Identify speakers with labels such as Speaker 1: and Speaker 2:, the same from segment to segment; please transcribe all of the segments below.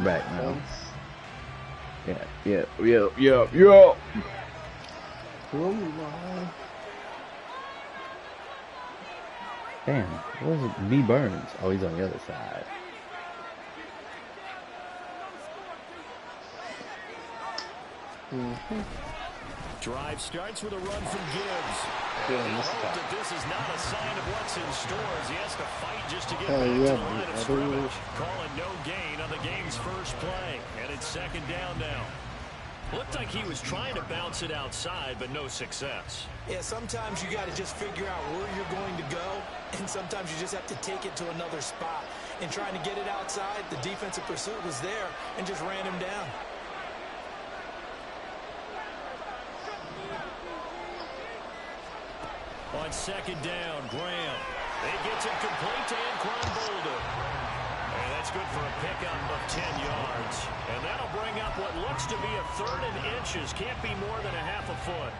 Speaker 1: Back now. Yeah. Damn, what is it? B. Burns. Oh, he's on the other side.
Speaker 2: Drive starts with a run from Gibbs. He hopes that this is not a sign of what's in store as he has to fight just to get back to the line of scrimmage. Calling no gain on the game's first play. And it's second down now. Looked like he was trying to bounce it outside, but no success.
Speaker 3: Yeah, sometimes you got to just figure out where you're going to go, and sometimes you just have to take it to another spot. And trying to get it outside, the defensive pursuit was there and just ran him down.
Speaker 2: On second down, Graham. It gets it complete to Anquan Boldin. And that's good for a pickup of 10 yards. And that'll bring up what looks to be a third and inches. Can't be more than a half a foot.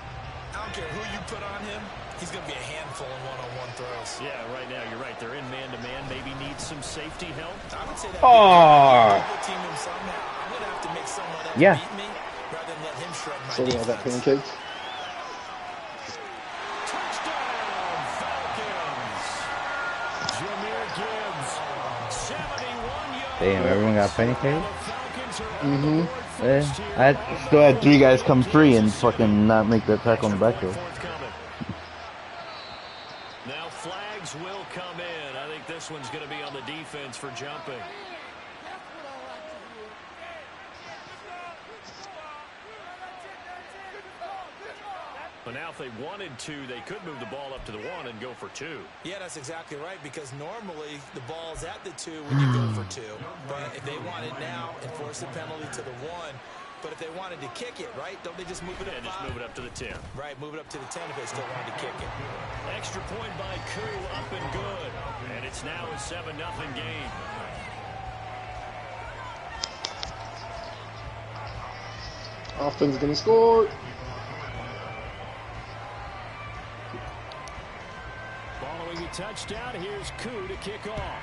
Speaker 3: I don't care who you put on him. He's going to be a handful in one-on-one throws.
Speaker 2: Yeah, right now, you're right. They're in man-to-man. Maybe needs some safety help.
Speaker 3: I would say that team him somehow. I'm going to have to make someone else beat me rather than let him shred my defense.
Speaker 4: All that pancakes.
Speaker 1: Damn, everyone got pancakes? Yeah, I still had 3 guys come free and fucking not make that tackle on the backfield.
Speaker 2: Now flags will come in. I think this one's going to be on the defense for jumping. But now if they wanted to, they could move the ball up to the 1 and go for 2.
Speaker 3: Yeah, that's exactly right, because normally the ball's at the 2 when you go for 2. But if they want it now, enforce the penalty to the 1. But if they wanted to kick it, right, don't they just move it up 5?
Speaker 2: Just move it up to the 10.
Speaker 3: Right, move it up to the 10 if they still wanted to kick it.
Speaker 2: Extra point by Koo, up and good. And it's now a 7-0 game.
Speaker 4: Offense going to score.
Speaker 2: Following a touchdown, here's Koo to kick off.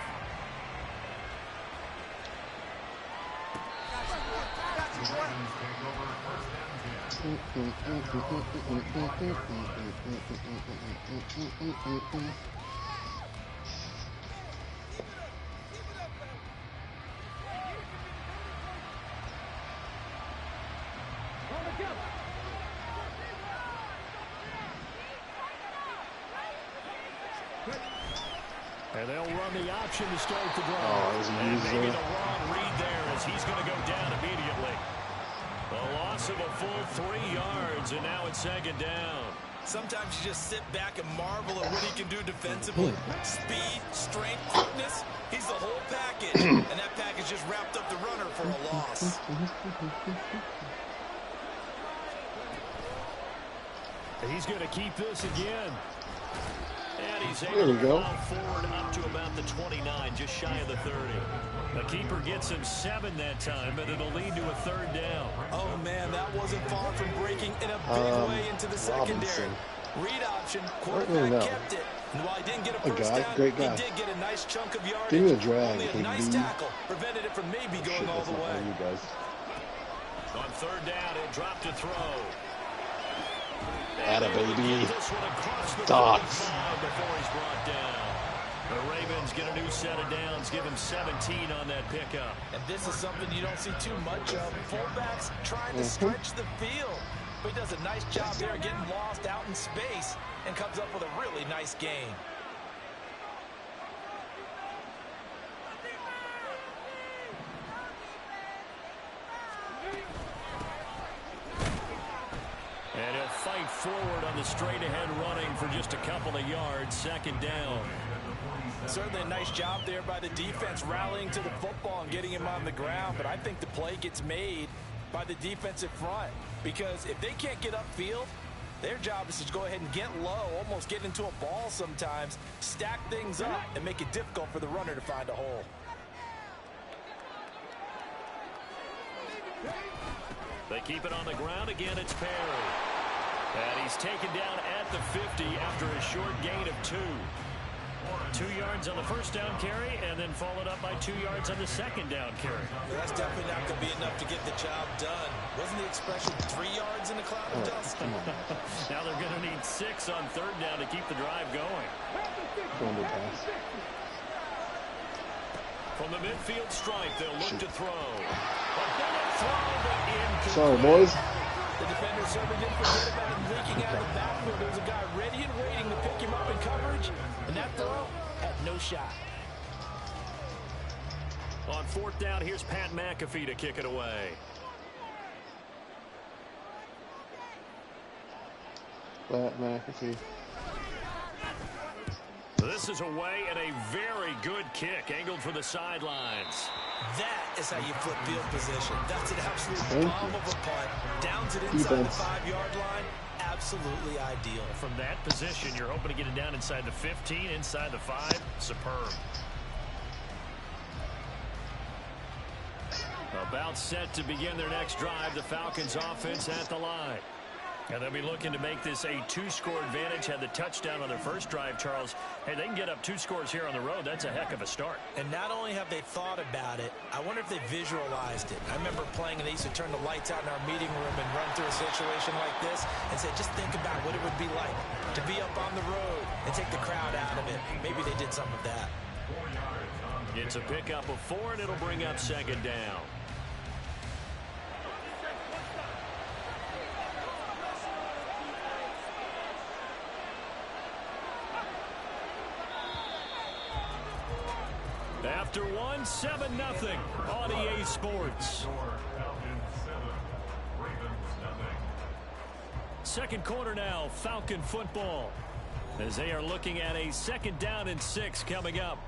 Speaker 2: And they'll run the option to start the drive. And maybe the wrong read there as he's going to go down immediately. A loss of a full 3 yards, and now it's second down.
Speaker 3: Sometimes you just sit back and marvel at what he can do defensively. Speed, strength, quickness. He's the whole package. And that package just wrapped up the runner for a loss.
Speaker 2: He's going to keep this again. And he's
Speaker 4: able to
Speaker 2: go forward up to about the 29, just shy of the 30. The keeper gets him 7 that time, and it'll lead to a third down.
Speaker 3: Oh, man, that wasn't far from breaking in a big way into the secondary. Read option, quarterback kept it. And while he didn't get a first down,
Speaker 4: great guy.
Speaker 3: he did get a nice chunk of yardage.
Speaker 4: Give me a drag.
Speaker 3: Only a nice tackle prevented it from maybe going all the way.
Speaker 4: You guys.
Speaker 2: On third down, he'll drop to throw.
Speaker 4: Atta baby. Dots.
Speaker 2: Before he's brought down. The Ravens get a new set of downs, give him 17 on that pickup.
Speaker 3: And this is something you don't see too much of. Fullbacks trying to stretch the field. But he does a nice job there getting lost out in space and comes up with a really nice gain.
Speaker 2: And he'll fight forward on the straight-ahead running for just a couple of yards, second down.
Speaker 3: Certainly a nice job there by the defense rallying to the football and getting him on the ground. But I think the play gets made by the defensive front. Because if they can't get upfield, their job is to go ahead and get low, almost get into a ball sometimes, stack things up, and make it difficult for the runner to find a hole.
Speaker 2: They keep it on the ground again. It's Perry. And he's taken down at the 50 after a short gain of 2. 2 yards on the first down carry, and then followed up by 2 yards on the second down carry.
Speaker 3: Well, that's definitely not going to be enough to get the job done. Wasn't the expression 3 yards in the cloud of dust?
Speaker 2: Now they're going to need 6 on third down to keep the drive going. From the midfield stripe, they'll look to throw. A bullet throw, but incomplete.
Speaker 4: Sorry, boys.
Speaker 3: The defender certainly didn't forget about him leaking out of the backfield. There was a guy ready and waiting to pick him up in coverage, and that throw had no shot.
Speaker 2: On fourth down, here's Pat McAfee to kick it away.
Speaker 4: Pat McAfee.
Speaker 2: This is away and a very good kick, angled for the sidelines.
Speaker 3: That is how you flip field position. That's an absolute bomb of a punt. Downs it inside the 5-yard line. Absolutely ideal.
Speaker 2: From that position, you're hoping to get it down inside the 15, inside the 5. Superb. About set to begin their next drive. The Falcons offense at the line. And they'll be looking to make this a 2-score advantage. Had the touchdown on their first drive, Charles. Hey, they can get up 2 scores here on the road. That's a heck of a start.
Speaker 3: And not only have they thought about it, I wonder if they visualized it. I remember playing, and they used to turn the lights out in our meeting room and run through a situation like this and say, just think about what it would be like to be up on the road and take the crowd out of it. Maybe they did some of that.
Speaker 2: It's a pickup of 4, and it'll bring up second down. After 1, 7-0 on EA Sports. Second quarter now, Falcon football, as they are looking at a 2nd down and 6 coming up.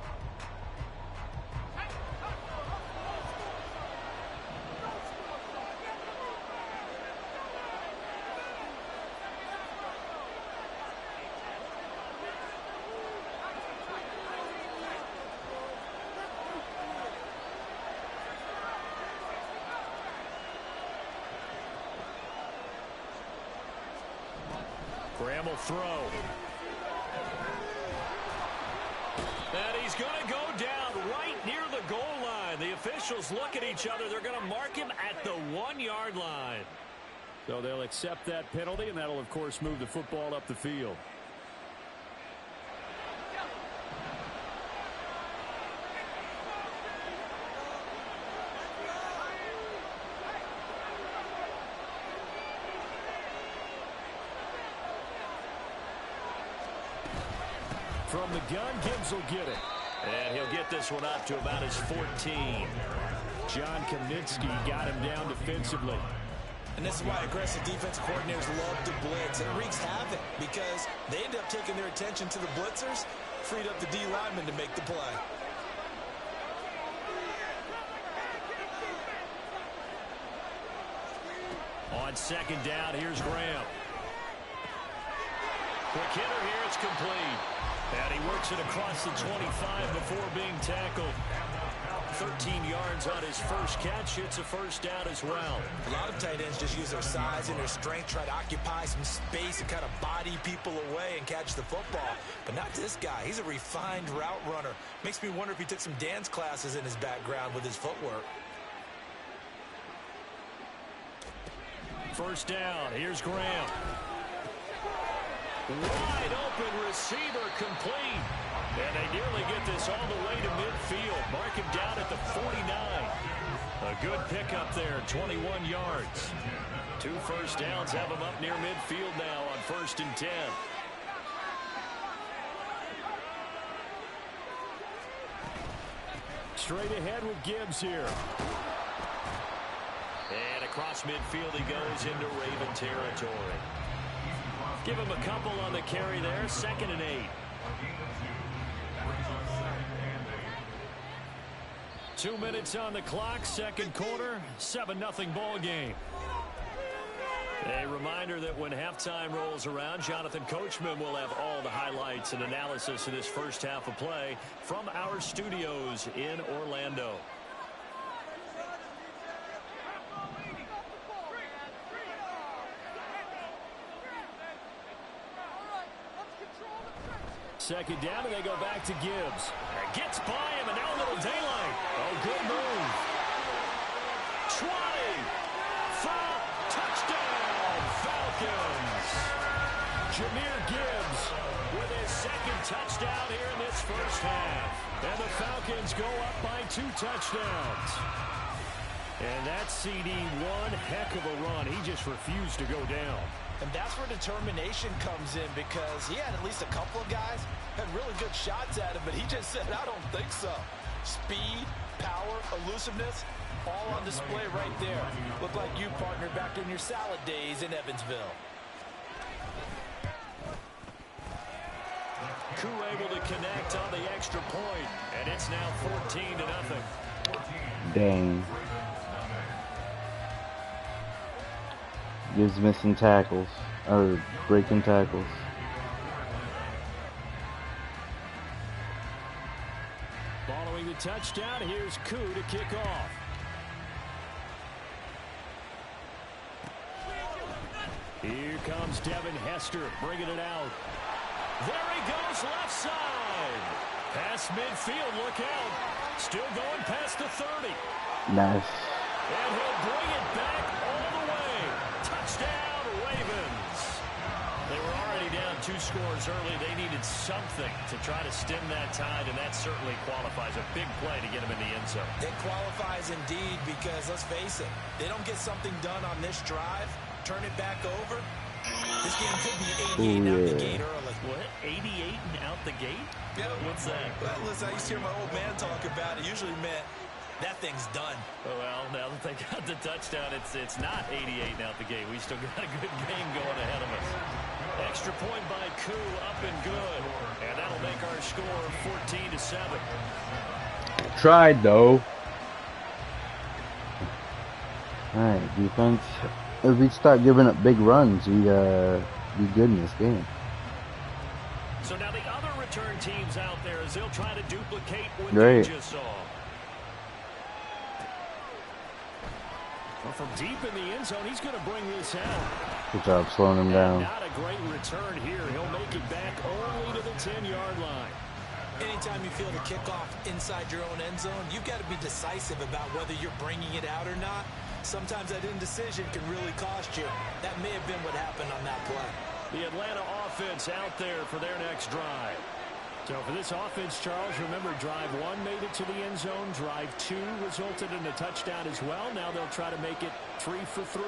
Speaker 2: Graham will throw. And he's going to go down right near the goal line. The officials look at each other. They're going to mark him at the 1-yard line. So they'll accept that penalty, and that'll, of course, move the football up the field. From the gun, Gibbs will get it. And he'll get this one up to about his 14. John Kaminsky got him down defensively.
Speaker 3: And this is why aggressive defensive coordinators love to blitz. It wreaks havoc because they end up taking their attention to the blitzers, freed up the D lineman to make the play.
Speaker 2: On second down, here's Graham. Quick hitter here, it's complete. And he works it across the 25 before being tackled. 13 yards on his first catch. It's a first down as well.
Speaker 3: A lot of tight ends just use their size and their strength, try to occupy some space and kind of body people away and catch the football. But not this guy. He's a refined route runner. Makes me wonder if he took some dance classes in his background with his footwork.
Speaker 2: First down. Here's Graham. Wide open receiver complete. And they nearly get this all the way to midfield. Mark him down at the 49. A good pickup there, 21 yards. 2 first downs have him up near midfield now on 1st and 10. Straight ahead with Gibbs here. And across midfield he goes into Raven territory. Give him a couple on the carry there. 2nd and 8. 2 minutes on the clock. Second quarter. 7-0 ball game. A reminder that when halftime rolls around, Jonathan Coachman will have all the highlights and analysis of this first half of play from our studios in Orlando. second down, and they go back to Gibbs. Gets by him, and now a little daylight. Oh, good move. 20. Touchdown, Falcons. Jahmyr Gibbs with his second touchdown here in this first half. And the Falcons go up by 2 touchdowns. And that CD, one heck of a run. He just refused to go down.
Speaker 3: And that's where determination comes in, because he had at least a couple of guys had really good shots at him, but he just said, I don't think so. Speed, power, elusiveness, all on display right there. Look like you, partner, back in your salad days in Evansville.
Speaker 2: Koo able to connect on the extra point, and it's now 14-0.
Speaker 1: Dang. Gibbs missing tackles, or breaking tackles.
Speaker 2: Following the touchdown, here's Koo to kick off. Here comes Devin Hester bringing it out. There he goes, left side. Past midfield, look out. Still going past the 30.
Speaker 1: Nice.
Speaker 2: And he'll bring it back all the way. Touchdown, Ravens. They were already down 2 scores early. They needed something to try to stem that tide, and that certainly qualifies. A big play to get them in the end zone.
Speaker 3: It qualifies indeed, because let's face it, they don't get something done on this drive, turn it back over. This game could be 88 out the gate early.
Speaker 2: What? 88 and out the gate?
Speaker 3: Yeah.
Speaker 2: What's that?
Speaker 3: Well, listen, I used to hear my old man talk about it. Usually meant that thing's done.
Speaker 2: Well, now that they got the touchdown, it's not 88 and out the gate. We still got a good game going ahead of us. Extra point by Koo, up and good. And that'll make our score 14-7.
Speaker 1: Tried though. Alright, defense. If we start giving up big runs, we be good in this game.
Speaker 2: So now the other return teams out there, as they'll try to duplicate what
Speaker 1: Great.
Speaker 2: they just saw. Well, from deep in the end zone, he's going to bring this out.
Speaker 1: Good job slowing him down.
Speaker 2: Not a great return here. He'll make it back only to the 10-yard line.
Speaker 3: Anytime you feel the kickoff inside your own end zone, you've got to be decisive about whether you're bringing it out or not. Sometimes that indecision can really cost you. That may have been what happened on that play.
Speaker 2: The Atlanta offense out there for their next drive. So for this offense, Charles, remember drive 1 made it to the end zone. Drive 2 resulted in a touchdown as well. Now they'll try to make it 3 for 3.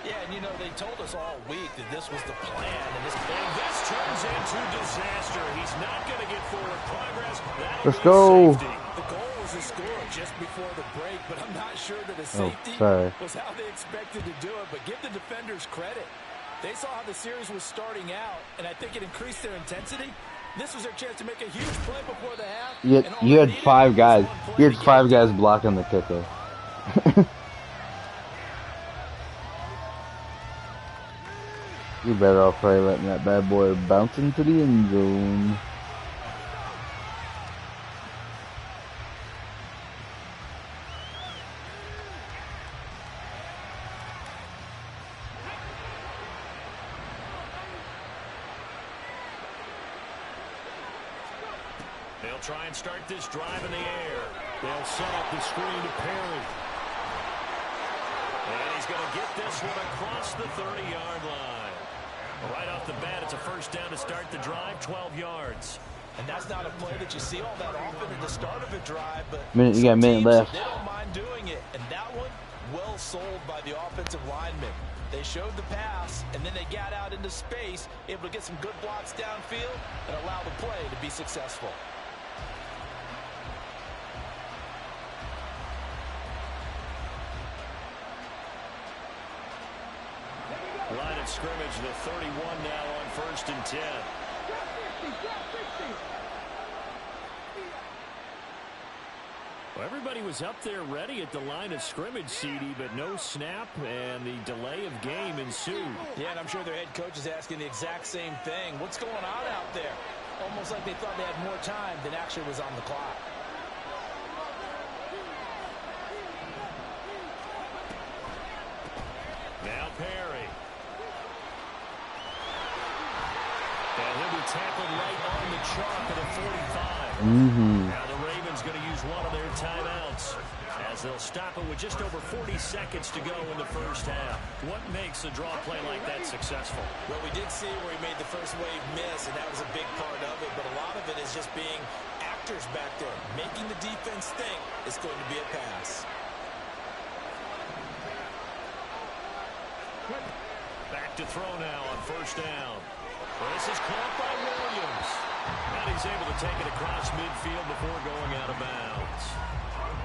Speaker 3: Yeah, and you know, they told us all week that this was the plan. And this
Speaker 2: turns into disaster. He's not going to get forward progress.
Speaker 1: Let's go.
Speaker 3: The goal was to score just before the break, but I'm not sure that a safety was how they expected to do it. But give the defenders credit. They saw how the series was starting out, and I think it increased their intensity. This was their chance to make a huge play before the half.
Speaker 1: You had 5 guys. You had 5 guys blocking the kicker. You better off probably letting that bad boy bounce into the end zone.
Speaker 2: They'll try and start this drive in the air. They'll set up the screen to Perry. And he's going to get this one across the 30-yard line. Right off the bat, it's a first down to start the drive, 12 yards.
Speaker 3: And that's not a play that you see all that often at the start of a drive, but
Speaker 1: you got a minute left.
Speaker 3: They don't mind doing it. And that one, well sold by the offensive lineman. They showed the pass, and then they got out into space, able to get some good blocks downfield and allow the play to be successful.
Speaker 2: Line of scrimmage, the 31 now on 1st and 10. Well, everybody was up there ready at the line of scrimmage, CD, but no snap, and the delay of game ensued.
Speaker 3: Yeah, and I'm sure their head coach is asking the exact same thing. What's going on out there? Almost like they thought they had more time than actually was on the clock.
Speaker 2: Now Perry. And he'll be tackled right on the chalk at a 45. Now the Ravens going to use one of their timeouts as they'll stop it with just over 40 seconds to go in the first half. What makes a draw play like that successful?
Speaker 3: Well, we did see where he made the first wave miss, and that was a big part of it, but a lot of it is just being actors back there, making the defense think it's going to be a pass.
Speaker 2: Back to throw now on first down. This is caught by Williams. And he's able to take it across midfield before going out of bounds.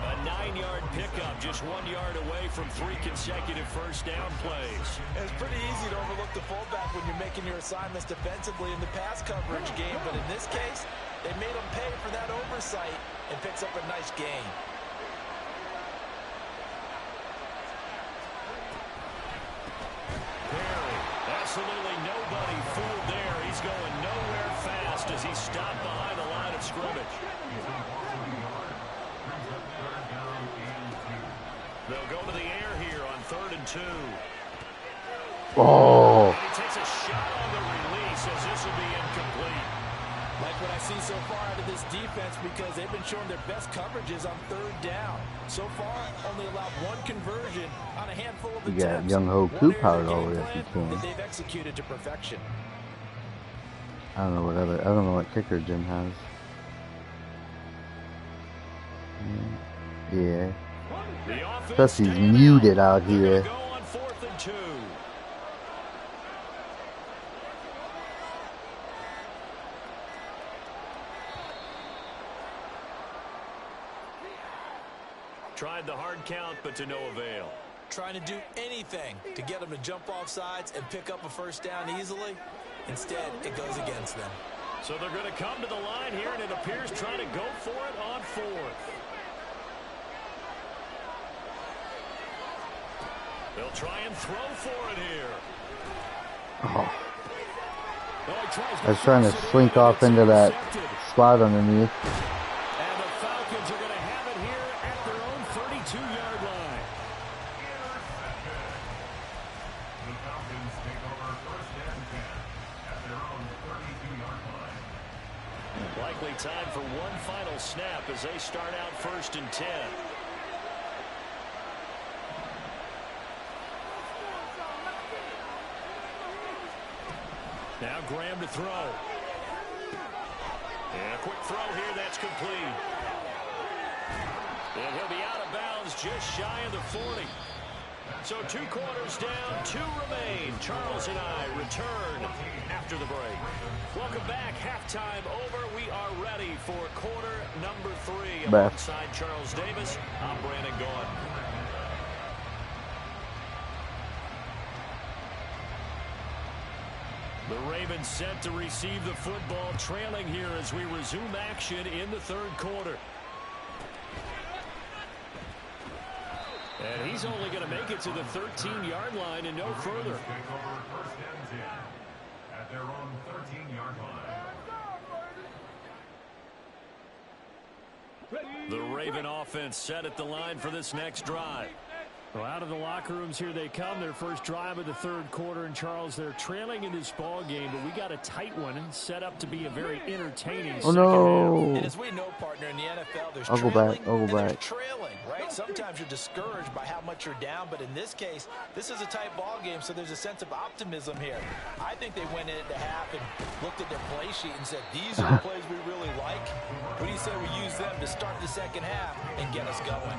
Speaker 2: A 9-yard pickup, just 1 yard away from 3 consecutive first down plays.
Speaker 3: It's pretty easy to overlook the fullback when you're making your assignments defensively in the pass coverage game, but in this case, they made him pay for that oversight and picks up a nice gain.
Speaker 2: Perry, absolutely nobody fooled there. He's going nowhere fast as he stopped behind the line of scrimmage. They'll go to the air here on 3rd and 2.
Speaker 1: Oh.
Speaker 2: He takes a shot on the release as this will be incomplete.
Speaker 3: Like what I see so far out of this defense, because they've been showing their best coverages on 3rd down. So far, only allowed 1 conversion on a handful of attempts.
Speaker 1: You got Young Ho Koo powered all the way up you can.
Speaker 3: That they've executed to perfection.
Speaker 1: I don't know what kicker Jim has. Yeah. Plus he's muted out here.
Speaker 2: Go on 4th and 2. Tried the hard count, but to no avail.
Speaker 3: Trying to do anything to get them to jump off sides and pick up a first down easily. Instead, it goes against them.
Speaker 2: So they're going to come to the line here, and it appears trying to go for it on 4th. They'll try and throw for it here.
Speaker 1: Oh. I was trying to slink off into that spot underneath.
Speaker 2: And the Falcons are going to have it here at their own 32-yard line.
Speaker 5: The Falcons take over 1st and 10 at their own 32-yard line.
Speaker 2: Likely time for one final snap as they start out 1st and 10. Now Graham to throw. And a quick throw here, that's complete. And he'll be out of bounds just shy of the 40. So 2 quarters down, 2 remain. Charles and I return after the break. Welcome back. Halftime over. We are ready for quarter number 3. Alongside Charles Davis, I'm Brandon Gaudin. The Ravens set to receive the football, trailing here as we resume action in the 3rd quarter. And he's only going to make it to the 13-yard line and no further.
Speaker 5: Take over 1st and 10 at their own 13-yard line.
Speaker 2: The Raven offense set at the line for this next drive.
Speaker 6: Well, out of the locker rooms here they come. Their first drive of the 3rd quarter. And, Charles, they're trailing in this ball game, but we got a tight one set up to be a very entertaining second half.
Speaker 3: And as we know, partner, in the NFL, there's
Speaker 1: I'll go back.
Speaker 3: trailing, right? Sometimes you're discouraged by how much you're down, but in this case, this is a tight ball game, so there's a sense of optimism here. I think they went in at the half and looked at their play sheet and said, these are the plays we really like. What do you say we use them to start the second half and get us going?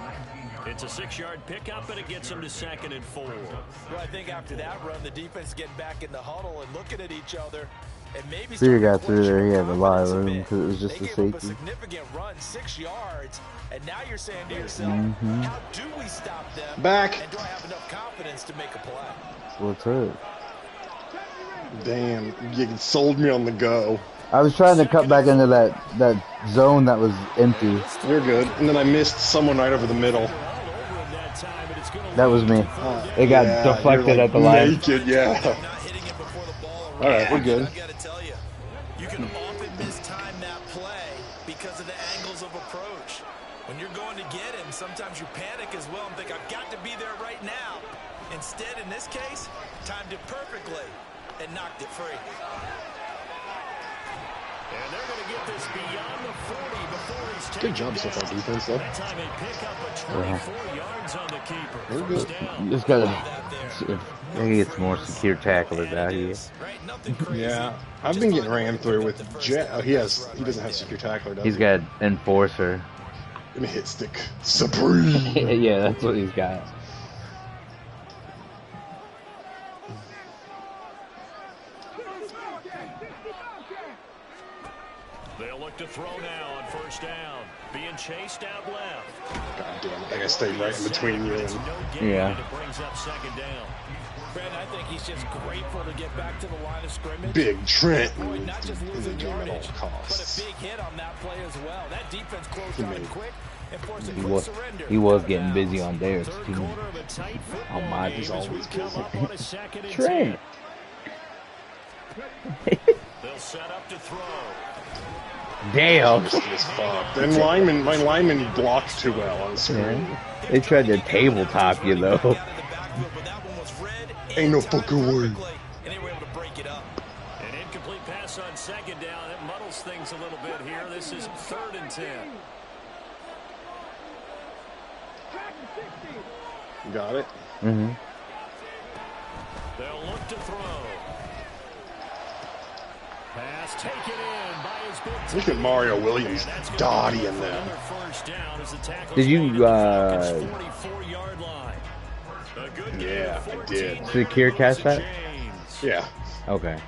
Speaker 2: It's a 6-yard pickup, and it gets them to 2nd and 4.
Speaker 3: Well, I think after that run, the defense getting back in the huddle and looking at each other. And maybe
Speaker 1: Fear got through there. He had a lot of room because it was just a safety.
Speaker 3: They gave up a significant run, 6 yards, and now you're saying to yourself, how do we stop them?
Speaker 4: Back.
Speaker 3: And do I have enough confidence to make a play?
Speaker 1: What's it?
Speaker 4: Damn, you sold me on the go.
Speaker 1: I was trying to cut back into that zone that was empty.
Speaker 4: You're good. And then I missed someone right over the middle.
Speaker 1: That was me. It got deflected at the line.
Speaker 4: Naked, yeah. All right, we're good.
Speaker 3: I gotta tell you, you can often mistime that play because of the angles of approach. When you're going to get him, sometimes you panic as well and think, I've got to be there right now. Instead, in this case, timed it perfectly and knocked it free.
Speaker 2: And they're going to get this beyond the 40 before he's taken
Speaker 4: Good job so far, defense, though.
Speaker 2: That time they pick up a 24 yards on the keeper.
Speaker 4: They're
Speaker 2: First
Speaker 4: good.
Speaker 2: down.
Speaker 1: Just gotta. Maybe it's more secure tacklers out here.
Speaker 4: Yeah, I've been getting rammed through with Jet. Oh, he doesn't have secure tackler, does
Speaker 1: He's
Speaker 4: he?
Speaker 1: got enforcer.
Speaker 4: And hit stick supreme.
Speaker 1: Yeah, that's what he's got.
Speaker 2: They'll look to throw now on first down. Being chased out left.
Speaker 4: God damn it! I gotta stay right in between you and.
Speaker 1: Yeah.
Speaker 2: It brings up second down.
Speaker 3: Brandon, I think he's just grateful to get back to the line of scrimmage.
Speaker 4: Big Trent
Speaker 3: Avoid not just losing yardage, but
Speaker 4: costs.
Speaker 3: a big hit on that play as well. That defense closed on him quick and forced a
Speaker 1: He
Speaker 3: quick
Speaker 1: was
Speaker 3: surrender.
Speaker 1: he was getting busy on theirs
Speaker 2: Third
Speaker 1: too.
Speaker 2: quarter of a tight football
Speaker 1: On my
Speaker 2: game
Speaker 4: He's
Speaker 2: as we
Speaker 4: always
Speaker 2: come
Speaker 4: busy.
Speaker 2: up on a second and
Speaker 1: Trent.
Speaker 2: 10. They'll set up to throw.
Speaker 1: Damn.
Speaker 4: Risky as fuck. Then my lineman blocked too well on screen.
Speaker 1: Yeah. They tried to tabletop you though.
Speaker 4: Ain't no fucking way.
Speaker 3: And they were able to break it up.
Speaker 2: An incomplete pass on second down. It muddles things a little bit here. This is 3rd and 10.
Speaker 4: Got it.
Speaker 1: Mm-hmm.
Speaker 2: They'll look to throw. Pass taken in by his big
Speaker 4: Look at Mario Williams dotting them.
Speaker 2: Another first down as the tackle's
Speaker 1: Did you,
Speaker 2: made at the Falcons' 44-yard line. A good gain
Speaker 4: Yeah,
Speaker 2: of
Speaker 4: I
Speaker 2: 14
Speaker 4: did.
Speaker 1: Secure catch that?
Speaker 2: James.
Speaker 4: Yeah.
Speaker 1: Okay.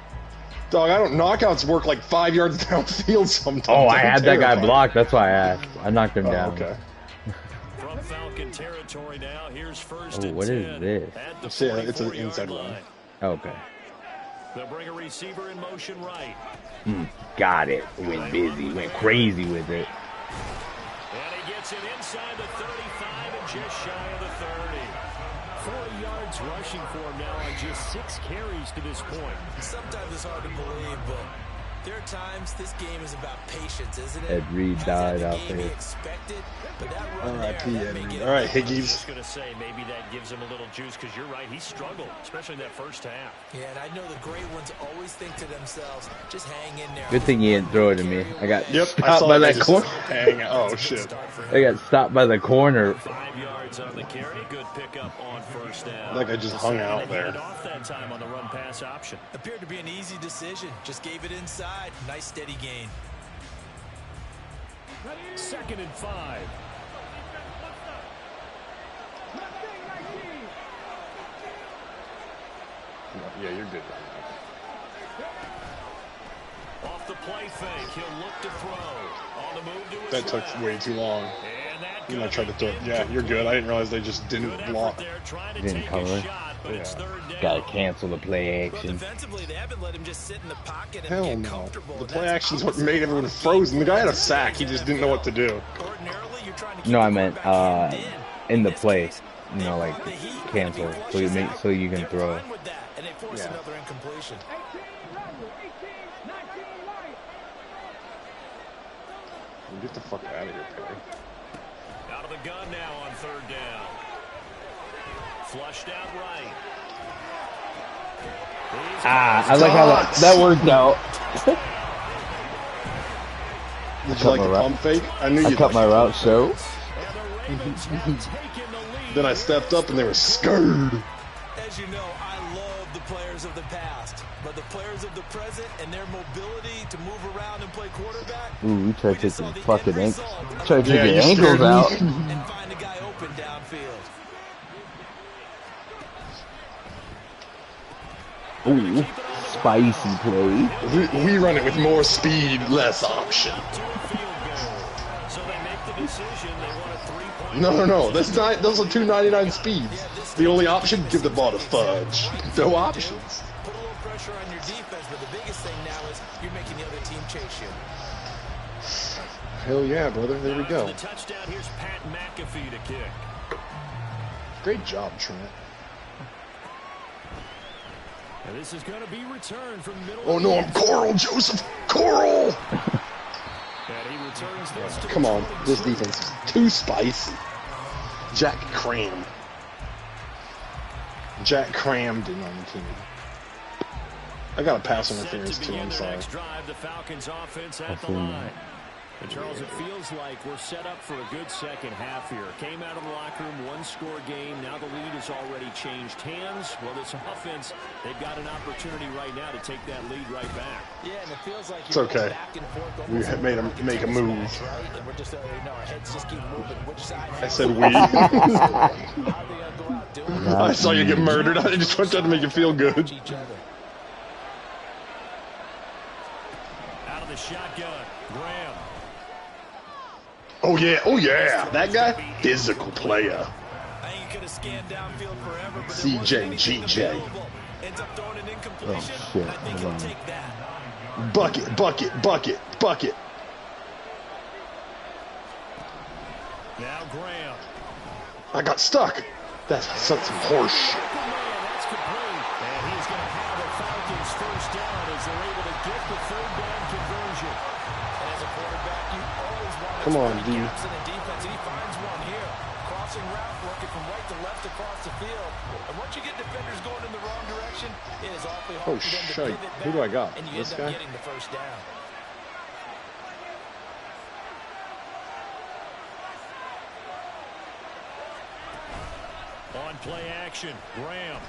Speaker 4: Dog, I don't. Knockouts work like 5 yards downfield sometimes.
Speaker 1: Oh, I
Speaker 4: I'm
Speaker 1: had that guy
Speaker 4: terrified.
Speaker 1: blocked. That's why I asked. I knocked him
Speaker 4: Oh,
Speaker 1: down.
Speaker 4: okay.
Speaker 2: From Falcon territory now. Here's first
Speaker 1: Oh,
Speaker 2: and
Speaker 1: what
Speaker 2: 10
Speaker 1: is this?
Speaker 2: at the
Speaker 4: It's a- it's an
Speaker 2: 44-yard
Speaker 4: inside
Speaker 2: line.
Speaker 4: run.
Speaker 1: Okay.
Speaker 2: They'll bring a receiver in motion right.
Speaker 1: Got it. Went busy. Went crazy with it.
Speaker 2: And he gets it inside the 35 and just shy of the 30. 40 yards rushing for him now on just 6 carries to this point.
Speaker 3: Sometimes it's hard to believe, but there are times this game is about patience, isn't it?
Speaker 1: Ed Reed died out there.
Speaker 3: Expected, but that run
Speaker 4: R.I.P.
Speaker 3: there, that
Speaker 4: Ed
Speaker 3: may
Speaker 4: Reed.
Speaker 3: get
Speaker 4: All right,
Speaker 2: I was
Speaker 4: Higgies.
Speaker 2: just going to say, maybe that gives him a little juice because you're right. He struggled, especially in that first half.
Speaker 3: Yeah, and I know the great ones always think to themselves, just hang in there.
Speaker 1: Good thing he didn't throw it to me. I got
Speaker 4: Yep, I
Speaker 1: stopped
Speaker 4: saw
Speaker 1: by
Speaker 4: that
Speaker 1: that corner.
Speaker 4: hang. Oh shit.
Speaker 1: I got stopped by the corner.
Speaker 2: 5 yards on the carry. Good pickup on first down.
Speaker 4: That guy just hung out
Speaker 2: They
Speaker 4: there.
Speaker 2: handed off that time on the run pass option.
Speaker 3: Appeared to be an easy decision. Just gave it inside. Nice steady gain.
Speaker 6: 2nd and 5.
Speaker 4: Yeah, you're good.
Speaker 2: Off the play fake, he'll look to throw. On the move to his
Speaker 4: That took
Speaker 2: left.
Speaker 4: way too long.
Speaker 2: And that
Speaker 4: And I
Speaker 2: good
Speaker 4: tried to throw it. Yeah, you're good. I didn't realize they just didn't
Speaker 2: Good
Speaker 4: block.
Speaker 2: effort there, trying to
Speaker 1: Didn't
Speaker 2: take
Speaker 1: cover.
Speaker 2: a shot, but it's
Speaker 4: Yeah.
Speaker 2: 3rd down.
Speaker 1: Gotta cancel the play
Speaker 3: Well,
Speaker 1: action.
Speaker 3: defensively, they haven't let him just sit in the pocket and
Speaker 4: Hell
Speaker 3: get
Speaker 4: no.
Speaker 3: comfortable.
Speaker 4: The
Speaker 3: That's
Speaker 4: play actions what
Speaker 3: opposite
Speaker 4: made
Speaker 3: of
Speaker 4: everyone
Speaker 3: what he
Speaker 4: frozen. The guy had a
Speaker 3: does.
Speaker 4: sack. He just didn't know what to do.
Speaker 3: Ordinarily, you're trying to keep
Speaker 1: No,
Speaker 3: the
Speaker 1: I meant
Speaker 3: quarterback hemmed
Speaker 1: in the
Speaker 3: this
Speaker 1: play.
Speaker 3: case,
Speaker 1: You know,
Speaker 3: they
Speaker 1: like
Speaker 3: run the heat, and
Speaker 1: cancel
Speaker 3: if he
Speaker 1: so you
Speaker 3: flushes
Speaker 1: make
Speaker 3: out,
Speaker 1: so you can
Speaker 3: they're
Speaker 1: throw.
Speaker 3: fine with that, and they force
Speaker 4: Yeah.
Speaker 3: another incompletion.
Speaker 4: Get the fuck out of here, Perry.
Speaker 2: Out of the gun now on 3rd down. Flushed out right.
Speaker 1: I like how that worked out.
Speaker 4: Did you
Speaker 1: cut
Speaker 4: like
Speaker 1: my
Speaker 4: the
Speaker 1: route.
Speaker 4: pump fake? I knew
Speaker 1: I
Speaker 4: you'd
Speaker 1: cut
Speaker 4: like
Speaker 1: my
Speaker 4: the
Speaker 1: route
Speaker 4: pump
Speaker 1: so.
Speaker 2: And the Ravens have taken the lead.
Speaker 4: Then I stepped up and they were scared.
Speaker 3: As you know, I love the players of the past, but the players of the present and their mobility to move around and play quarterback.
Speaker 1: Ooh, we tried to take
Speaker 3: saw
Speaker 1: your
Speaker 3: the
Speaker 1: fucking
Speaker 3: end
Speaker 1: ankles.
Speaker 3: result of
Speaker 1: Tried to
Speaker 4: Yeah,
Speaker 1: take
Speaker 4: you
Speaker 1: your ankles
Speaker 4: scared me.
Speaker 1: out.
Speaker 3: and find a guy open downfield.
Speaker 1: Ooh, spicy play.
Speaker 4: We run it with more speed, less option.
Speaker 2: To a field goal. So they make the decision. They want a 3-point.
Speaker 4: No. Those are 299 speeds. The only option, give the ball to Fudge. No options.
Speaker 3: Put a little pressure on your defense, but the biggest thing now is you're making the other team chase you.
Speaker 4: Hell yeah, brother. There we
Speaker 2: After
Speaker 4: go.
Speaker 2: the touchdown, here's Pat McAfee to kick.
Speaker 4: Great job, Trent.
Speaker 6: And this is going to be returned from middle.
Speaker 4: Oh no, I'm Coral, Joseph. Coral!
Speaker 6: And he returns this to
Speaker 4: Come
Speaker 6: the
Speaker 4: on,
Speaker 6: 22.
Speaker 4: this defense is too spicy. Jack Cram. Jack crammed in on the team. I got a passing interference too. I'm sorry.
Speaker 6: The Falcons offense at the line. And Charles, it feels like we're set up for a good second half here. Came out of the locker room, one-score game. Now the lead has already changed hands. Well, this offense, they've got an opportunity right now to take that lead right back.
Speaker 3: Yeah, and it feels like
Speaker 4: it's okay. Back and forth. We made them make a move.
Speaker 3: Right? And we're just, our heads just keep moving. Which side?
Speaker 4: I said we. I saw you get murdered. I just tried to make you feel good.
Speaker 6: Out of the shotgun, Graham.
Speaker 4: Oh yeah, that guy, physical player. CJ, GJ.
Speaker 1: Oh shit!
Speaker 4: Bucket.
Speaker 6: Now Graham.
Speaker 4: I got stuck. That's some horse shit.
Speaker 6: That's complete. And he's going to have the Falcons first down as they're able to get the third down conversion. And as a quarterback, you always want to
Speaker 4: come on, dude.
Speaker 3: gaps in the defense, and he finds one here. Crossing route, working from right to left across the field. And once you get defenders going in the wrong direction, it is awfully hard for them to pivot back.
Speaker 4: Who do I got?
Speaker 3: And you
Speaker 4: This
Speaker 3: end
Speaker 4: guy?
Speaker 3: up getting the first down.
Speaker 6: On play action, Graham.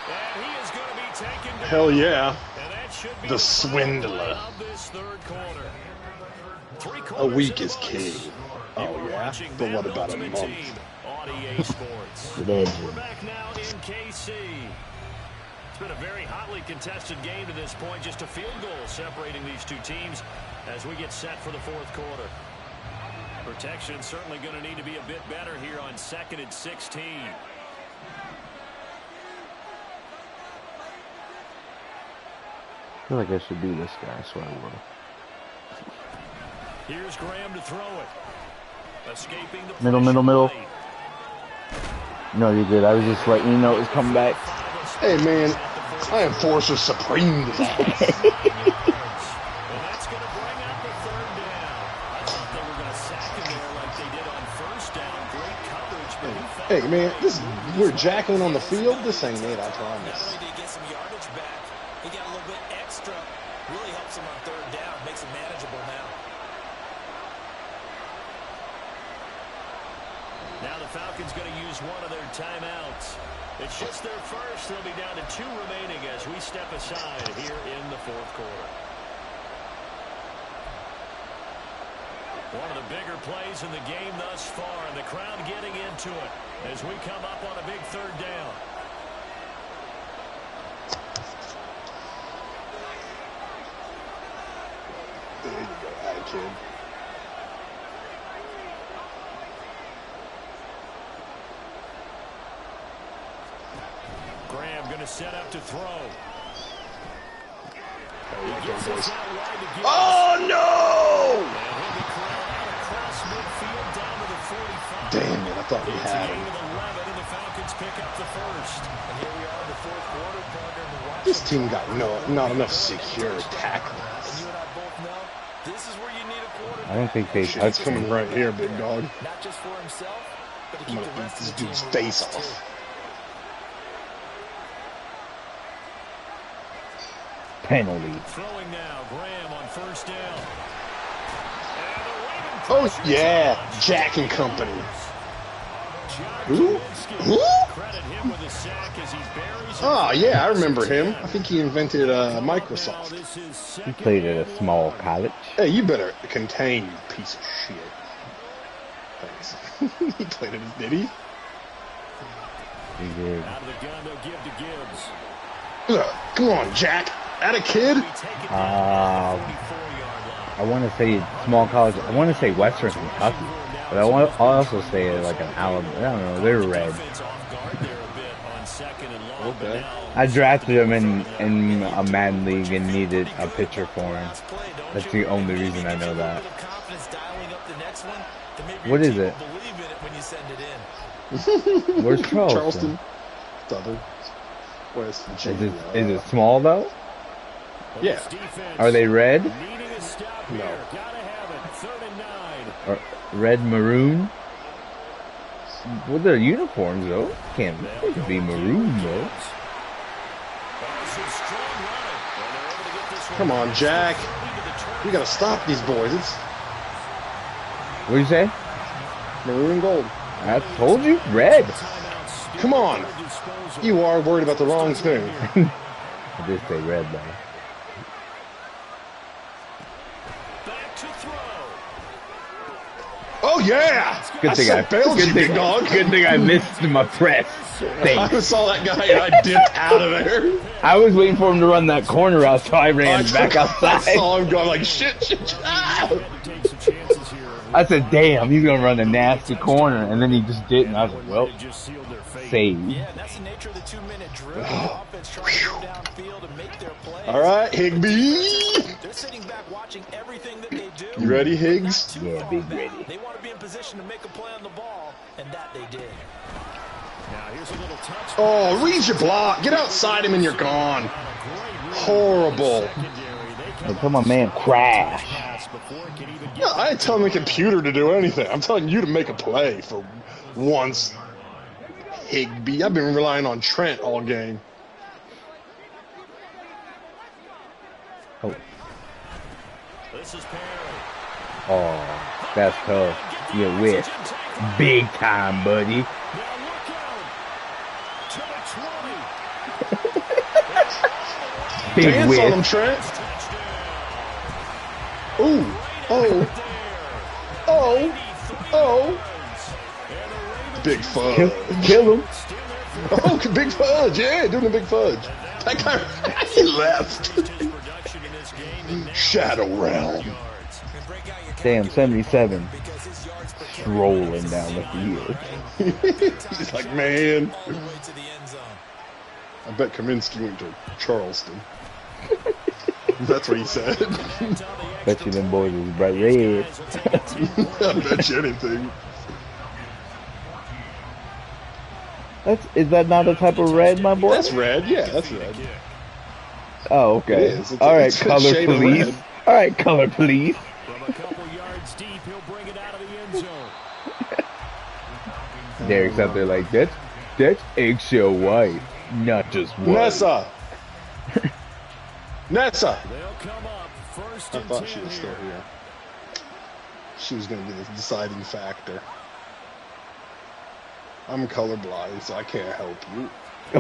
Speaker 6: And he is going to be taken down.
Speaker 4: Hell yeah.
Speaker 6: And that should be
Speaker 4: The swindler.
Speaker 6: of this third quarter.
Speaker 4: A week is king. Oh yeah? But what about a month?
Speaker 6: On EA Sports. We're back now in KC. It's been a very hotly contested game to this point. Just a field goal separating these two teams as we get set for the fourth quarter. Protection certainly going to need to be a bit better here on 2nd and 16.
Speaker 1: I feel like I should be this guy, so I will.
Speaker 6: Here's Graham to throw it. Escaping the
Speaker 1: Middle. No, you're good. I was just letting you know it was coming back.
Speaker 4: Hey man, I am Forcer Supreme today.
Speaker 6: Well, that's going to bring out the third down. I thought they were going to sack him there like they did on first down. Great coverage, but
Speaker 4: Hey man, we're jacking on the field. This ain't it, I promise.
Speaker 3: Not only did he get some yardage back, he got a little bit extra. Really helps him on third down, makes it manageable now.
Speaker 6: now the Falcons going to use one of their timeouts. It's just their first. They'll be down to 2 remaining as we step aside here in the fourth quarter. One of the bigger plays in the game thus far, and the crowd getting into it as we come up on a big third down.
Speaker 4: There you go, kid.
Speaker 6: Graham going to set up to throw.
Speaker 4: Oh no! Damn it, I thought we had him. This team got not enough secure tackles.
Speaker 1: I don't think they
Speaker 4: Shit's coming right here, big dog.
Speaker 3: Not just for himself, but to
Speaker 4: I'm
Speaker 3: keep
Speaker 4: gonna
Speaker 3: the
Speaker 4: beat
Speaker 3: rest
Speaker 4: this
Speaker 3: of the
Speaker 4: dude's
Speaker 3: team
Speaker 4: face
Speaker 3: relaxed,
Speaker 4: off.
Speaker 3: too.
Speaker 1: penalty.
Speaker 6: Throwing now, Graham on first down.
Speaker 4: Oh yeah, Jack and Company. Who?
Speaker 6: Credit him with a sack as he buries it.
Speaker 4: Oh yeah, I remember him. I think he invented Microsoft.
Speaker 1: He played at a small college.
Speaker 4: Hey, you better contain, you piece of shit. Thanks. He played it, did he?
Speaker 1: He did.
Speaker 6: Out of the gun, they'll give to Gibbs.
Speaker 4: Come on, Jack. That a kid?
Speaker 1: I want to say small college. I want to say Western Kentucky, but I also say like an Alabama. I don't know. They're red.
Speaker 4: Okay.
Speaker 1: I drafted him in a Madden league and needed a pitcher for him. That's the only reason I know that. What is it? Where's Charleston?
Speaker 4: Southern. West
Speaker 1: Is it small though?
Speaker 4: Yeah.
Speaker 1: Are they red?
Speaker 4: No.
Speaker 1: Or red maroon? Well, their uniforms though can't be maroon though.
Speaker 4: Come on, Jack. You gotta stop these boys. It's
Speaker 1: What do you say?
Speaker 4: maroon and gold.
Speaker 1: I told you, red.
Speaker 4: Come on. You are worried about the wrong thing.
Speaker 1: I did say red, though.
Speaker 4: Oh yeah!
Speaker 1: Good thing I
Speaker 4: failed you, big dog.
Speaker 1: Good thing I missed my press.
Speaker 4: I saw that guy and I dipped out of there.
Speaker 1: I was waiting for him to run that corner out, so I ran back outside.
Speaker 4: I saw him going like shit. Ah!
Speaker 1: I said, "Damn, he's gonna run a nasty corner," and then he just didn't. I was like, "Well, saved."
Speaker 3: Yeah, that's the nature of the 2-minute drill. The offense trying to go downfield and make their plays.
Speaker 4: All right, Higbee.
Speaker 3: They're sitting back watching everything that they do.
Speaker 4: You ready, Higgs?
Speaker 1: Yeah, big ready.
Speaker 3: They want to be in position to make a play on the ball, and that they did.
Speaker 6: Now here's a little touch.
Speaker 4: Oh, read your block. Get outside him and you're gone. Horrible.
Speaker 1: I told my man crash.
Speaker 4: No, I ain't telling the computer to do anything. I'm telling you to make a play for once. Higbee. I've been relying on Trent all game.
Speaker 1: Oh,
Speaker 6: This is Perry.
Speaker 1: oh, that's tough. You're with big time, buddy.
Speaker 6: Now look out. To the 20.
Speaker 1: Big
Speaker 4: Dance on him,
Speaker 1: whiff.
Speaker 4: Trent. Ooh. Oh. Oh. Oh. Big fudge.
Speaker 1: Kill him.
Speaker 4: Oh, big fudge. Yeah, doing the big fudge. That guy, he left. Shadow Realm.
Speaker 1: Damn, 77. Rolling down the field.
Speaker 4: He's like, man. I bet Kaminsky went to Charleston. That's what he said.
Speaker 1: Bet you them boys was bright red.
Speaker 4: I bet you anything.
Speaker 1: Is that not a type of red, my boy?
Speaker 4: That's red. Yeah, that's red.
Speaker 1: Oh, okay.
Speaker 4: It is. It's
Speaker 1: All right,
Speaker 4: it's a
Speaker 1: color
Speaker 4: shade of
Speaker 1: police.
Speaker 4: red.
Speaker 1: All right, color police.
Speaker 6: From a couple yards deep, he'll bring it out of the end zone.
Speaker 1: Derek's out there like, that's eggshell white, not just white.
Speaker 4: Nessa. Nessa.
Speaker 6: They'll come up first
Speaker 4: I
Speaker 6: and
Speaker 4: thought
Speaker 6: 10
Speaker 4: she was still
Speaker 6: here.
Speaker 4: here. She was going to be the deciding factor. I'm colorblind, so I can't help you.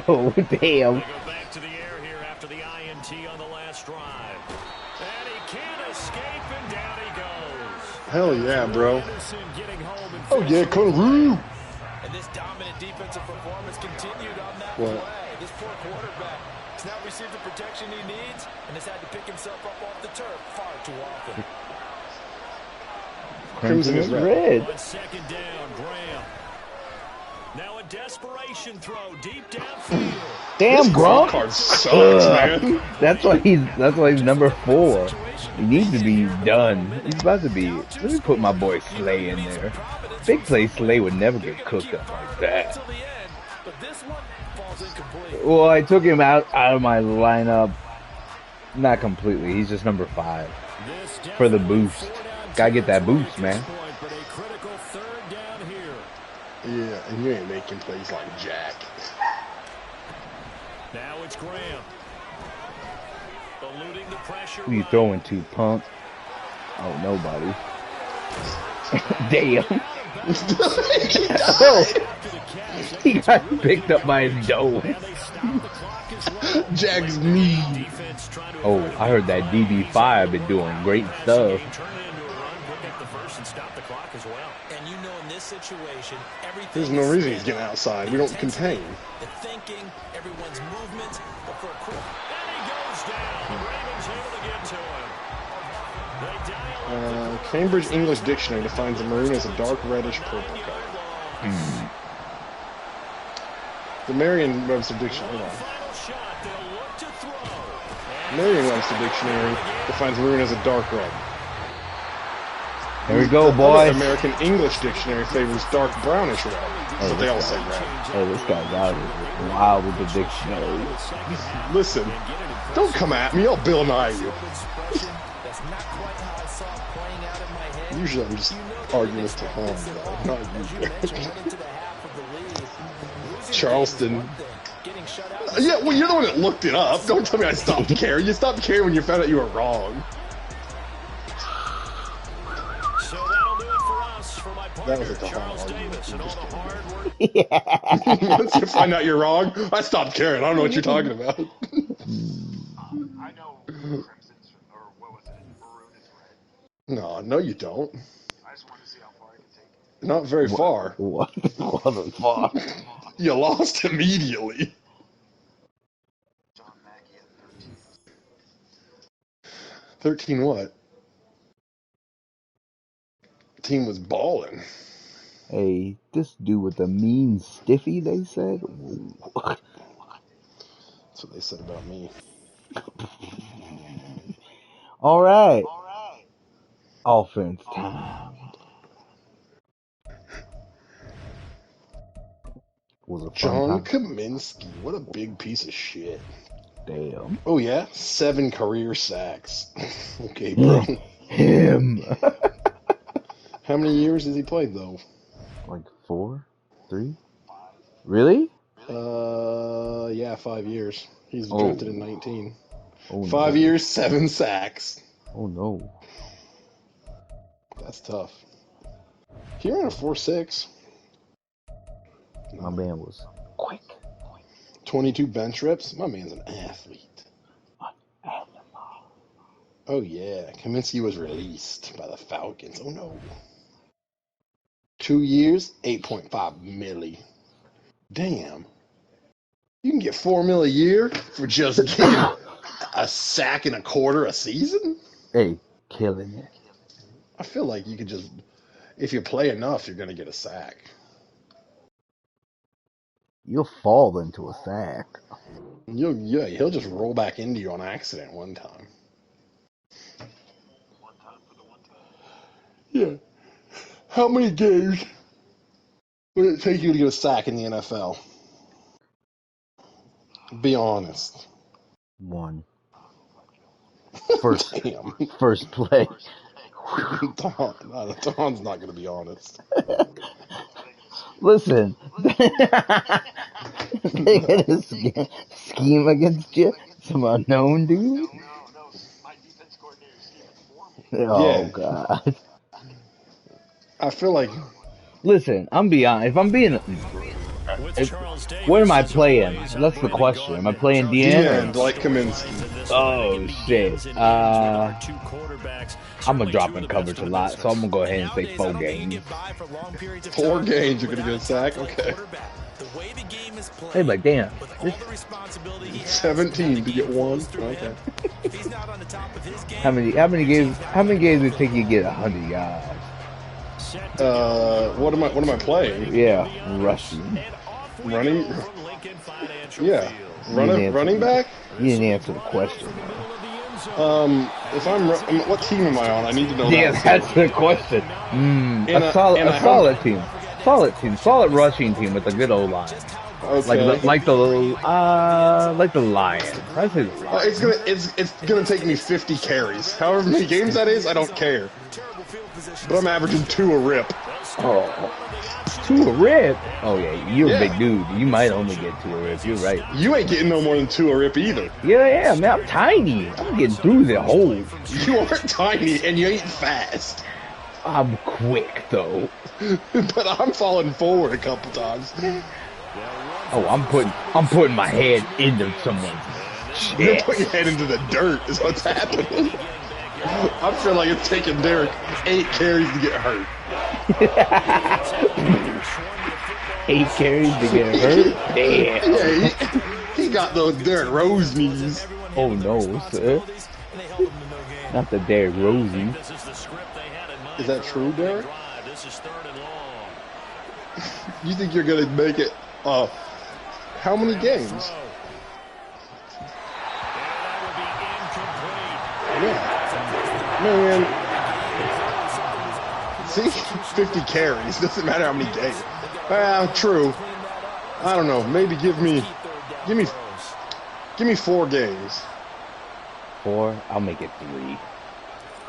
Speaker 1: Oh, damn.
Speaker 6: They go back to the air here after the INT on the last drive. And he can't escape, and down he goes.
Speaker 4: Hell yeah, bro.
Speaker 6: Anderson getting home and
Speaker 4: Oh yeah, Conroo.
Speaker 3: And this dominant defensive performance continued on that
Speaker 4: What?
Speaker 3: play. This poor quarterback has now received the protection he needs and has had to pick himself up off the turf far too often.
Speaker 4: Crimson is red.
Speaker 1: red.
Speaker 6: On second down, Graham. Now a desperation throw deep downfield.
Speaker 1: Damn,
Speaker 4: This
Speaker 1: Gronk.
Speaker 4: card sucks, man.
Speaker 1: That's why he's number 4. He needs to be done. He's about to be. Let me put my boy Slay in there. Big play Slay would never get cooked up like that.
Speaker 3: Until the end, but this one falls incomplete.
Speaker 1: Well, I took him out of my lineup. Not completely. He's just number 5 for the boost. Gotta get that boost, man.
Speaker 6: But a critical third down here.
Speaker 4: Yeah, and you ain't making plays like Jack.
Speaker 6: Now it's Graham. Eluding the pressure.
Speaker 1: Who you throwing to, punk? Oh, nobody. Damn. Oh, he got picked up by his dome.
Speaker 4: Jack's knee.
Speaker 1: Oh, I heard that DB5 been doing great stuff.
Speaker 3: And you know in this situation, everything
Speaker 4: There's no reason he's getting outside. We don't contain.
Speaker 3: the thinking, everyone's movements, but for a quick
Speaker 6: And he goes down. The Ravens able to get to him. They dial up
Speaker 4: Cambridge English Dictionary defines a maroon as a dark reddish purple color. The Merriam-Webster Dictionary. Hold on.
Speaker 6: final shot. They'll look to throw.
Speaker 4: Merriam-Webster Dictionary defines maroon as a dark red.
Speaker 1: There we go,
Speaker 4: The
Speaker 1: boys.
Speaker 4: American English Dictionary favors dark brownish red. But they all say red.
Speaker 1: Oh, this guy's out here wild with the dictionary.
Speaker 4: Listen, don't come at me. I'll Bill Nye you.
Speaker 3: that's not quite how I saw it playing out in my head.
Speaker 4: Usually I'm just arguing with Tahom, though. Not you.
Speaker 3: Mentioned went into the half of the lead. Losing
Speaker 4: Charleston.
Speaker 3: getting shut out.
Speaker 4: Yeah, well, you're the one that looked it up. Don't tell me I stopped caring. You stopped caring when you found out you were wrong.
Speaker 6: So that'll do it for us. For my partner,
Speaker 4: That was a tough
Speaker 6: Charles
Speaker 4: argument.
Speaker 6: Davis, and all the hard work.
Speaker 1: Yeah.
Speaker 4: Once you find out you're wrong, I stopped caring. I don't know what you're talking about.
Speaker 5: I know Crimson's, or what was it, Maroon is red.
Speaker 4: No, you don't.
Speaker 5: I just wanted to see how far I could take it.
Speaker 4: Not very far.
Speaker 1: What the fuck?
Speaker 4: You lost immediately.
Speaker 5: John Mackey at 13.
Speaker 4: 13 what? Team was balling.
Speaker 1: Hey, this dude with the mean stiffy, they said?
Speaker 4: That's what they said about me.
Speaker 1: All right. Offense time. Was a fun
Speaker 4: John
Speaker 1: time.
Speaker 4: Kaminsky. What a big piece of shit.
Speaker 1: Damn.
Speaker 4: Oh, yeah? 7 career sacks. Okay, bro.
Speaker 1: Him.
Speaker 4: How many years has he played, though?
Speaker 1: Like 4? 3? Really?
Speaker 4: Yeah, 5 years. He's drafted in 19.
Speaker 1: Oh,
Speaker 4: 5
Speaker 1: no.
Speaker 4: years, 7 sacks.
Speaker 1: Oh no.
Speaker 4: That's tough. He ran a 4.6.
Speaker 1: My man was quick.
Speaker 4: 22 bench reps. My man's an athlete. Oh, yeah. Kaminsky was released by the Falcons. Oh, no. 2 years, 8.5 milli. Damn. You can get $4 million a year for just getting a sack and a quarter a season?
Speaker 1: Hey, killing it.
Speaker 4: I feel like you could just, if you play enough, you're going to get a sack.
Speaker 1: You'll fall into a sack.
Speaker 4: He'll just roll back into you on accident one time.
Speaker 5: One time for the one time.
Speaker 4: Yeah. How many games would it take you to get a sack in the NFL? Be honest.
Speaker 1: 1. First
Speaker 4: Damn.
Speaker 1: first play.
Speaker 4: Don's not going to be honest.
Speaker 1: Listen. They had a scheme against you? Some unknown dude?
Speaker 5: No. My defense coordinator schemed for me.
Speaker 1: Oh,
Speaker 4: Yeah.
Speaker 1: God.
Speaker 4: I feel like
Speaker 1: Listen, I'm beyond. If I'm being... What am I playing? That's the question. Am I playing DN?
Speaker 4: like Kaminsky.
Speaker 1: Oh, shit. I'm going to drop in coverage a lot, so I'm going to go ahead and say 4 games.
Speaker 4: 4 games, you're going to get a sack? Okay.
Speaker 1: Hey, like, damn.
Speaker 4: 17 to get 1? Okay.
Speaker 1: How many games would it take you to get 100 yards?
Speaker 4: What am I playing?
Speaker 1: Yeah, rushing.
Speaker 4: Running? Yeah. Running back?
Speaker 1: You didn't answer the question.
Speaker 4: If what team am I on? I need to know
Speaker 1: Yeah,
Speaker 4: that.
Speaker 1: that's the question. A solid team. Solid rushing team with a good old line.
Speaker 4: Okay.
Speaker 1: Like the Lions. I say the Lions.
Speaker 4: It's gonna take me 50 carries. However many games that is, I don't care. But I'm averaging 2 a rip.
Speaker 1: Oh, 2 a rip. Oh yeah, you're a big dude. You might only get 2 a rip. You're right.
Speaker 4: You ain't getting no more than 2 a rip either.
Speaker 1: Yeah, man. I'm tiny. I'm getting through the hole.
Speaker 4: You aren't tiny and you ain't fast.
Speaker 1: I'm quick though.
Speaker 4: But I'm falling forward a couple times.
Speaker 1: Oh, I'm putting my head into someone's
Speaker 4: You're
Speaker 1: chest.
Speaker 4: putting your head into the dirt is what's happening. I feel like it's taking Derek 8 carries to get hurt.
Speaker 1: 8 carries to get hurt? Damn.
Speaker 4: Yeah, he got those Derek Rose knees.
Speaker 1: Oh no, sir. Not the Derrick Rosie.
Speaker 4: Is that true, Derek? You think you're gonna make it? How many games? Yeah. Man. See? 50 carries. Doesn't matter how many games. True. I don't know. Maybe give me 4 games.
Speaker 1: 4? I'll make it 3.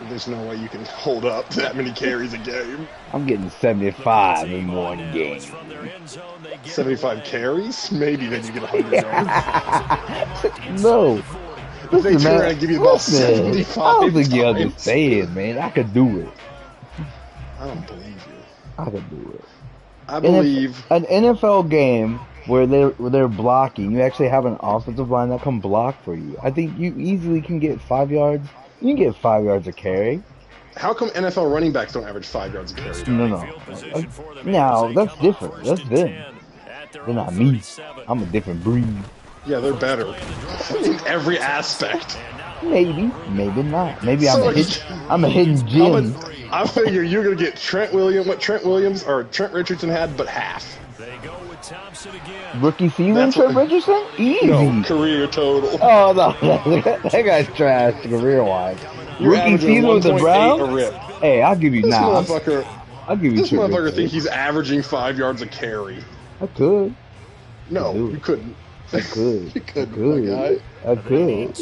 Speaker 4: There's no way you can hold up that many carries a game.
Speaker 1: I'm getting 75 in one game.
Speaker 4: 75 carries? Maybe then you get 100 yards.
Speaker 1: No.
Speaker 4: If they turn around and give you about 75
Speaker 1: I don't think you
Speaker 4: times.
Speaker 1: understand, man. I could do it.
Speaker 4: I don't believe you.
Speaker 1: I could do it.
Speaker 4: I believe.
Speaker 1: An NFL game where they're blocking, you actually have an offensive line that can block for you. I think you easily can get 5 yards. You can get 5 yards a carry.
Speaker 4: How come NFL running backs don't average 5 yards a carry?
Speaker 1: No. Now, that's different. That's them. They're not me. I'm a different breed.
Speaker 4: Yeah, they're better. In every aspect.
Speaker 1: Maybe. Maybe not. Maybe I'm a hidden gem.
Speaker 4: I figure you're going to get Trent Williams or Trent Richardson had, but half.
Speaker 1: Rookie season, Trent Richardson? Easy.
Speaker 4: No, career total.
Speaker 1: Oh, no. That guy's trash career-wise. Rookie season with the Browns? Hey, I'll give you
Speaker 4: this
Speaker 1: 9.
Speaker 4: Motherfucker,
Speaker 1: I'll give you
Speaker 4: this motherfucker think he's averaging 5 yards a carry.
Speaker 1: I could.
Speaker 4: No, you couldn't.
Speaker 1: I could.
Speaker 4: You couldn't, my guy.
Speaker 1: I could.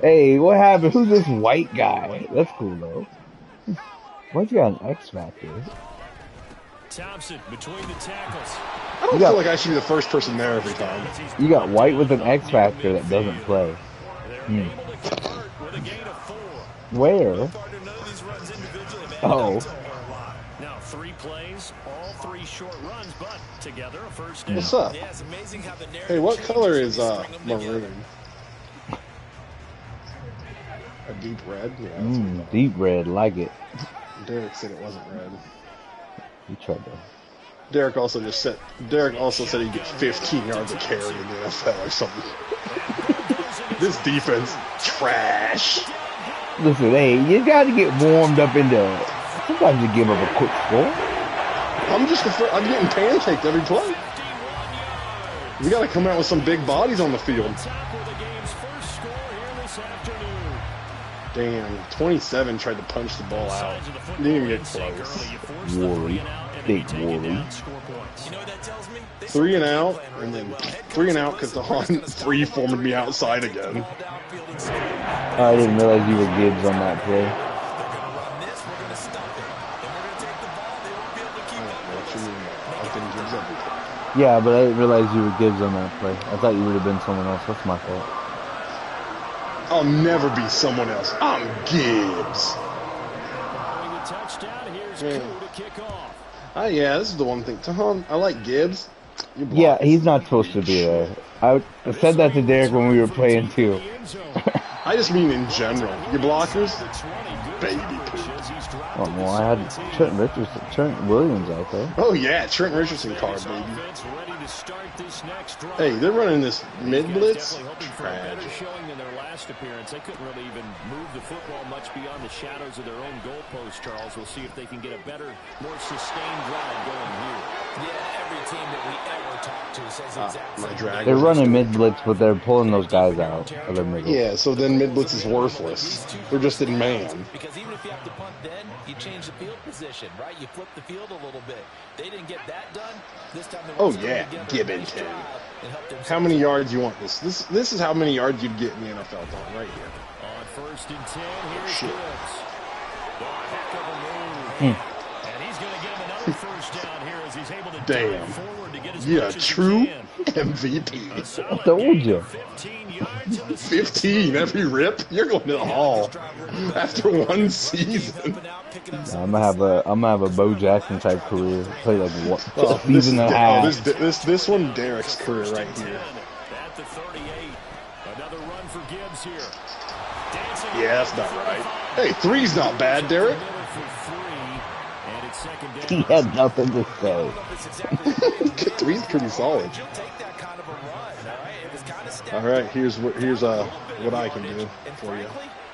Speaker 1: Hey, what happened? Who's this white guy? That's cool, though. Why'd you got an X Factor?
Speaker 6: Thompson between the tackles.
Speaker 4: I don't feel like I should be the first person there every time.
Speaker 1: You got white with an X Factor that doesn't play. Where? Oh.
Speaker 6: Now 3 plays, all 3 short runs, but together a first down.
Speaker 4: What's up? Hey, what color is maroon? A deep red? Yeah.
Speaker 1: Deep red, like it.
Speaker 4: Derek said it wasn't red.
Speaker 1: He tried to.
Speaker 4: Derek also said he'd get 15 yards a carry in the NFL or something. This defense, trash.
Speaker 1: Listen, hey, you gotta get warmed up in there. Sometimes you give up a quick score.
Speaker 4: I'm getting pancaked every play. We gotta come out with some big bodies on the field. Damn, 27 tried to punch the ball out. Didn't even get close.
Speaker 1: Worry. Big worry.
Speaker 4: 3 and out, and then 3 and out because the Hon 3 formed me outside again.
Speaker 1: I didn't realize you were Gibbs on that play. Yeah, but I didn't realize you were Gibbs on that play. I thought you would have been someone else. That's my fault.
Speaker 4: I'll never be someone else. I'm Gibbs. Yeah, this is the one thing. Tahan, I like Gibbs.
Speaker 1: Yeah, he's not supposed to be there. I said that to Derek when we were playing too.
Speaker 4: I just mean in general. Your blockers, baby poop.
Speaker 1: Oh, well, I had Trent Williams out there.
Speaker 4: Oh yeah, Trent Richardson card, baby. Hey, they're running this mid blitz. Trash.
Speaker 6: Appearance, they couldn't really even move the football much beyond the shadows of their own goalpost, Charles. We'll see if they can get a better, more sustained drive going here.
Speaker 3: Yeah, every team that we ever talk to says exactly.
Speaker 1: They're running mid blitz, but they're pulling those guys out of their middle.
Speaker 4: Yeah, so then mid blitz is worthless. They're just in man.
Speaker 3: Because even if you have to punt, then you change the field position, right? You flip the field a little bit. They didn't get that done. This time
Speaker 4: oh yeah, Gibbington. How many yards you want this? This is how many yards you'd get in the NFL, Don, right here.
Speaker 6: On 1st and 10, here's Gibbs. And he's going to get him another first down here as he's able to dive forward to get his
Speaker 4: yeah, true MVP.
Speaker 1: I told you.
Speaker 4: 15 every rip. You're going to the hall after one season.
Speaker 1: I'm gonna have a Bo Jackson type career. Play like what season and a half.
Speaker 4: This one Derek's career right here.
Speaker 6: At the 38, another run for Gibbs here.
Speaker 4: Yeah, that's not right. Hey, 3's not bad, Derek.
Speaker 1: He had nothing to say.
Speaker 4: 3's pretty solid. All right, here's what I can do for you.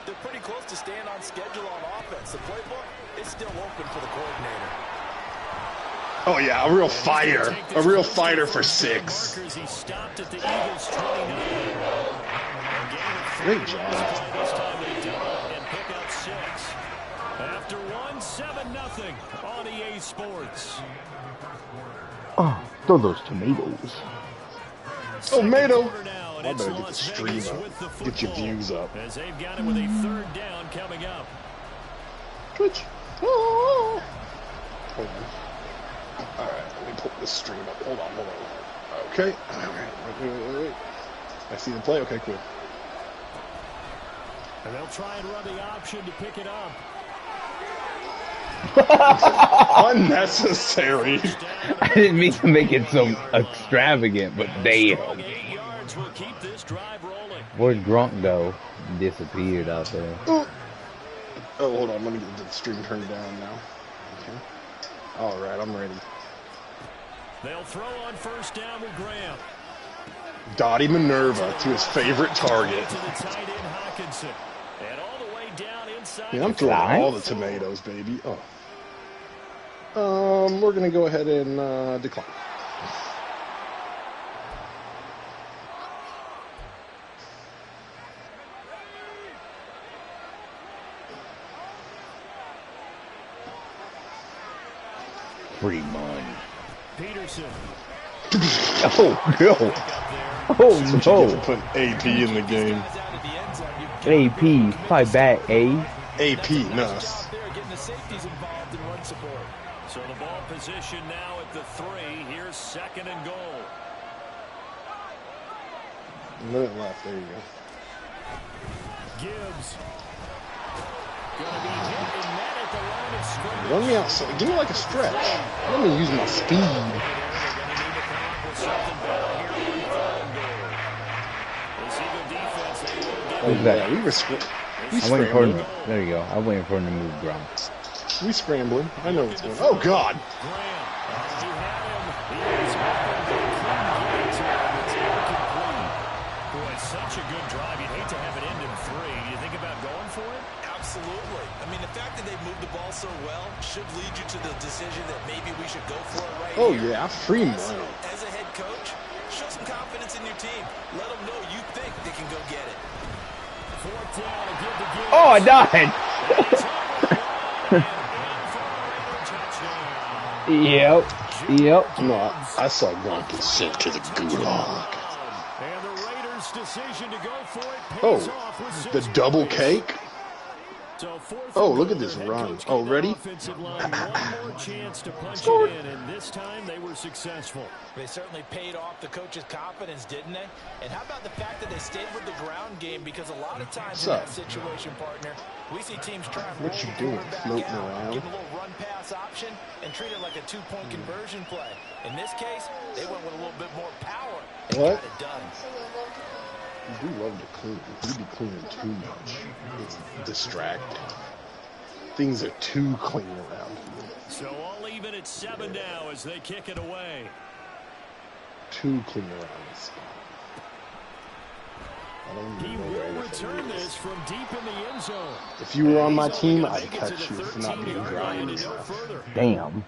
Speaker 3: They're pretty close to staying on schedule on offense. The playbook is still open for the coordinator.
Speaker 4: Oh yeah, a real fighter for 6. Great job.
Speaker 6: After 7-0 on EA Sports.
Speaker 1: Oh, throw those tomatoes.
Speaker 4: Tomato. I better get the stream up. Get your views up.
Speaker 6: As they've got it with a third down coming up.
Speaker 4: Twitch. Oh. Hold on. All right, let me pull this stream up. Hold on. Okay. All right. Wait. I see the play. Okay, cool.
Speaker 6: And they'll try and run the option to pick it up.
Speaker 4: Unnecessary.
Speaker 1: I didn't mean to make it so extravagant, but damn. Where'd Gronk go? He disappeared out there.
Speaker 4: Oh, hold on. Let me get the stream turned down now. Okay. All right, I'm ready.
Speaker 6: They'll throw on first down with Graham.
Speaker 4: Dottie Minerva to his favorite target. Yeah, I'm throwing all the tomatoes, baby. Oh. We're gonna go ahead and decline.
Speaker 1: Free money.
Speaker 6: Peterson.
Speaker 1: Oh no! Oh no!
Speaker 4: Put AP in the game.
Speaker 1: AP, fight back, A.
Speaker 4: AP, no.
Speaker 6: So the ball position now at the 3. Here's second and goal.
Speaker 4: A minute left. There you go.
Speaker 6: Gibbs. Gonna be hit and met at the line of scrimmage.
Speaker 4: Run me outside. Give me like a stretch. Let me use my speed.
Speaker 1: Who's that?
Speaker 4: We were
Speaker 1: I'm waiting for him. There you go. I'm waiting for him to move ground.
Speaker 4: We scrambling. I know what's going on. Oh, God.
Speaker 6: Boy, such a good drive. You'd hate to have it end in 3. Do you think about going for it?
Speaker 3: Absolutely. I mean, the fact that they moved the ball so well should lead you to the decision that maybe we should go for it right here.
Speaker 4: Oh, yeah. Free money.
Speaker 3: As a head coach, show some confidence in your team. Let them know you think they can go get it.
Speaker 1: Oh, I died. Yep.
Speaker 4: No, I saw Gronk get sent to the gulag.
Speaker 6: And the Raiders' decision to go for it
Speaker 4: pays off with the double cake. Oh, look at this run. Oh, ready?
Speaker 6: One more chance to punch it in, and this time they were successful.
Speaker 3: They certainly paid off the coach's confidence, didn't they? And how about the fact that they stayed with the ground game? Because a lot of times in that situation, partner, we see teams try and
Speaker 4: what you doing? Floating around?
Speaker 3: Give them a little run pass option and treat it like a 2-point conversion play. In this case, they went with a little bit more power and got it done.
Speaker 4: You do love to clean. You be cleaning too much. It's distracting. Things are too clean around here.
Speaker 6: So all even at 7 now as they kick it away.
Speaker 4: Too clean around this spot.
Speaker 6: He will return this from deep in the end zone.
Speaker 4: If you were on my team, I'd cut you for not being grimy.
Speaker 1: Damn.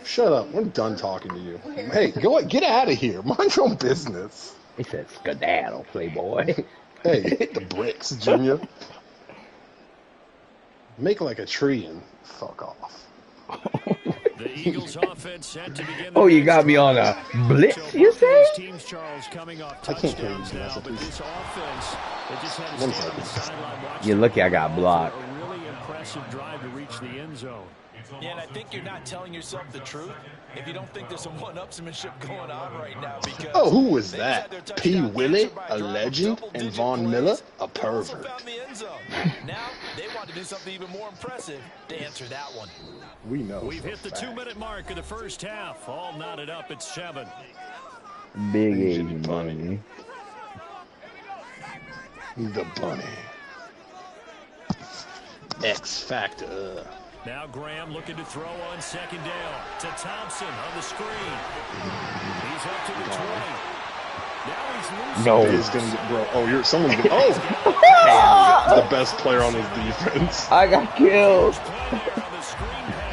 Speaker 4: Shut up. I'm done talking to you. Hey, get out of here. Mind your own business.
Speaker 1: He said skedaddle, playboy.
Speaker 4: Hey, hit the bricks, Junior. Make like a tree and fuck off.
Speaker 6: The Eagles offense set to begin.
Speaker 1: Oh, you got me on a blitz, you say?
Speaker 6: Teams, Charles, coming off
Speaker 4: I can't hear you,
Speaker 6: now, but this offense, they just had
Speaker 4: One
Speaker 6: to stay on the
Speaker 4: second.
Speaker 6: sideline watching.
Speaker 1: You're lucky I got blocked.
Speaker 6: A really impressive drive to reach the end zone.
Speaker 3: Yeah, and I think you're not telling yourself the truth if you don't think there's some one-upsmanship going on right now. Because
Speaker 4: oh, who was that? P. Willett, a legend, and Von Miller, a pervert.
Speaker 3: Now they want to do something even more impressive to answer that one.
Speaker 4: We know.
Speaker 6: We've hit the 2-minute mark of the first half. All knotted up at 7.
Speaker 1: Big Asian bunny.
Speaker 4: The bunny. X Factor.
Speaker 6: Now Graham looking to throw on second down to Thompson on the screen. He's up to the 20. Now he's loose.
Speaker 1: No.
Speaker 4: He's gonna get bro. Oh, someone's gonna. Oh, the best player on his defense.
Speaker 1: I got killed.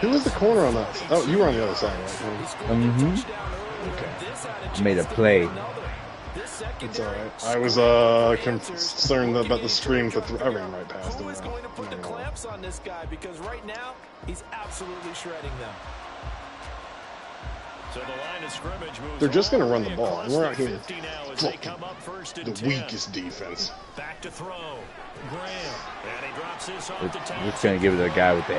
Speaker 4: Who was the corner on that? Oh, you were on the other side, right?
Speaker 1: Mm-hmm.
Speaker 4: Okay.
Speaker 1: Made a play.
Speaker 4: It's alright. I was concerned about the stream I ran right past him.
Speaker 3: Who is going to put the clamps on this guy? Because right now, he's absolutely shredding them.
Speaker 6: So the line of scrimmage moves.
Speaker 4: They're just going to run the ball, and we're out here
Speaker 6: the
Speaker 4: weakest defense.
Speaker 6: Back to throw. Graham. And he drops this off to
Speaker 1: We're just gonna give it to the guy with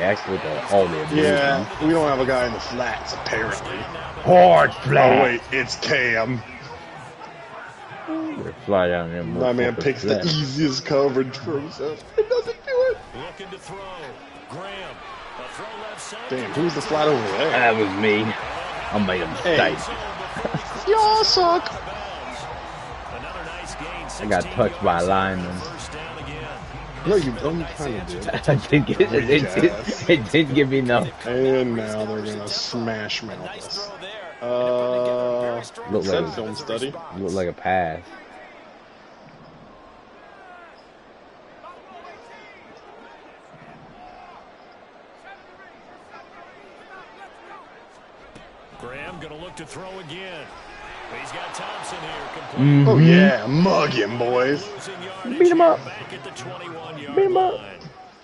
Speaker 1: all the ability.
Speaker 4: Yeah, we don't have a guy in the flats apparently.
Speaker 1: Hard flat.
Speaker 4: Oh wait, it's Cam.
Speaker 1: Fly down there.
Speaker 4: My man picks the easiest coverage for himself. It doesn't do it.
Speaker 6: Looking to throw. Graham. A throw left side.
Speaker 4: Damn, who's the flat over there?
Speaker 1: That was me. I made him stay.
Speaker 4: Y'all suck.
Speaker 1: I got touched by a lineman.
Speaker 4: No, you kind of did.
Speaker 1: It didn't give me enough.
Speaker 4: And now they're gonna smash mouth us.
Speaker 1: Look like
Speaker 4: film study.
Speaker 1: Look like a pass.
Speaker 6: Graham gonna look to throw again. He's got Thompson here.
Speaker 4: Oh yeah, mug him, boys.
Speaker 1: Beat him up.
Speaker 6: Back at the 21-yard
Speaker 1: Beat him up.
Speaker 6: line.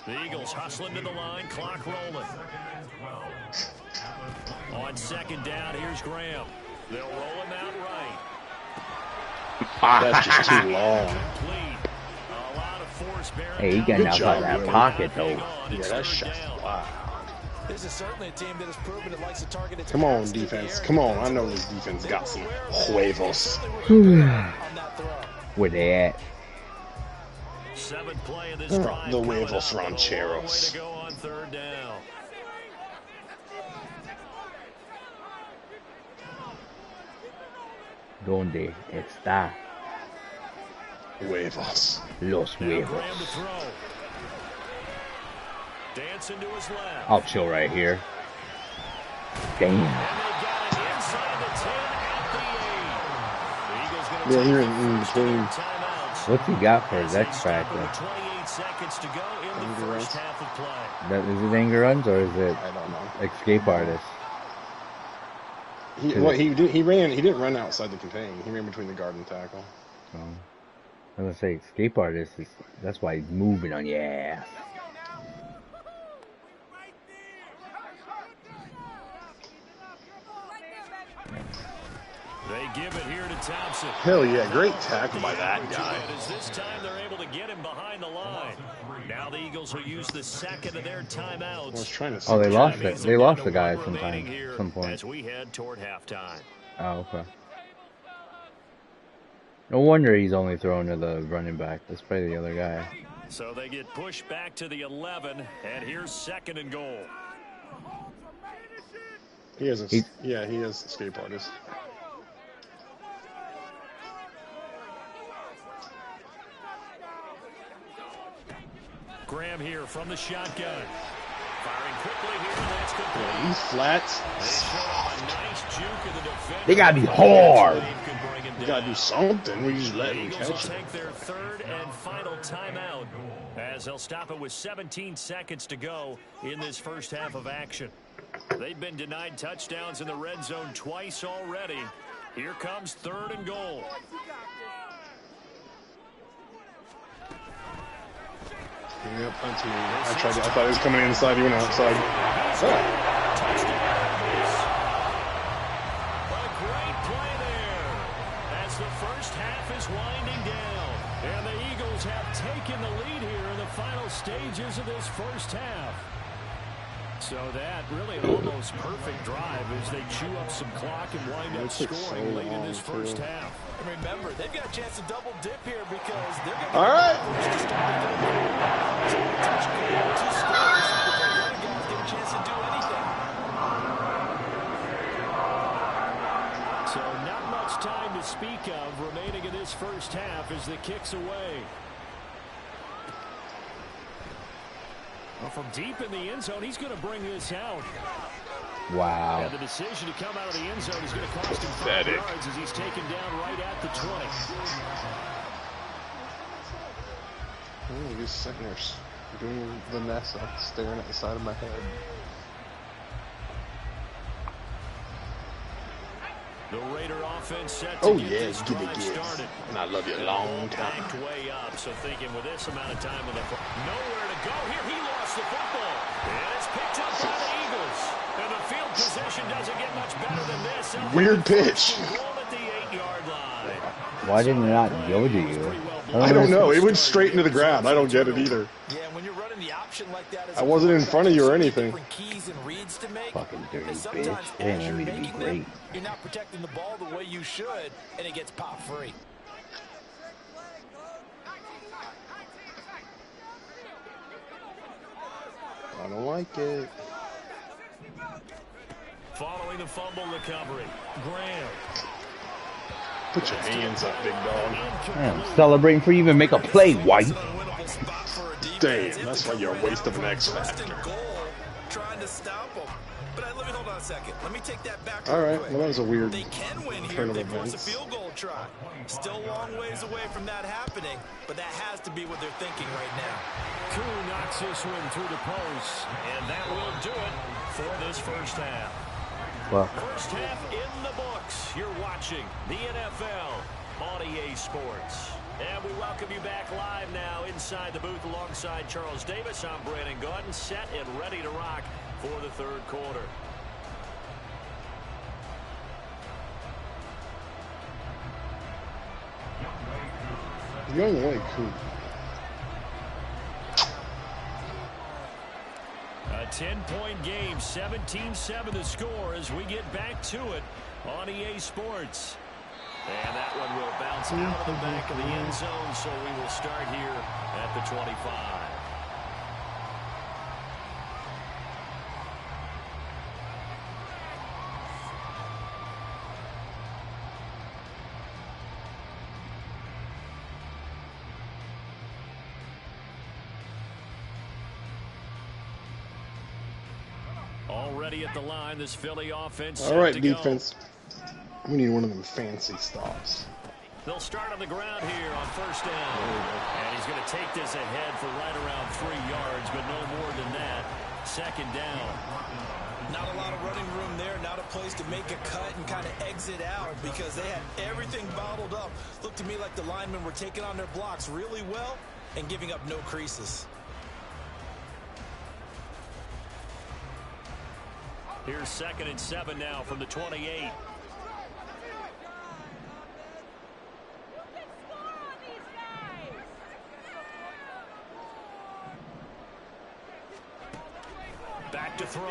Speaker 6: The Eagles hustling to the line, clock rolling. On second down, here's Graham. They'll roll him out right.
Speaker 4: That's just too long.
Speaker 6: A lot of force bearing.
Speaker 1: Hey, he getting outside that pocket though.
Speaker 4: Yeah, that's shot. Wow.
Speaker 3: This is certainly a team that has proven it likes to target its
Speaker 4: Come on, defense. Come on. I know this defense got some huevos.
Speaker 1: Where they at?
Speaker 6: Seventh play of this drive.
Speaker 4: The huevos rancheros.
Speaker 6: Way to go on third down.
Speaker 1: Donde está
Speaker 4: Huevos.
Speaker 1: los huevos?
Speaker 6: Graham to throw. Dancing to his left.
Speaker 1: I'll chill right here. Damn.
Speaker 4: Yeah, you're in between.
Speaker 1: What's he got for his X Factor?
Speaker 6: 28 seconds to go in the first half of play.
Speaker 1: Is it anger runs or is it
Speaker 4: I don't know.
Speaker 1: escape artist?
Speaker 4: He didn't run outside the contain. He ran between the guard and tackle.
Speaker 1: I was gonna say escape artist is that's why he's moving on your ass.
Speaker 6: They give it here to Thompson.
Speaker 4: Hell yeah, great tackle by that guy.
Speaker 6: This time they're able to get him behind the line. Now the Eagles will use the second of their timeouts.
Speaker 4: I was trying to
Speaker 1: Oh, they lost it. They lost the guy sometime, some point.
Speaker 6: As we head toward halftime.
Speaker 1: Oh, okay. No wonder he's only throwing to the running back. Let's play the other guy.
Speaker 6: So they get pushed back to the 11, and here's second and goal.
Speaker 4: He has escape artist.
Speaker 6: Graham here from the shotgun. Firing quickly here, and that's complete.
Speaker 4: Yeah, these flats.
Speaker 6: Nice juke of the defender.
Speaker 1: They gotta be hard.
Speaker 4: You gotta do something. We just let
Speaker 6: The
Speaker 4: him
Speaker 6: Eagles will
Speaker 4: catch it.
Speaker 6: take their third and final timeout as they'll stop it with 17 seconds to go in this first half of action. They've been denied touchdowns in the red zone twice already. Here comes third and goal.
Speaker 4: Yep, that's me. I thought he was coming inside. He went outside.
Speaker 6: A great play there as the first half is winding down. And the Eagles have taken the lead here in the final stages of this first half. So that really an almost perfect drive as they chew up some clock and wind up scoring late in this first half.
Speaker 3: And remember, they've got a chance to double dip here because they're going to
Speaker 4: All right.
Speaker 6: So not much time to speak of remaining in this first half as the kick's away. Well, from deep in the end zone, he's going to bring this out.
Speaker 1: Wow.
Speaker 6: And the decision to come out of the end zone is going to cost him 5 yards as he's taken down right at the 20.
Speaker 4: Oh, these centers doing Vanessa, staring at the side of my head.
Speaker 6: The Raider offense set
Speaker 4: Oh
Speaker 6: to get
Speaker 4: yeah,
Speaker 6: this
Speaker 4: give
Speaker 6: drive
Speaker 4: it
Speaker 6: started.
Speaker 4: And I love you a long time.
Speaker 6: Backed way up, so thinking with this amount of time with nowhere to go here, he lost the football. And it's picked up by the Eagles. And the field position doesn't get much better than this.
Speaker 4: Weird pitch.
Speaker 1: Why did it not go to you?
Speaker 4: I don't know. It went straight into the ground. I don't get it either.
Speaker 3: Yeah, when you're running the option like that,
Speaker 4: I wasn't in front of you or anything.
Speaker 1: Fucking dirty bitch. They didn't want me to be great.
Speaker 3: You're not protecting the ball the way you should, and it gets pop free.
Speaker 4: I don't like it.
Speaker 6: Following the fumble recovery, Graham.
Speaker 4: Put your hands up, big dog.
Speaker 1: I'm celebrating for you even make a play, White.
Speaker 4: Damn, that's why you're a waste of an X factor.
Speaker 3: Trying to stop them. But let me hold on a second. Let me take that back.
Speaker 4: All right, well that was a weird
Speaker 3: They can win here
Speaker 4: turn
Speaker 3: if
Speaker 4: of
Speaker 3: they force a
Speaker 4: events.
Speaker 3: field goal try. Still a long ways away from that happening, but that has to be what they're thinking right now.
Speaker 6: Koo knocks this one through the post, and that will do it for this first half.
Speaker 1: Well,
Speaker 6: First half in the books. You're watching the NFL on EA Sports. And we welcome you back live now inside the booth alongside Charles Davis. I'm Brandon Gaudin, set and ready to rock for the third quarter.
Speaker 4: Young Wei Koo.
Speaker 6: A 10-point game, 17-7 the score as we get back to it on EA Sports. And that one will bounce out of the back of the end zone, so we will start here at the 25. Already at the line, this Philly offense.
Speaker 4: All right, defense. We need one of them fancy stops.
Speaker 6: They'll start on the ground here on first down. And he's going to take this ahead for right around 3 yards, but no more than that. Second down.
Speaker 3: Not a lot of running room there, not a place to make a cut and kind of exit out because they had everything bottled up. Looked to me like the linemen were taking on their blocks really well and giving up no creases.
Speaker 6: Here's 2nd and 7 now from the 28. Back to throw.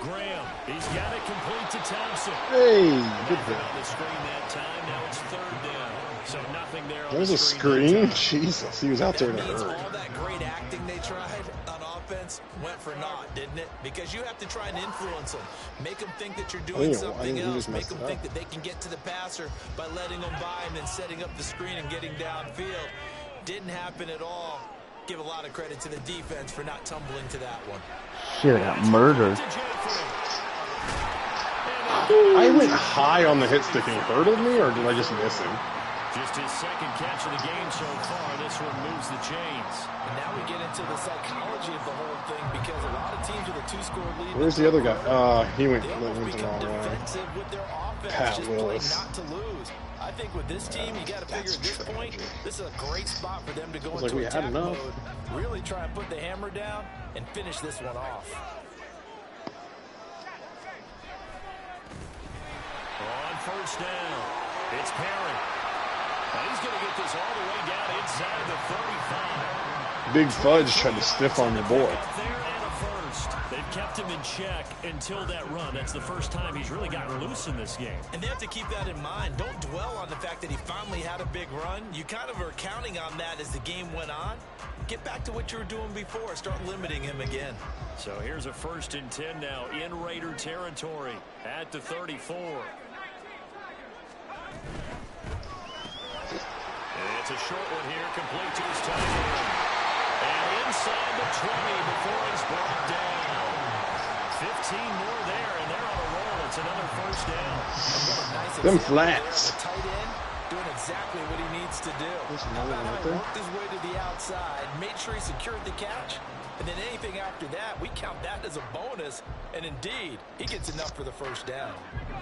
Speaker 6: Graham. He's got it complete to Thompson.
Speaker 4: Hey, good
Speaker 6: On the screen that time. Now it's 3rd down. So nothing there.
Speaker 4: There's a screen. Jesus, he was out there in a
Speaker 3: That means
Speaker 4: hurry.
Speaker 3: all that great acting they tried on offense went for naught, didn't it? Because you have to try and influence them. Make them think that you're doing something else. Make them think that they can get to the passer by letting them by and then setting up the screen and getting downfield. Didn't happen at all. Give a lot of credit to the defense for not tumbling to that one.
Speaker 1: shit, I got murdered.
Speaker 4: I went high on the hit stick and he hurtled me, or did I just miss him?
Speaker 6: Just his second catch of the game so far. This one moves the chains.
Speaker 3: And now we get into the psychology of the whole thing because a lot of teams with a 2-score lead.
Speaker 4: Where's the other guy? He went
Speaker 3: They
Speaker 4: the
Speaker 3: almost become
Speaker 4: wrong way.
Speaker 3: defensive with their offense.
Speaker 4: Pat
Speaker 3: just
Speaker 4: Willis.
Speaker 3: play not to lose. I think with this team, you got to figure at this point, this is a great spot for them to go into attack mode. Really try and put the hammer down and finish this one off.
Speaker 6: On first down, it's Perry. And he's going to get this all the way down inside the 35.
Speaker 4: Big Fudge tried to stiff on your boy.
Speaker 6: Up there and a first. They've kept him in check until that run. That's the first time he's really gotten loose in this game.
Speaker 3: And they have to keep that in mind. Don't dwell on the fact that he finally had a big run. You kind of are counting on that as the game went on. Get back to what you were doing before. Start limiting him again.
Speaker 6: So here's a 1st and 10 now in Raider territory at the 34. It's a short one here, complete to his tight end. And inside the 20 before he's brought down. 15 more there, and they're on a roll. It's another first down.
Speaker 3: Nice
Speaker 4: Them
Speaker 3: example
Speaker 4: flats.
Speaker 3: there. The tight end doing exactly what he needs to do. How about how he worked his way to the outside, made sure he secured the catch, and then anything after that, we count that as a bonus. And indeed, he gets enough for the first down.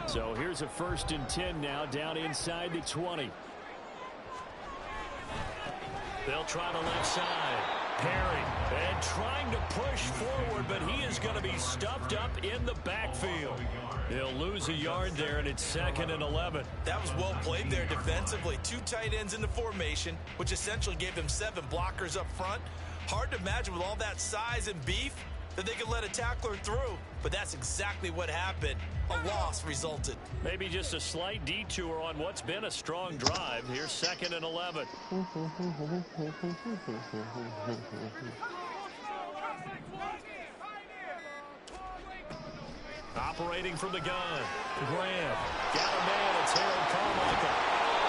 Speaker 6: So here's a 1st and 10 now down inside the 20. They'll try the left side. preparing and trying to push forward, but he is going to be stuffed up in the backfield. He'll lose a yard there, and it's 2nd and 11.
Speaker 3: That was well played there defensively. 2 tight ends in the formation, which essentially gave him 7 blockers up front. Hard to imagine with all that size and beef that they could let a tackler through, but that's exactly what happened. A loss resulted.
Speaker 6: Maybe just a slight detour on what's been a strong drive. Here's 2nd and 11. Operating from the gun. Graham. Got a man. It's Harold Carmichael.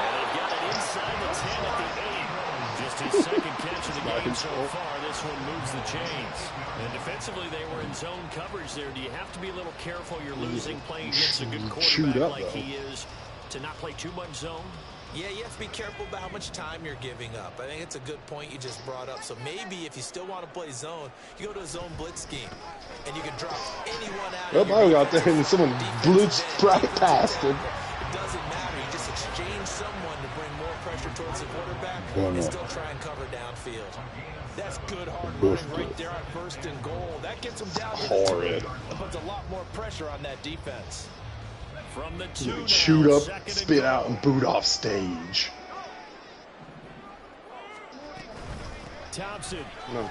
Speaker 6: And they've got it inside the 10 at the 8. Just his 2nd catch of the game so far. This one moves the chains. And defensively, they were in zone coverage there. Do you have to be a little careful? You're losing playing against a good quarterback like he is to not play too much zone?
Speaker 3: Yeah, you have to be careful about how much time you're giving up. I think it's a good point you just brought up. So maybe if you still want to play zone, you go to a zone blitz scheme. And you can drop anyone out of
Speaker 4: I got there and someone blitzed right past him.
Speaker 3: It doesn't matter. You just exchange someone to bring more pressure towards the quarterback and still try and cover downfield. That's good hard running right there on 1st and goal. That gets them down to the 2 and puts a lot more pressure on that defense.
Speaker 6: From the 2
Speaker 4: shoot up, spit out, and boot off stage.
Speaker 6: Thompson is into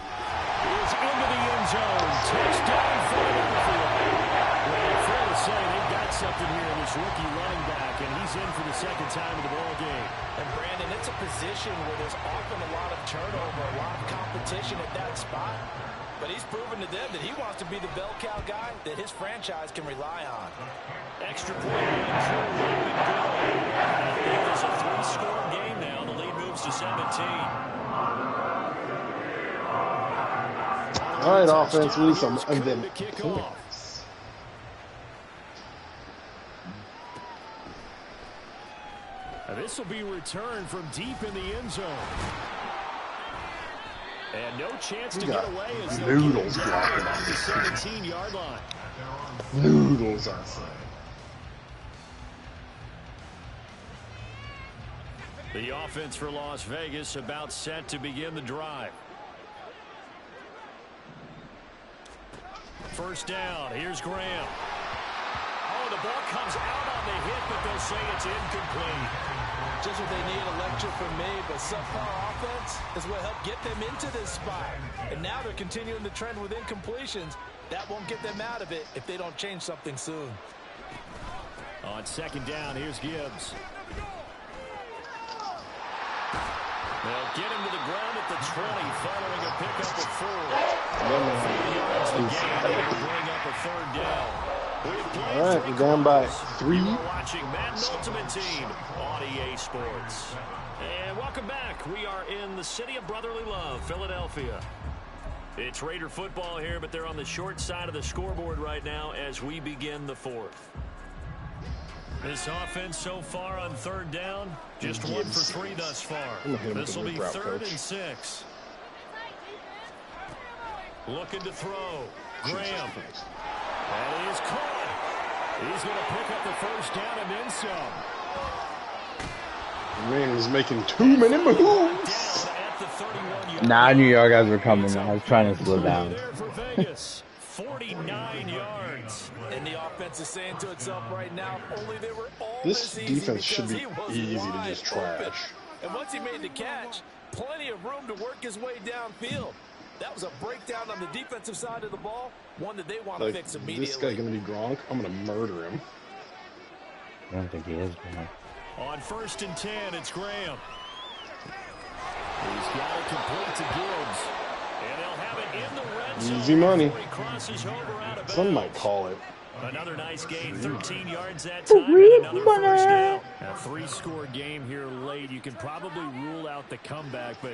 Speaker 6: the end zone. Touchdown Philadelphia. Well, fair to say they've got something here in this rookie running back, and he's in for the 2nd time in the ball game.
Speaker 3: And Brandon, it's a position where there's often a lot of turnover, a lot of competition at that spot. But he's proven to them that he wants to be the bell cow guy that his franchise can rely on.
Speaker 6: Extra point and it's a 3-score game now. The lead moves to 17.
Speaker 4: All right, offense, we need some of them points.
Speaker 6: This will be returned from deep in the end zone. And no chance to get away as
Speaker 4: noodles
Speaker 6: blocking on the 17-yard line.
Speaker 4: Noodles, I say.
Speaker 6: The offense for Las Vegas about set to begin the drive. 1st down. Here's Graham. Oh, the ball comes out on the hit, but they'll say it's incomplete.
Speaker 3: Just what they need, a lecture from me, but subpar offense is what helped get them into this spot. And now they're continuing the trend with incompletions. That won't get them out of it if they don't change something soon.
Speaker 6: On 2nd down, here's Gibbs. They'll get him to the ground at the 20, following a pickup of 4. 4 yards the game. They'll bring up a 3rd down.
Speaker 4: All right, we're down by 3.
Speaker 6: You are watching Madden Ultimate Team on EA Sports. And welcome back. We are in the city of brotherly love, Philadelphia. It's Raider football here, but they're on the short side of the scoreboard right now as we begin the 4th. This offense so far on 3rd down, just 1 for 3 thus far. This will be 3rd and 6. Looking to throw. Graham. And he is caught. He's going to pick up the 1st down and then some.
Speaker 4: Man was making too many moves.
Speaker 1: Nah, I knew y'all guys were coming. I was trying to slow down.
Speaker 6: 49 yards.
Speaker 3: And the offense is saying to itself right now, only they were all
Speaker 4: this defense should be easy to just trash.
Speaker 3: And once he made the catch, plenty of room to work his way downfield. That was a breakdown on the defensive side of the ball, one that they want to fix immediately.
Speaker 4: This guy's going to be Gronk. I'm going to murder him.
Speaker 1: I don't think he is Gronk.
Speaker 6: On 1st and 10, it's Graham. He's got it complete to Gibbs. And they'll have it in the red zone.
Speaker 4: Easy money.
Speaker 6: Some
Speaker 4: might call it.
Speaker 6: Another nice gain, 13 yards that time, and another 1st down. A 3-score game here late. You can probably rule out the comeback, but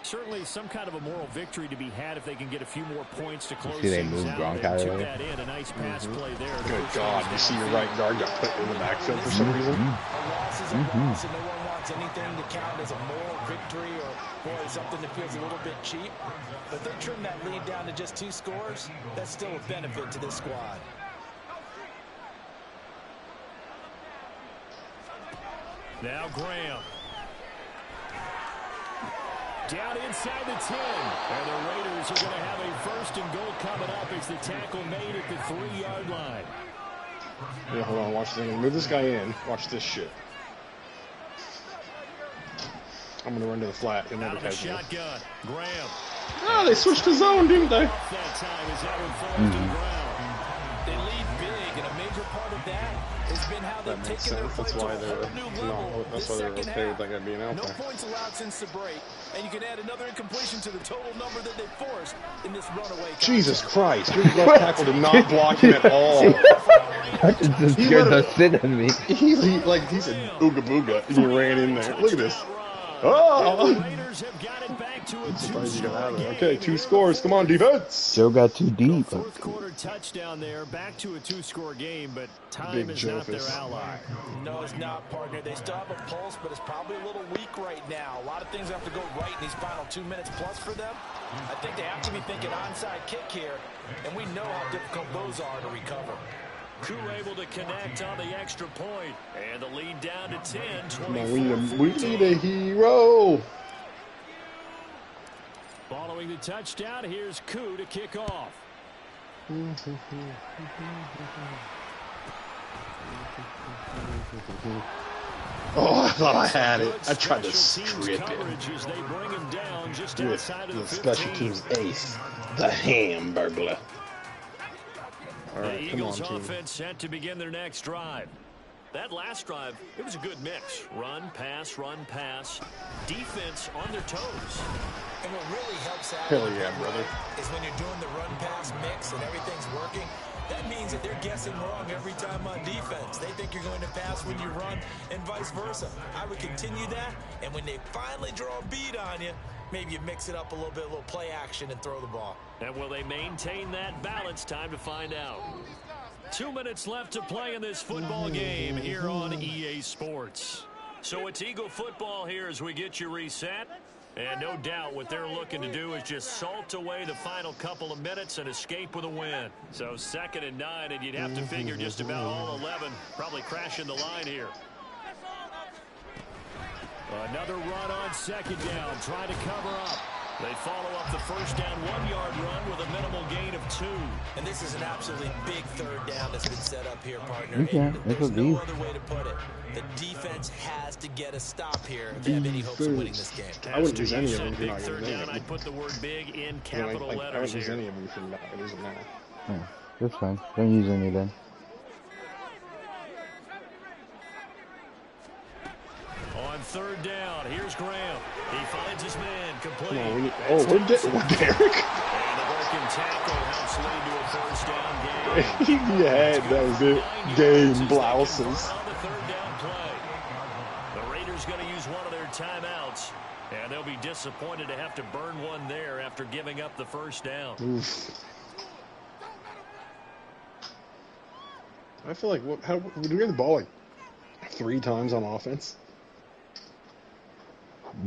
Speaker 6: certainly some kind of a moral victory to be had if they can get a few more points to close things out.
Speaker 1: Gronk out
Speaker 6: took that in. A nice pass play there.
Speaker 4: Good God, you see your right guard got put in the backfield for some reason?
Speaker 3: A loss is a loss, and no one wants anything to count as a moral victory or, boy, something that feels a little bit cheap. But they trim that lead down to just 2 scores. That's still a benefit to this squad.
Speaker 6: Now Graham. Down inside the 10. And the Raiders are going to have a 1st and goal coming up as the tackle made at the 3-yard line.
Speaker 4: Yeah, hold on. Watch this. I'm going to move this guy in. Watch this shit. I'm going to run to the flat. He'll never catch me.
Speaker 6: Shotgun. Graham.
Speaker 4: Oh, they switched to zone, didn't they?
Speaker 6: That time is Aaron falls to the ground.
Speaker 3: They lead big, and a major part of that has been how they've taken their play to a whole new level.
Speaker 4: That's why they're okay with that guy being out
Speaker 3: No
Speaker 4: there.
Speaker 3: points allowed since the break, and you can add another incompletion to the total number that they forced in this runaway contest.
Speaker 4: Jesus Christ. His left tackle did not block him at all.
Speaker 1: That just scared the shit out of me.
Speaker 4: He said ooga booga, and he ran in there. Look at this. Oh!
Speaker 6: Raiders have got it back to a
Speaker 4: Surprised you got out of there.
Speaker 6: 2-score
Speaker 4: Okay, 2 scores. Come on, defense.
Speaker 1: Joe got too deep.
Speaker 6: Fourth quarter touchdown there, back to a 2-score game, but time
Speaker 4: Big
Speaker 6: is not their
Speaker 4: Jofus.
Speaker 6: ally.
Speaker 3: No, it's not, partner. They still have a pulse, but it's probably a little weak right now. A lot of things have to go right in these final 2 minutes plus for them. I think they have to be thinking onside kick here, and we know how difficult those are to recover.
Speaker 6: Coup able to connect on the extra point, and the lead down to 10.
Speaker 4: Come on, we need a hero.
Speaker 6: Following the touchdown, here's Coup to kick off.
Speaker 4: Oh, I thought I had it. I tried to
Speaker 6: Special teams
Speaker 4: strip it.
Speaker 6: coverage as they bring him down just
Speaker 4: With
Speaker 6: outside of
Speaker 4: the
Speaker 6: the
Speaker 4: special
Speaker 6: 15.
Speaker 4: teams ace, the Hamburglar. All
Speaker 6: The
Speaker 4: right, come on,
Speaker 6: Eagles
Speaker 4: team.
Speaker 6: offense set to begin their next drive. That last drive, it was a good mix. Run, pass, defense on their toes.
Speaker 3: And what really helps out
Speaker 4: Hell yeah, brother.
Speaker 3: is when you're doing the run-pass mix and everything's working, that means that they're guessing wrong every time on defense. They think you're going to pass when you run and vice versa. I would continue that, and when they finally draw a beat on you, maybe you mix it up a little bit, a little play action, and throw the ball.
Speaker 6: And will they maintain that balance? Time to find out. 2 minutes left to play in this football game here on EA Sports. So it's Eagle football here as we get you reset. And no doubt what they're looking to do is just salt away the final couple of minutes and escape with a win. So 2nd and 9, and you'd have to figure just about all 11 probably crashing the line here. Another run on 2nd down, trying to cover up. They follow up the 1st down 1-yard run with a minimal gain of 2.
Speaker 3: And this is an absolutely big 3rd down that's been set up here, partner.
Speaker 1: Okay,
Speaker 3: And
Speaker 1: that's
Speaker 3: there's
Speaker 1: a
Speaker 3: no
Speaker 1: beef.
Speaker 3: other way to put it. The defense has to get a stop here if they have any hopes of winning this game.
Speaker 4: I wouldn't use any
Speaker 6: You
Speaker 4: of them
Speaker 6: said
Speaker 4: if you're
Speaker 6: big
Speaker 4: not
Speaker 6: third
Speaker 4: using any
Speaker 6: down.
Speaker 4: of
Speaker 6: I'd
Speaker 4: them.
Speaker 6: put the word big in
Speaker 4: I mean,
Speaker 6: capital
Speaker 4: I
Speaker 6: letters
Speaker 4: wouldn't use
Speaker 6: here.
Speaker 4: any of them if you're not using that.
Speaker 1: Yeah, that's fine. Don't use any then.
Speaker 6: On 3rd down, here's Graham. He finds his man, complete.
Speaker 4: Come on, we're
Speaker 6: That's
Speaker 4: Derek.
Speaker 6: And the broken tackle helps lead to a 1st down game.
Speaker 4: Yeah, that was it. Game blouses.
Speaker 6: On the 3rd down play. The Raiders going to use one of their timeouts, and they'll be disappointed to have to burn one there after giving up the 1st down.
Speaker 4: Oof. I feel like do we have the ball like 3 times on offense?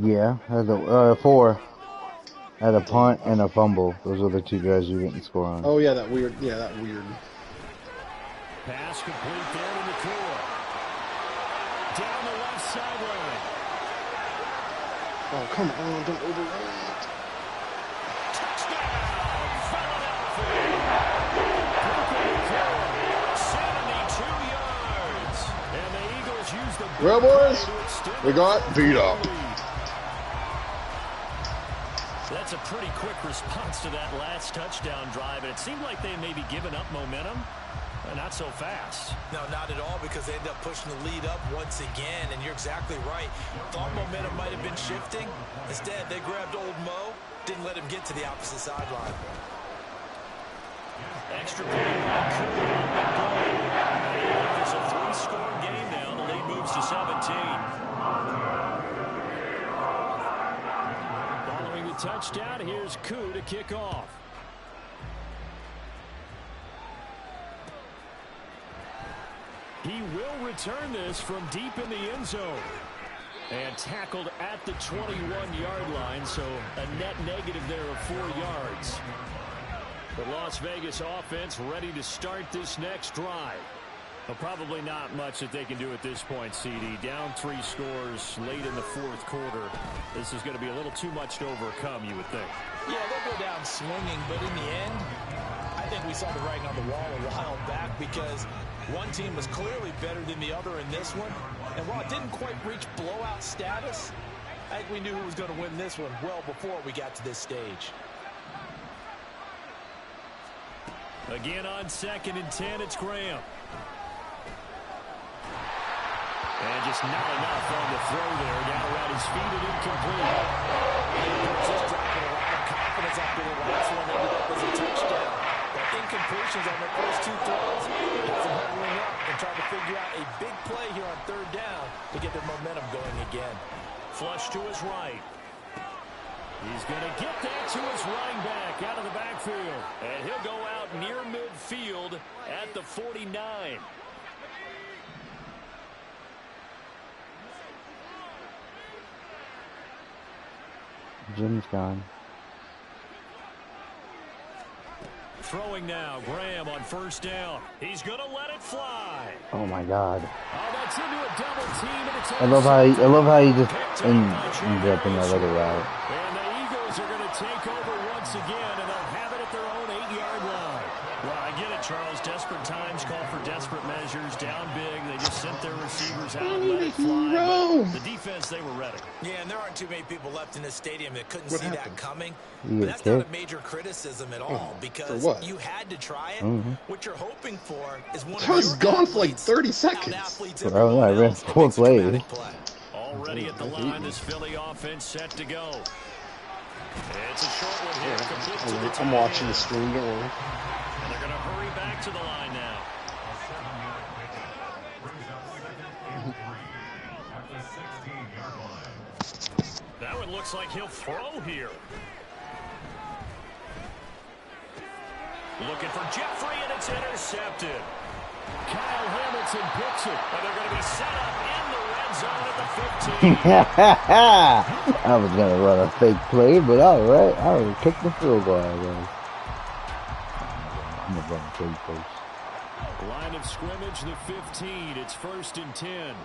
Speaker 1: Yeah, had a 4. Had a punt and a fumble. Those are the 2 guys you didn't score on.
Speaker 4: Oh yeah, that weird.
Speaker 6: Pass complete there to Nakua. Down the left sideline.
Speaker 4: Oh come on, don't overrun it.
Speaker 6: Touchdown, Philadelphia. 72 yards. And the Eagles use the big
Speaker 4: Well, boys,
Speaker 6: play to extend
Speaker 4: we got
Speaker 6: the
Speaker 4: beat up.
Speaker 6: lead. That's a pretty quick response to that last touchdown drive, and it seemed like they may be giving up momentum. Not so fast.
Speaker 3: No, not at all, because they end up pushing the lead up once again, and you're exactly right. Thought momentum might have been shifting. Instead, they grabbed old Mo, didn't let him get to the opposite sideline.
Speaker 6: Extra point. It's a 3-score game now. The lead moves to 17. Following the touchdown, here's Coup to kick off. He will return this from deep in the end zone. And tackled at the 21-yard line, so a net negative there of 4 yards. The Las Vegas offense ready to start this next drive. Well, probably not much that they can do at this point, CD. Down 3 scores late in the fourth quarter. This is going to be a little too much to overcome, you would think.
Speaker 3: Yeah, they'll go down swinging, but in the end, I think we saw the writing on the wall a while back because one team was clearly better than the other in this one. And while it didn't quite reach blowout status, I think we knew who was going to win this one well before we got to this stage.
Speaker 6: Again on 2nd and 10, it's Graham. And just not enough on the throw there. Down around his feet and incomplete.
Speaker 3: Just dropping a lot of confidence after the last one ended up as a touchdown. But incompletions on the first 2 throws has them huddling up and trying to figure out a big play here on 3rd down to get their momentum going again.
Speaker 6: Flush to his right. He's going to get that to his running back out of the backfield. And he'll go out near midfield at the 49.
Speaker 1: Jim's gone.
Speaker 6: Throwing now, Graham on 1st down. He's going to let it fly.
Speaker 1: Oh my God!
Speaker 6: Oh, that's into a double team, and it's
Speaker 1: I love how he just ends up in that other route.
Speaker 6: And the Eagles are going to take over once again, and they'll have it at their own 8-yard line. Well, I get it, Charles. Desperate times call for desperate measures. Down big, they just sent their receivers out and let it fly. But the defense, they were ready.
Speaker 3: Yeah, and there aren't too many people left in this stadium that couldn't see that coming.
Speaker 1: But
Speaker 3: that's not a major criticism at all because you had to try it. What you're hoping for is one of your
Speaker 4: gone for like 30 seconds.
Speaker 1: Bro, I ran 4 plays.
Speaker 6: Already at the line, this Philly offense set to go. It's a short one here. Complete to the
Speaker 4: I'm watching the stream, don't worry.
Speaker 6: And they're going to hurry back to the line now. That one looks like he'll throw here. Looking for Jeffrey, and it's intercepted. Kyle Hamilton picks it, and they're going to be set up in the red zone at the 15.
Speaker 1: I was going to run a fake play, but alright. I already kicked the field goal, I guess. I'm going to run a fake play.
Speaker 6: Line of scrimmage, the 15. It's 1st and 10.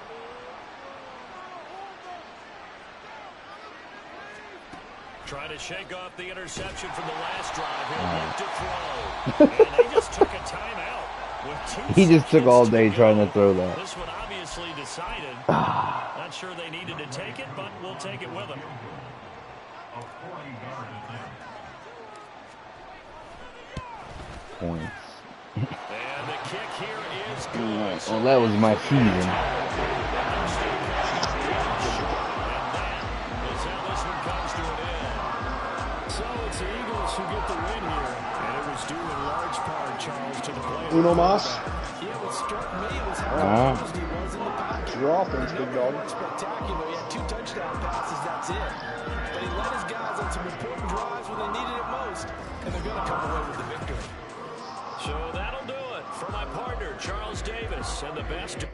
Speaker 6: Trying to shake off the interception from the last drive. He'll look to throw. And they just took a timeout. With 2
Speaker 1: He just took all day trying to throw that.
Speaker 6: This one obviously decided. Not sure they needed to take it, but we'll take it with them.
Speaker 1: Points.
Speaker 6: And the kick here is good.
Speaker 1: Well, that was my season.
Speaker 6: Who get the win here, and it was due in large part, Charles, to the play.
Speaker 4: Uno Mas.
Speaker 3: Yeah, what struck me was how fast he was in the pocket.
Speaker 4: Your offense, big dog.
Speaker 3: Spectacular. He had 2 touchdown passes, that's it. But he led his guys on some important drives when they needed it most, and they're going to come away with the victory.
Speaker 6: So that'll do it for my partner, Charles Davis, and the best.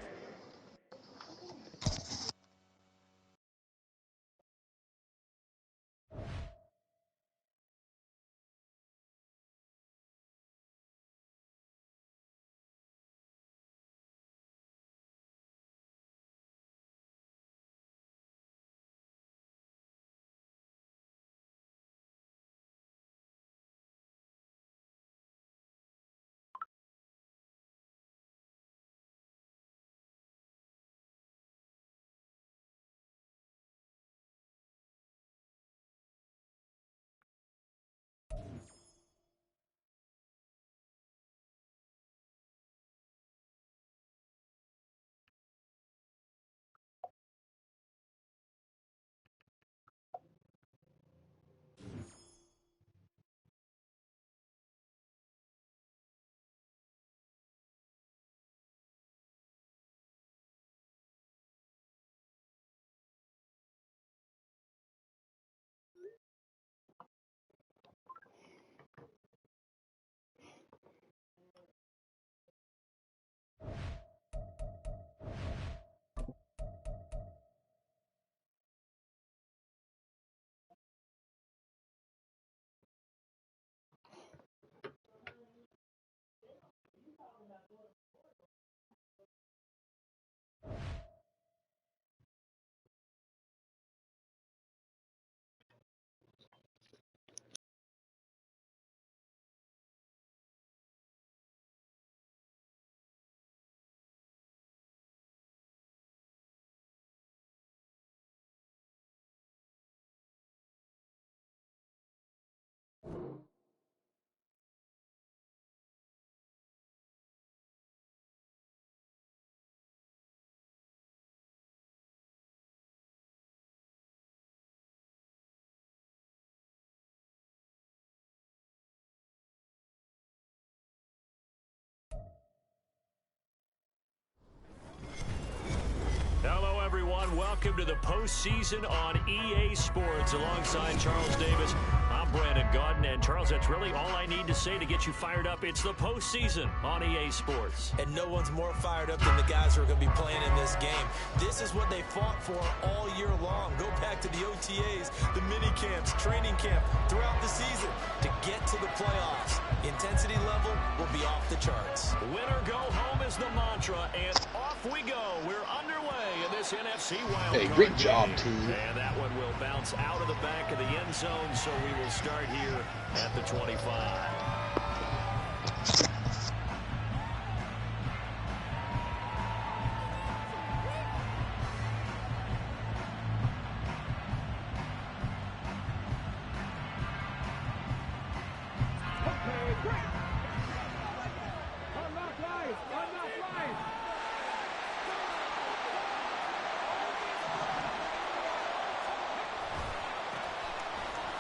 Speaker 6: everyone. Welcome to the postseason on EA Sports. Alongside Charles Davis, I'm Brandon Gaudin. And Charles, that's really all I need to say to get you fired up. It's the postseason on EA Sports.
Speaker 3: And no one's more fired up than the guys who are going to be playing in this game. This is what they fought for all year long. Go back to the OTAs, the mini camps, training camp, throughout the season to get to the playoffs. The intensity level will be off the charts.
Speaker 6: Winner go home is the mantra, and off we go. We're underway in this NFC wild card.
Speaker 4: Hey, great job, team.
Speaker 6: And that one will bounce out of the back of the end zone, so we will start here at the 25.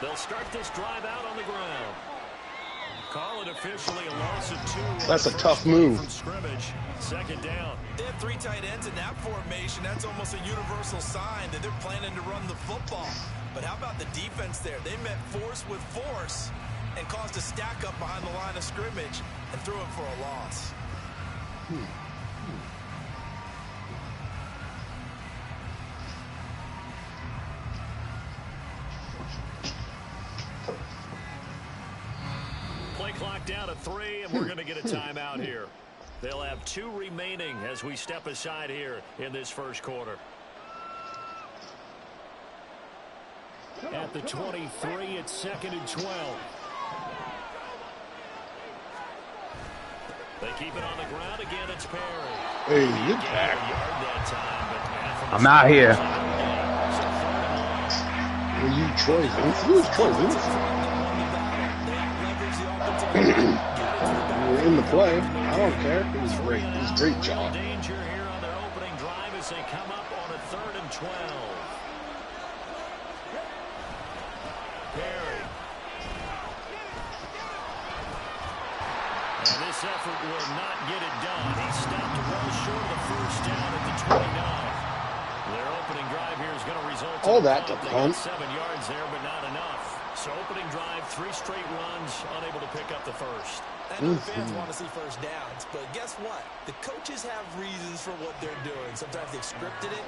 Speaker 6: They'll start this drive out on the ground. Call it officially a loss of 2.
Speaker 4: That's a tough move.
Speaker 6: From scrimmage. Second down.
Speaker 3: They have 3 tight ends in that formation. That's almost a universal sign that they're planning to run the football. But how about the defense there? They met force with force and caused a stack up behind the line of scrimmage and threw it for a loss.
Speaker 6: Play clock down to 3, and we're going to get a timeout here. They'll have 2 remaining as we step aside here in this first quarter. At the 23, it's 2nd and 12. They keep it on the ground again. It's Perry.
Speaker 4: Hey, you're back.
Speaker 1: I'm out here.
Speaker 4: Well, you Troy Vincent? Who is Troy Vincent? You're in the play. I don't care. It was great. It was a great job.
Speaker 6: Danger here on their opening drive as they come up on a 3rd and 12. Perry. And this effort will not get it done. He stopped well short of the first down at the 29. Their opening drive here is going to result in
Speaker 4: all that to punt.
Speaker 6: 7 yards there, but not enough. So opening drive, 3 straight runs, unable to pick up the first.
Speaker 3: I know the fans want to see first downs, but guess what? The coaches have reasons for what they're doing. Sometimes they've scripted it,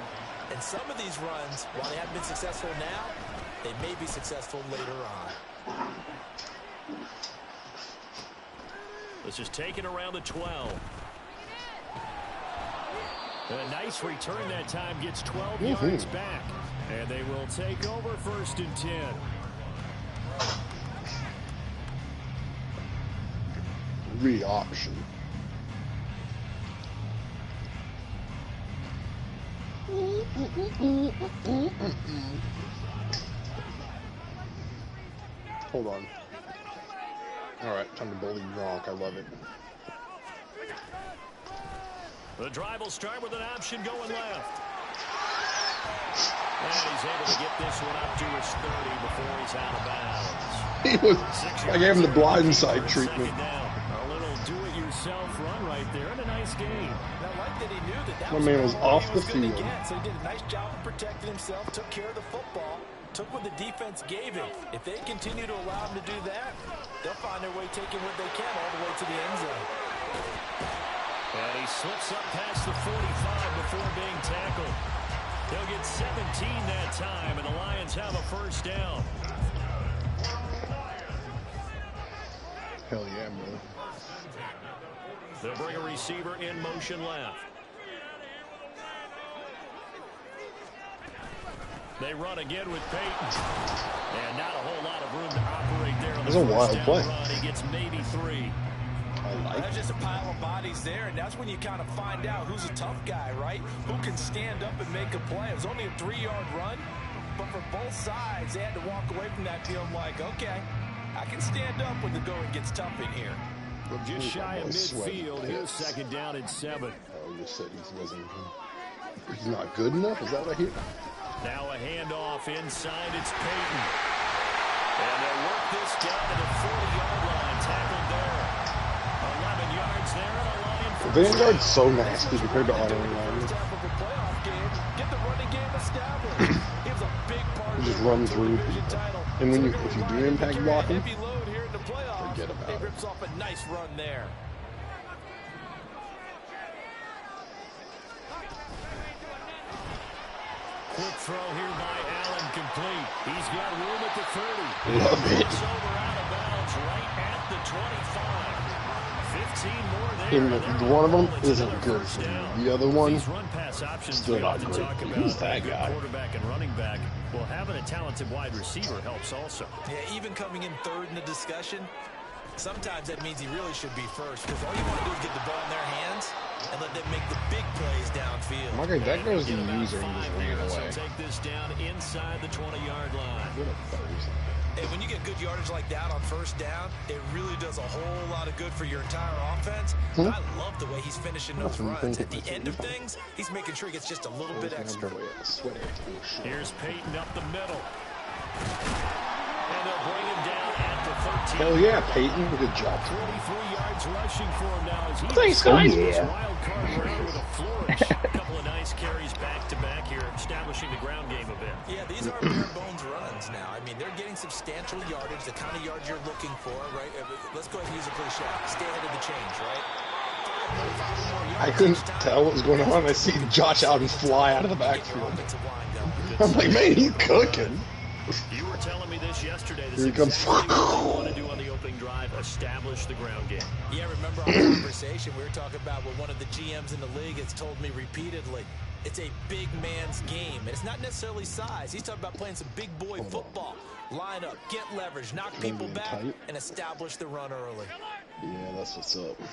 Speaker 3: and some of these runs, while they haven't been successful now, they may be successful later on.
Speaker 6: This is taken around the 12. A nice return that time, gets 12 yards back. And they will take over 1st and 10.
Speaker 4: Read option. Hold on. All right, time to bully Gronk. I love it.
Speaker 6: The drive will start with an option going left. And he's able to get this one up to his 30 before he's out of bounds.
Speaker 4: I gave him the blindside treatment.
Speaker 6: A little do-it-yourself run right there, and a nice gain.
Speaker 3: I like that he knew that
Speaker 4: My
Speaker 3: was
Speaker 4: man was off the
Speaker 3: field.
Speaker 4: field.
Speaker 3: So he did a nice job of protecting himself, took care of the football, took what the defense gave him. If they continue to allow him to do that, they'll find their way taking what they can all the way to the end zone.
Speaker 6: And he slips up past the 45 before being tackled. He'll get 17 that time, and the Lions have a first down.
Speaker 4: Hell yeah, bro.
Speaker 6: They'll bring a receiver in motion left. They run again with Peyton. And not a whole lot of room to operate there on the
Speaker 4: first wild
Speaker 6: down
Speaker 4: play.
Speaker 6: run. He gets maybe 3.
Speaker 3: That's just a pile of bodies there, and that's when you kind of find out who's a tough guy, right? Who can stand up and make a play. It was only a 3-yard run, but for both sides, they had to walk away from that feeling like, okay, I can stand up when the going gets tough in here.
Speaker 6: Just shy of midfield, here's 2nd down and 7.
Speaker 4: Oh, you said he's not good enough? Is that what I hear?
Speaker 6: Now a handoff inside, it's Peyton. And they'll work this down to the 40-yard line, tackled there. 11 yards there, and a line for
Speaker 4: Vanguard's so nasty compared to auto line.
Speaker 3: Get the running
Speaker 4: run through people. And when if you do impact blocking, forget about it.
Speaker 3: Rips off a nice run there.
Speaker 6: Quick throw here by Allen, complete. He's got room at the 30.
Speaker 4: Love it.
Speaker 6: It's over out of bounds right at the 25. 15 more there.
Speaker 4: And one of them isn't good for me. The other one,
Speaker 6: Run pass options
Speaker 4: still not great. Who's that guy?
Speaker 6: Quarterback and running back. Well, having a talented wide receiver helps also.
Speaker 3: Yeah, even coming in third in the discussion, sometimes that means he really should be first, because all you want to do is get the ball in their hands and let them make the big plays downfield.
Speaker 4: Okay, that goes to the user and just ran away.
Speaker 6: Take this down inside the 20-yard line.
Speaker 3: And when you get good yardage like that on first down, it really does a whole lot of good for your entire offense. I love the way he's finishing those runs. At the end of things, he's making sure he gets just a little bit extra.
Speaker 6: Here's Peyton up the middle. And they'll bring him down at the 13.
Speaker 4: Hell yeah, Peyton. Good job.
Speaker 6: 23 yards rushing for him now as he
Speaker 4: Thanks, guys.
Speaker 6: wild card round with a flourish. A couple of nice carries back-to-back here, establishing the ground game a bit.
Speaker 3: Yeah, these are bare bones runs now. I mean, they're getting substantial yardage, the kind of yards you're looking for, right? Let's go ahead and use a cliche. Stay ahead of the change, right?
Speaker 4: I couldn't tell what was going on. I see Josh Allen fly out of the backfield. I'm like, man, he's cooking.
Speaker 6: You were telling me this yesterday. This
Speaker 4: Here he comes.
Speaker 6: exactly what they want to do on the opening drive, establish the ground game.
Speaker 3: Yeah, remember our conversation we were talking about what one of the GMs in the league has told me repeatedly. It's a big man's game. And it's not necessarily size. He's talking about playing some big boy football. Line up, get leverage, knock people back, and establish the run early.
Speaker 4: Yeah, that's what's up.
Speaker 6: And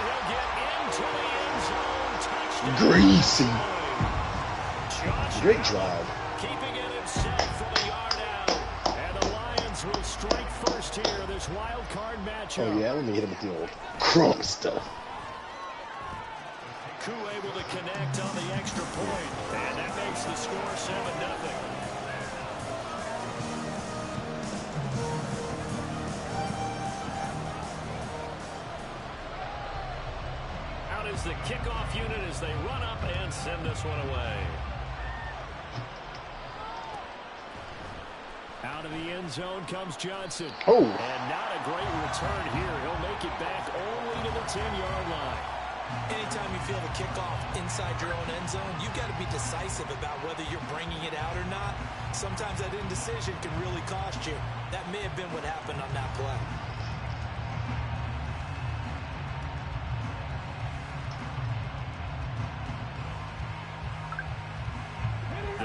Speaker 6: he'll get into the end zone. Touchdown.
Speaker 4: Greasy.
Speaker 6: Josh
Speaker 4: Great drive.
Speaker 6: keeping it in set for the yard out. And the Lions will strike first here, this wild card matchup.
Speaker 4: Oh, yeah, let me hit him with the old crumb stuff.
Speaker 6: Koo able to connect on the extra point. And that makes the score 7-0. Out is the kickoff unit as they run up and send this one away. Out of the end zone comes Johnson.
Speaker 4: Oh.
Speaker 6: And not a great return here. He'll make it back only to the 10-yard line.
Speaker 3: Anytime you feel the kickoff inside your own end zone, you've got to be decisive about whether you're bringing it out or not. Sometimes that indecision can really cost you. That may have been what happened on that play.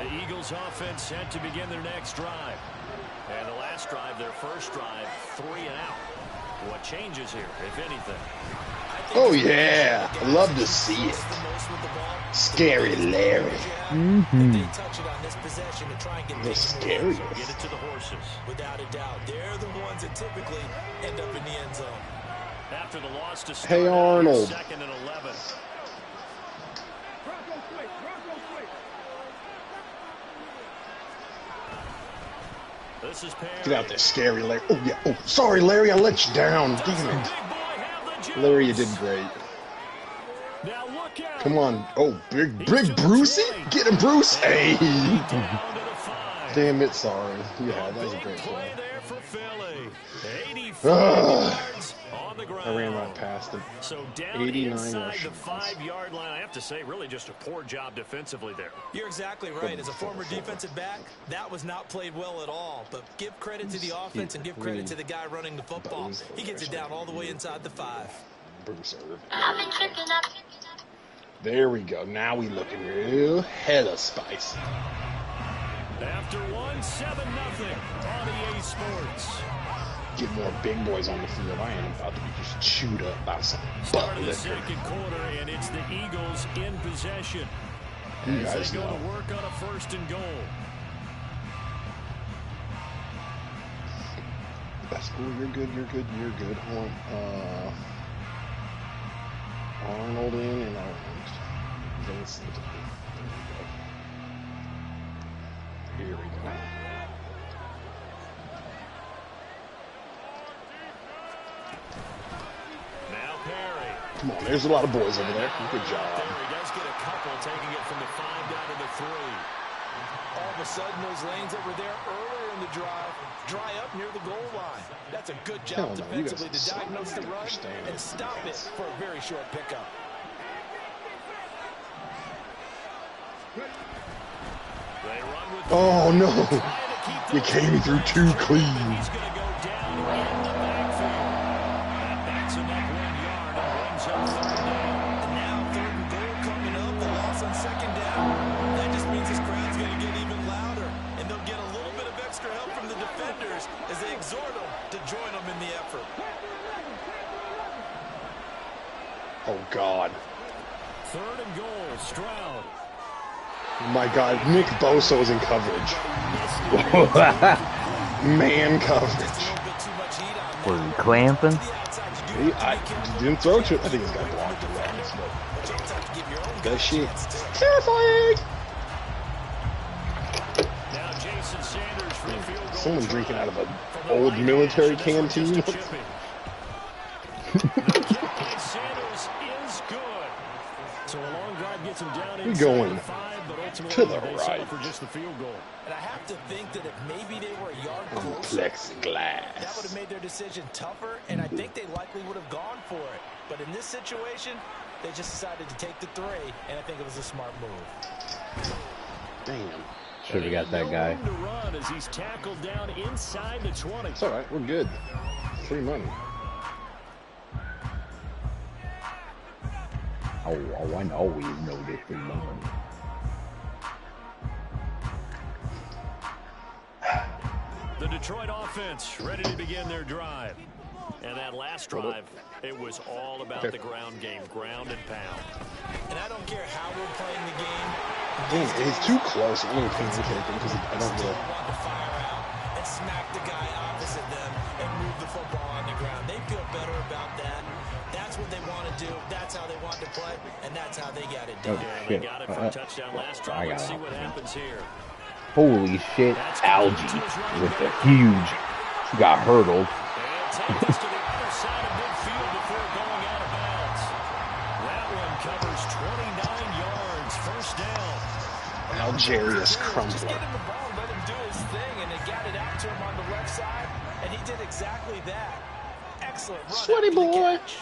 Speaker 6: The Eagles offense set to begin their next drive. And the last drive, their first drive, 3 and out. What changes here, if anything?
Speaker 4: Oh, yeah. I love to see it. Scary Larry. The scariest.
Speaker 6: Get it to the horses.
Speaker 3: Without a doubt, they're the ones that typically end up in the end zone.
Speaker 6: After the loss to
Speaker 4: Hey, Arnold.
Speaker 6: 2nd and 11. This is Perry.
Speaker 4: Get out there, scary Larry. Oh, yeah. Oh, sorry, Larry. I let you down. Damn it. Larry, you did great.
Speaker 6: Now look out.
Speaker 4: Come on. Oh, big Brucey? Get him, Bruce. Hey. Damn it, sorry. Yeah, that was a great play.
Speaker 6: There for Philly. 85 yards on the ground.
Speaker 4: I ran right past him.
Speaker 6: So down
Speaker 4: 89
Speaker 6: inside the
Speaker 4: rushing.
Speaker 6: 5-yard line. I have to say, really just a poor job defensively there.
Speaker 3: You're exactly right. As a former defensive back, that was not played well at all. But give credit to the offense and give credit to the guy running the football. He gets it down all the way inside the 5.
Speaker 4: Bruce Irvin. There we go. Now we looking real hella spicy.
Speaker 6: After 1, 7-0 on EA Sports.
Speaker 4: Get more big boys on the field. I ain't about to be just chewed up by some
Speaker 6: Start
Speaker 4: butt
Speaker 6: of the
Speaker 4: liquor.
Speaker 6: second quarter, and it's the Eagles in possession.
Speaker 4: You
Speaker 6: As
Speaker 4: guys
Speaker 6: they go
Speaker 4: know.
Speaker 6: to work on a 1st and goal.
Speaker 4: That's cool. You're good. You're good. You're good. Hold on. Arnold in and Arnold. Vincent. Here we go.
Speaker 6: Now Perry.
Speaker 4: Come on, there's a lot of boys over there. Good job.
Speaker 6: He does get a couple, taking it from the 5 down to the 3.
Speaker 3: All of a sudden, those lanes that were there earlier in the drive dry up near the goal line. That's a good job defensively to diagnose the run and stop it for a very short pickup.
Speaker 4: Oh, no. You came through too clean.
Speaker 6: He's going to go down in the backfield. That backs him up 1 yard and brings up 3rd down.
Speaker 3: And now 3rd and goal coming up. The loss on 2nd down. That just means this crowd's going to get even louder. And they'll get a little bit of extra help from the defenders as they exhort them to join them in the effort.
Speaker 4: Oh, God.
Speaker 6: 3rd and goal, Stroud.
Speaker 4: My God, Nick Bosa was in coverage. Man coverage.
Speaker 1: Was he clamping?
Speaker 4: I didn't throw to it. I think he's got blocked around. That shit. Terrifying!
Speaker 6: Now Jason Sanders for a field goal.
Speaker 4: Someone drinking out of an old military canteen.
Speaker 6: The kick by Sanders is good. So a long drive gets him down
Speaker 4: We're going
Speaker 6: the 5, but ultimately
Speaker 4: to the
Speaker 6: they
Speaker 4: right.
Speaker 6: settle for just the field goal.
Speaker 3: And I have to think that if maybe they were a yard closer,
Speaker 4: Plexiglass.
Speaker 3: that would have made their decision tougher, and I think they likely would have gone for it. But in this situation, they just decided to take the 3, and I think it was a smart move.
Speaker 4: Damn.
Speaker 1: Should have got that guy.
Speaker 6: To run as he's tackled down inside the 20.
Speaker 4: It's all right. We're good. Free money.
Speaker 1: Oh, I always know this free money.
Speaker 6: The Detroit offense ready to begin their drive. And that last drive, it was all about the ground game, ground and pound.
Speaker 3: And I don't care how we're playing the game.
Speaker 4: Dang, it's too close. I'm going to communicate because I don't
Speaker 3: Still
Speaker 4: know.
Speaker 3: want to fire out and smack the guy opposite them and move the football on the ground. They feel better about that. That's what they want to do. That's how they want to play, and that's how they got it done.
Speaker 1: Oh,
Speaker 6: They
Speaker 1: shit.
Speaker 6: got it for a touchdown last drive. Let's see what happens here.
Speaker 1: Holy shit, Algie with a huge, got hurdled.
Speaker 6: And take this to the other side of midfield before going out of bounds. That one covers 29 yards, 1st down.
Speaker 4: Algerius
Speaker 3: Just
Speaker 4: Crumbler.
Speaker 3: get him the ball and let him do his thing, and they got it out to him on the left side, and he did exactly that. Excellent run.
Speaker 4: Sweaty
Speaker 3: after the
Speaker 4: boy.
Speaker 3: catch.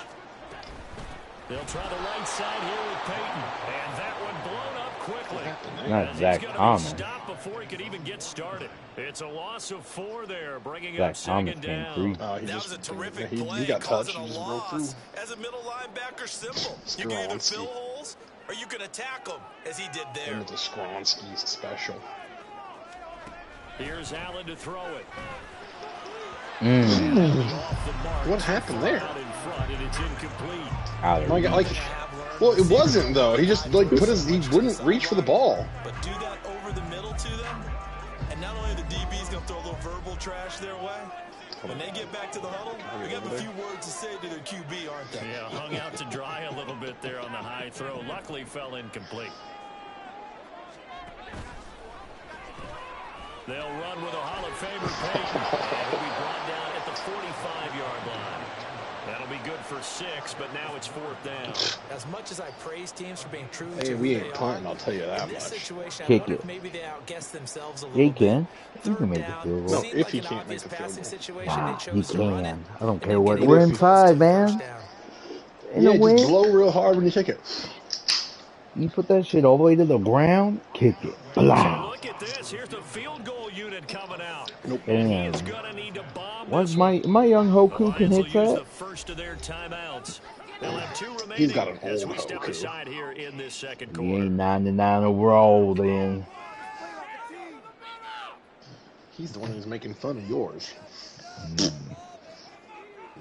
Speaker 6: They'll try the right side here with Peyton. And that one blown up quickly.
Speaker 1: Not
Speaker 6: As
Speaker 1: Zach
Speaker 6: he's gonna be
Speaker 1: Thomas.
Speaker 6: stopped before he could even get started. It's a loss of 4 there, bringing
Speaker 1: Zach
Speaker 6: up
Speaker 1: Thomas
Speaker 6: 2nd
Speaker 1: came
Speaker 6: down.
Speaker 1: through.
Speaker 4: He
Speaker 3: That
Speaker 4: just,
Speaker 3: was a terrific
Speaker 4: he
Speaker 3: play,
Speaker 4: got touched.
Speaker 3: causing
Speaker 4: He
Speaker 3: a
Speaker 4: just broke through.
Speaker 3: loss. As a middle linebacker, simple. You can either
Speaker 4: Skronsky.
Speaker 3: fill holes or you can attack them, as he did there.
Speaker 4: With the Skronsky special.
Speaker 6: Here's Allen to throw it.
Speaker 4: What happened there?
Speaker 6: Out in front, and it's incomplete.
Speaker 4: My God, well, it wasn't though. He just he wouldn't reach for the ball.
Speaker 3: But do that over the middle to them, and not only the DB's going to throw a little verbal trash their way, when they get back to the huddle, they got a few words to say to their QB, aren't they?
Speaker 6: Yeah, hung out to dry a little bit there on the high throw. Luckily fell incomplete. They'll run with a Hall of Famer, Peyton. And he'll be brought down at the 45-yard line. That'll be good for 6, but now it's 4th down.
Speaker 3: As much as I praise teams for being true
Speaker 4: Hey,
Speaker 3: to
Speaker 4: we
Speaker 3: who
Speaker 4: ain't
Speaker 3: they
Speaker 4: punting,
Speaker 3: are,
Speaker 4: I'll tell you that
Speaker 3: in this
Speaker 4: much.
Speaker 3: situation, I
Speaker 1: Kick
Speaker 3: wonder
Speaker 1: it.
Speaker 3: if maybe they outguessed themselves a
Speaker 1: Yeah,
Speaker 3: little
Speaker 1: he can.
Speaker 3: bit.
Speaker 1: He can
Speaker 3: 3rd
Speaker 1: make the
Speaker 3: down,
Speaker 1: field goal.
Speaker 4: No,
Speaker 3: seemed
Speaker 4: if
Speaker 3: like
Speaker 4: he
Speaker 3: an
Speaker 4: can't
Speaker 3: obvious
Speaker 4: make the field
Speaker 3: passing
Speaker 4: goal.
Speaker 3: situation.
Speaker 1: Nah,
Speaker 3: They
Speaker 1: he
Speaker 3: chose to run it.
Speaker 1: can. I don't
Speaker 3: and
Speaker 1: care
Speaker 3: then
Speaker 1: what.
Speaker 3: get
Speaker 1: We're
Speaker 3: it
Speaker 1: inside,
Speaker 3: close to
Speaker 1: man.
Speaker 3: first down.
Speaker 1: In
Speaker 4: Yeah,
Speaker 1: the
Speaker 4: just
Speaker 1: wind,
Speaker 4: blow real hard when you kick it.
Speaker 1: you put that shit all the way to the ground, kick it. Blah.
Speaker 6: Look at this. Here's the field goal unit coming out.
Speaker 4: Nope.
Speaker 6: And he
Speaker 1: Damn.
Speaker 6: is going to need to bomb
Speaker 1: What's
Speaker 6: this
Speaker 1: my young Hoku can
Speaker 6: Lions
Speaker 1: hit
Speaker 6: will use
Speaker 1: that?
Speaker 6: the first of their timeouts. They'll have 2 remaining
Speaker 4: He's got an
Speaker 6: as
Speaker 4: old
Speaker 6: we step
Speaker 4: Hoku.
Speaker 6: aside here in this second
Speaker 1: He
Speaker 6: quarter.
Speaker 1: ain't 99 overall then.
Speaker 4: He's the one who's making fun of yours.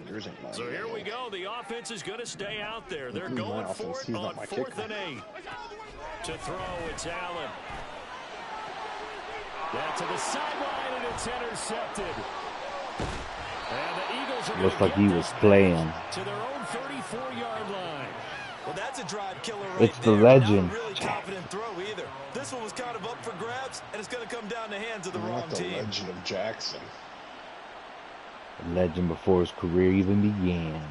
Speaker 4: Yours ain't mine.
Speaker 6: So here we go. The offense is going to stay out there. They're
Speaker 4: Who's my
Speaker 6: going for
Speaker 4: offense?
Speaker 6: it
Speaker 4: He's
Speaker 6: on
Speaker 4: not my
Speaker 6: 4th
Speaker 4: kicker.
Speaker 6: and 8. To throw, it's Allen. Yeah, to the sideline, and it's intercepted. And the Eagles are
Speaker 1: Looks
Speaker 6: gonna
Speaker 1: like he
Speaker 6: get
Speaker 1: was
Speaker 6: this
Speaker 1: playing.
Speaker 6: to their own 34-yard line.
Speaker 3: Well, that's a drive killer right
Speaker 1: It's the
Speaker 3: there.
Speaker 1: legend.
Speaker 3: Not a really confident throw either. This one was kind of up for grabs, and it's going to come down the hands of the wrong
Speaker 4: Not the
Speaker 3: team.
Speaker 4: Legend of Jackson.
Speaker 1: A legend before his career even began.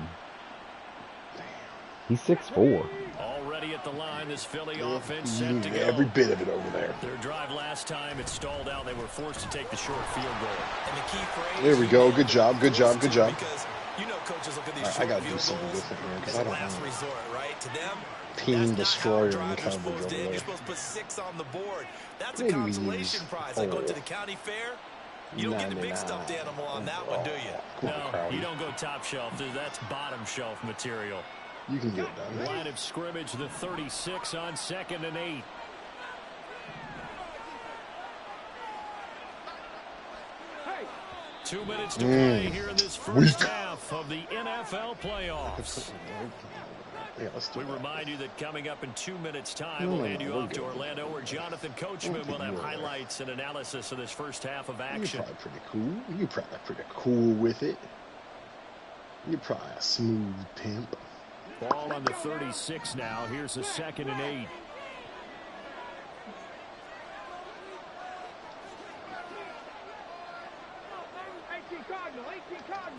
Speaker 1: He's 6'4".
Speaker 6: Already at the line, this Philly offense set to go.
Speaker 4: Every bit of it over there.
Speaker 6: Their drive last time, it stalled out. They were forced to take the short field goal.
Speaker 3: And the key phrase,
Speaker 4: there we go. Good job. Good job. Good job.
Speaker 3: Because you know coaches look at these
Speaker 4: I gotta do something different here because I don't
Speaker 3: last
Speaker 4: know.
Speaker 3: resort, right? To them,
Speaker 4: Team destroyer in
Speaker 3: coverage
Speaker 4: coverage over there.
Speaker 3: You're supposed to put 6 on the board. That's
Speaker 4: Maybe
Speaker 3: a
Speaker 4: we
Speaker 3: consolation
Speaker 4: use
Speaker 3: prize. Like going to the county fair. You don't get the big stuffed animal on that one, do you?
Speaker 6: No, you don't go top shelf. That's bottom shelf material.
Speaker 4: You can get it done.
Speaker 6: Line of scrimmage, the 36 on 2nd and 8. Hey. 2 minutes to play here in this first half of the NFL playoffs.
Speaker 4: Yeah, let's do
Speaker 6: we remind you that coming up in 2 minutes' time, we'll hand you off to Orlando, where Jonathan Coachman will have highlights and analysis of this first half of action.
Speaker 4: You're probably pretty cool. You're probably pretty cool with it. You're probably a smooth pimp.
Speaker 6: Ball on the 36 now. Here's a 2nd and 8.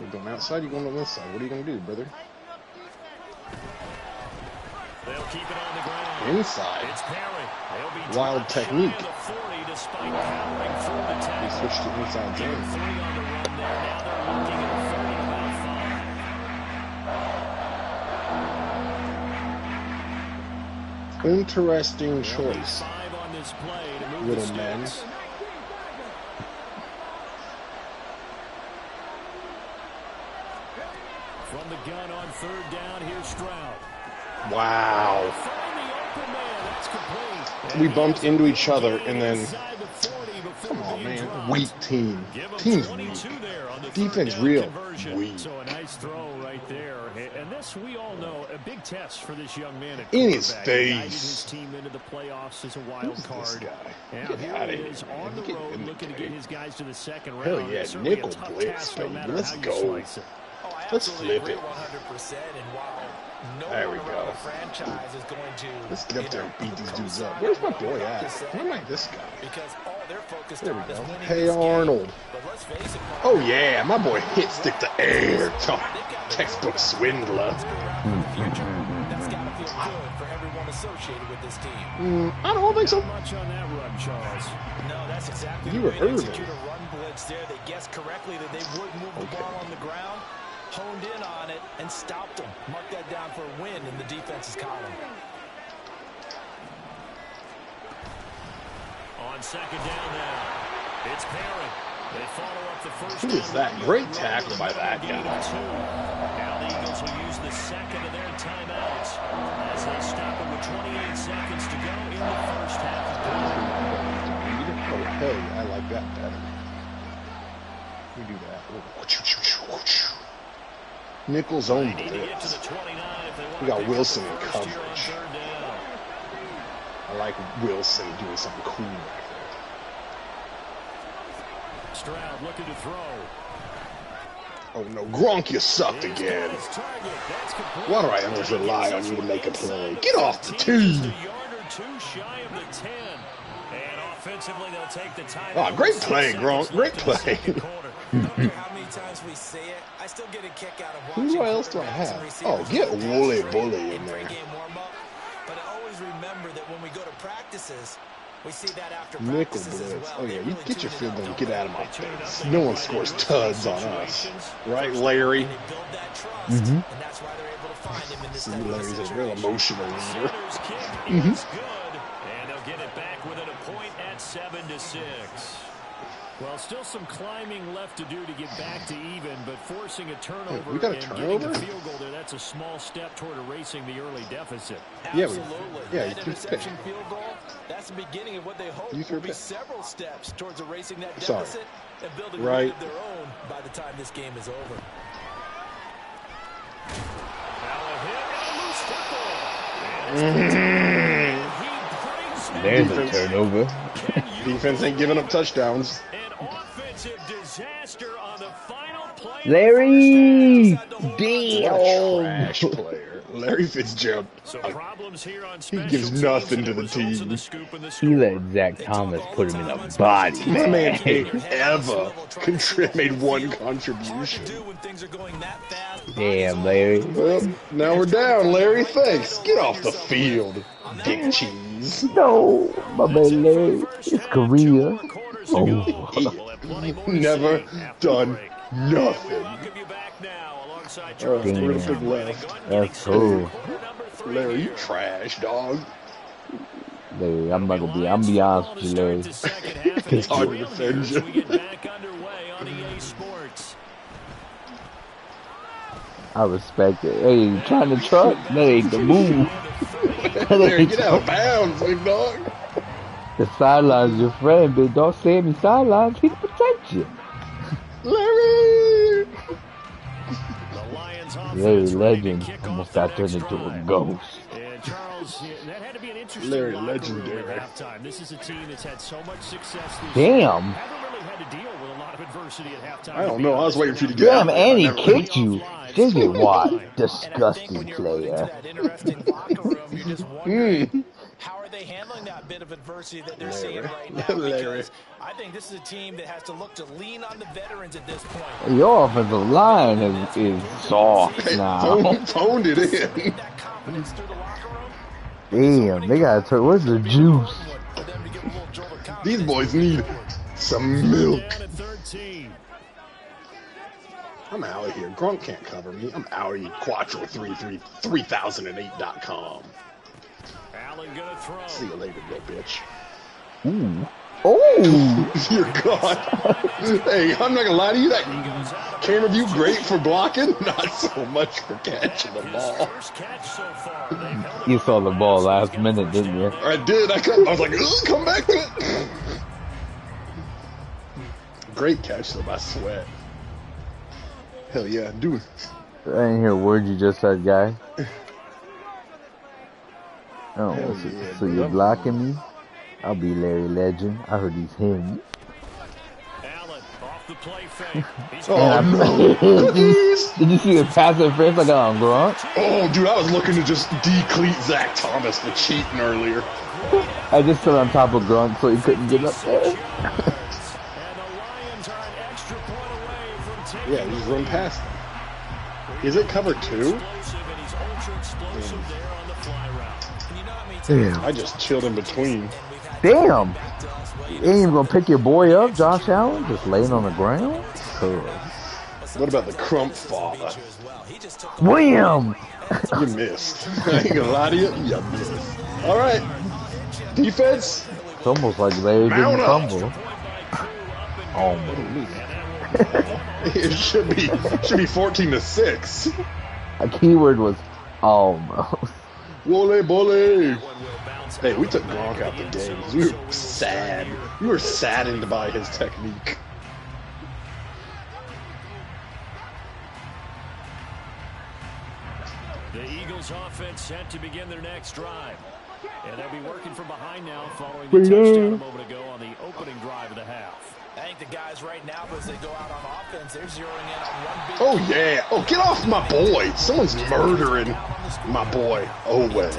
Speaker 4: You're going outside, you're going on this side. What are you going to do, brother?
Speaker 6: They'll keep it on the ground.
Speaker 4: Inside.
Speaker 6: It's Perry.
Speaker 4: Wild technique.
Speaker 6: The 40 despite powering through the tackle.
Speaker 4: He switched to inside zone.
Speaker 6: 3 on the run there. Now they're looking at 30 about 5.
Speaker 4: Interesting choice.
Speaker 6: 5 on this play to move
Speaker 4: Little
Speaker 6: the
Speaker 4: man.
Speaker 6: sticks. From the gun on 3rd down, here's Stroud.
Speaker 4: Wow. We bumped into each other and then, come on, man, weak team. Team's weak. Defense real weak.
Speaker 6: So a nice throw right there. And this, we all know, a big test for this young man.
Speaker 4: In his face.
Speaker 6: His team into the playoffs as a wild card.
Speaker 4: This guy?
Speaker 6: And
Speaker 4: Get
Speaker 6: here
Speaker 4: out
Speaker 6: he
Speaker 4: of
Speaker 6: is
Speaker 4: here,
Speaker 6: on
Speaker 4: man.
Speaker 6: the road looking to get his guys to the 2nd round.
Speaker 4: Hell yeah,
Speaker 6: Certainly
Speaker 4: nickel
Speaker 6: a tough
Speaker 4: blitz,
Speaker 6: task, no
Speaker 4: baby.
Speaker 6: matter
Speaker 4: Let's
Speaker 6: how you
Speaker 4: go.
Speaker 6: slice it.
Speaker 4: Let's flip it.
Speaker 3: 100%. And while no
Speaker 4: There
Speaker 3: one
Speaker 4: we
Speaker 3: around
Speaker 4: go.
Speaker 3: the franchise is going to,
Speaker 4: Let's get up there and beat these dudes up. Where's my boy at? Where am I this guy?
Speaker 3: because all they're focused
Speaker 4: There we
Speaker 3: on is
Speaker 4: go.
Speaker 3: winning
Speaker 4: Hey,
Speaker 3: this game.
Speaker 4: Arnold.
Speaker 3: But let's face it,
Speaker 4: Oh, yeah, my boy hit stick to air. Textbook swindler.
Speaker 3: That's got to feel good for everyone associated with this team.
Speaker 4: I don't think so.
Speaker 6: Not much on that run, Charles.
Speaker 3: No, that's exactly
Speaker 4: You
Speaker 3: the
Speaker 4: were
Speaker 3: way to
Speaker 4: Irvin.
Speaker 3: execute a run blitz there. They guessed correctly that they would move the ball on the ground, honed in on it, and stopped them. Mark that down for a win in the defense's column.
Speaker 6: On 2nd down now, it's Perry. They follow up the first.
Speaker 4: Who is that? Great tackle by that guy.
Speaker 6: Now the Eagles will use the 2nd of their timeouts as they stop it with 28 seconds to go in the first half of play.
Speaker 4: Oh, hell yeah, I like that better. We do that. Nickel zone blitz. We got Wilson in coverage. I like Wilson doing something cool right there.
Speaker 6: Stroud looking to throw.
Speaker 4: Oh no, Gronk, you sucked again. Why do I always rely on you to make a play? Get off the tee. Oh, great play, Gronk. Great play.
Speaker 3: How many times we say it, I still get a kick out of watching.
Speaker 4: Who else do I have? Oh, get Wooly Bully in there.
Speaker 3: But I always remember that when we go to practices, we see that after
Speaker 4: Nickel
Speaker 3: practices as
Speaker 4: blitz.
Speaker 3: well.
Speaker 4: Oh yeah, you get your field goal and get out of my face. No one scores tuds on us. Right, Larry?
Speaker 3: And that's why they're able to find him in this
Speaker 4: See,
Speaker 3: type of
Speaker 4: Larry's a real
Speaker 3: situation.
Speaker 4: emotional leader.
Speaker 6: Good, and they'll get it back within a point at 7-6. Well, still some climbing left to do to get back to even, but forcing a turnover
Speaker 4: we got a
Speaker 6: and
Speaker 4: turnover?
Speaker 6: getting a field goal there, that's a small step toward erasing the early deficit.
Speaker 4: Yeah,
Speaker 3: Absolutely.
Speaker 4: yeah,
Speaker 3: That
Speaker 4: you
Speaker 3: interception field goal, that's the beginning of what they hope
Speaker 4: You threw
Speaker 3: will be
Speaker 4: pick.
Speaker 3: several steps towards erasing that
Speaker 4: Sorry.
Speaker 3: deficit and building
Speaker 4: Right.
Speaker 3: a lead of their own by the time this game is over.
Speaker 1: There's a turnover.
Speaker 4: Defense ain't giving up touchdowns.
Speaker 6: An offensive disaster on the final play.
Speaker 1: Larry!
Speaker 4: What a
Speaker 1: Damn!
Speaker 4: trash player. Larry Fitzgerald, he gives nothing to the team.
Speaker 1: He let Zach Thomas put him in the body.
Speaker 4: This man ain't ever made one contribution.
Speaker 1: Damn, Larry.
Speaker 4: Well, now we're down, Larry. Thanks. Get off the field, dick cheese.
Speaker 1: No, my man Larry. It's Korea. Oh.
Speaker 4: Never done nothing.
Speaker 1: Damn.
Speaker 4: We're the big left.
Speaker 1: That's cool.
Speaker 4: Larry, you trash, dog.
Speaker 1: Larry, I'm be honest with you, Larry.
Speaker 4: It's hard to defend you.
Speaker 1: I respect it. Hey, you trying to truck? That ain't the move.
Speaker 4: Larry, get out of bounds, big dog.
Speaker 1: The sideline's your friend, big dog. Sammy sidelines, he can protect you.
Speaker 4: Larry!
Speaker 1: Larry Legend almost got turned into a ghost.
Speaker 4: Larry Legendary.
Speaker 6: This is a team that's had so much success this
Speaker 1: Damn.
Speaker 6: Haven't really had to deal with a lot of adversity at halftime.
Speaker 4: I don't know. I was waiting for you to get
Speaker 1: Damn,
Speaker 4: out.
Speaker 1: and he kicked you. JJ Watt, disgusting player.
Speaker 3: How are they handling that bit of adversity that they're seeing right now? Because I think this is a team that has to look to lean on the veterans at this point.
Speaker 1: Your offensive line is soft now.
Speaker 4: Phoned it in.
Speaker 1: Damn, they gotta turn. Where's the juice?
Speaker 4: These boys need some milk. I'm out of here. Gronk can't cover me. I'm out of here. Quattro3008.com. See you later, little bitch.
Speaker 1: Ooh. Oh!
Speaker 4: You're gone. Hey, I'm not gonna lie to you. That camera view great for blocking, not so much for catching the ball.
Speaker 1: You saw the ball last minute, didn't you?
Speaker 4: I did. I was like, come back to it. Great catch, though, by Sweat. Hell yeah, do it.
Speaker 1: I didn't hear a word you just said, guy. Oh, so you're blocking me? I'll be Larry Legend. I heard he's him.
Speaker 6: Allen off the play fake.
Speaker 4: Oh no!
Speaker 1: Did you see the pass interference I got on Gronk?
Speaker 4: Oh, dude, I was looking to just decleat Zach Thomas for cheating earlier.
Speaker 1: I just stood on top of Gronk so he couldn't get up there.
Speaker 4: Yeah, he just run past him. Is it cover 2?
Speaker 1: Damn.
Speaker 4: I just chilled in between.
Speaker 1: Damn. You ain't even gonna pick your boy up, Josh Allen? Just laying on the ground? Cool.
Speaker 4: What about the Crump father?
Speaker 1: Wham!
Speaker 4: You missed. I ain't gonna lie to you. You missed. Alright. Defense.
Speaker 1: It's almost like Larry didn't fumble. Almost.
Speaker 4: It should be 14-6.
Speaker 1: A keyword was almost.
Speaker 4: Wole bole. Hey, we took Gronk out the game because we were sad. We were saddened by his technique.
Speaker 6: The Eagles offense set to begin their next drive. And they'll be working from behind now following the touchdown a moment ago on the opening drive of the half.
Speaker 3: I think the guys right now, as they go out on offense, they're zeroing in on one big...
Speaker 4: Oh, yeah. Oh, get off my boy. Someone's murdering my boy. Oh, way.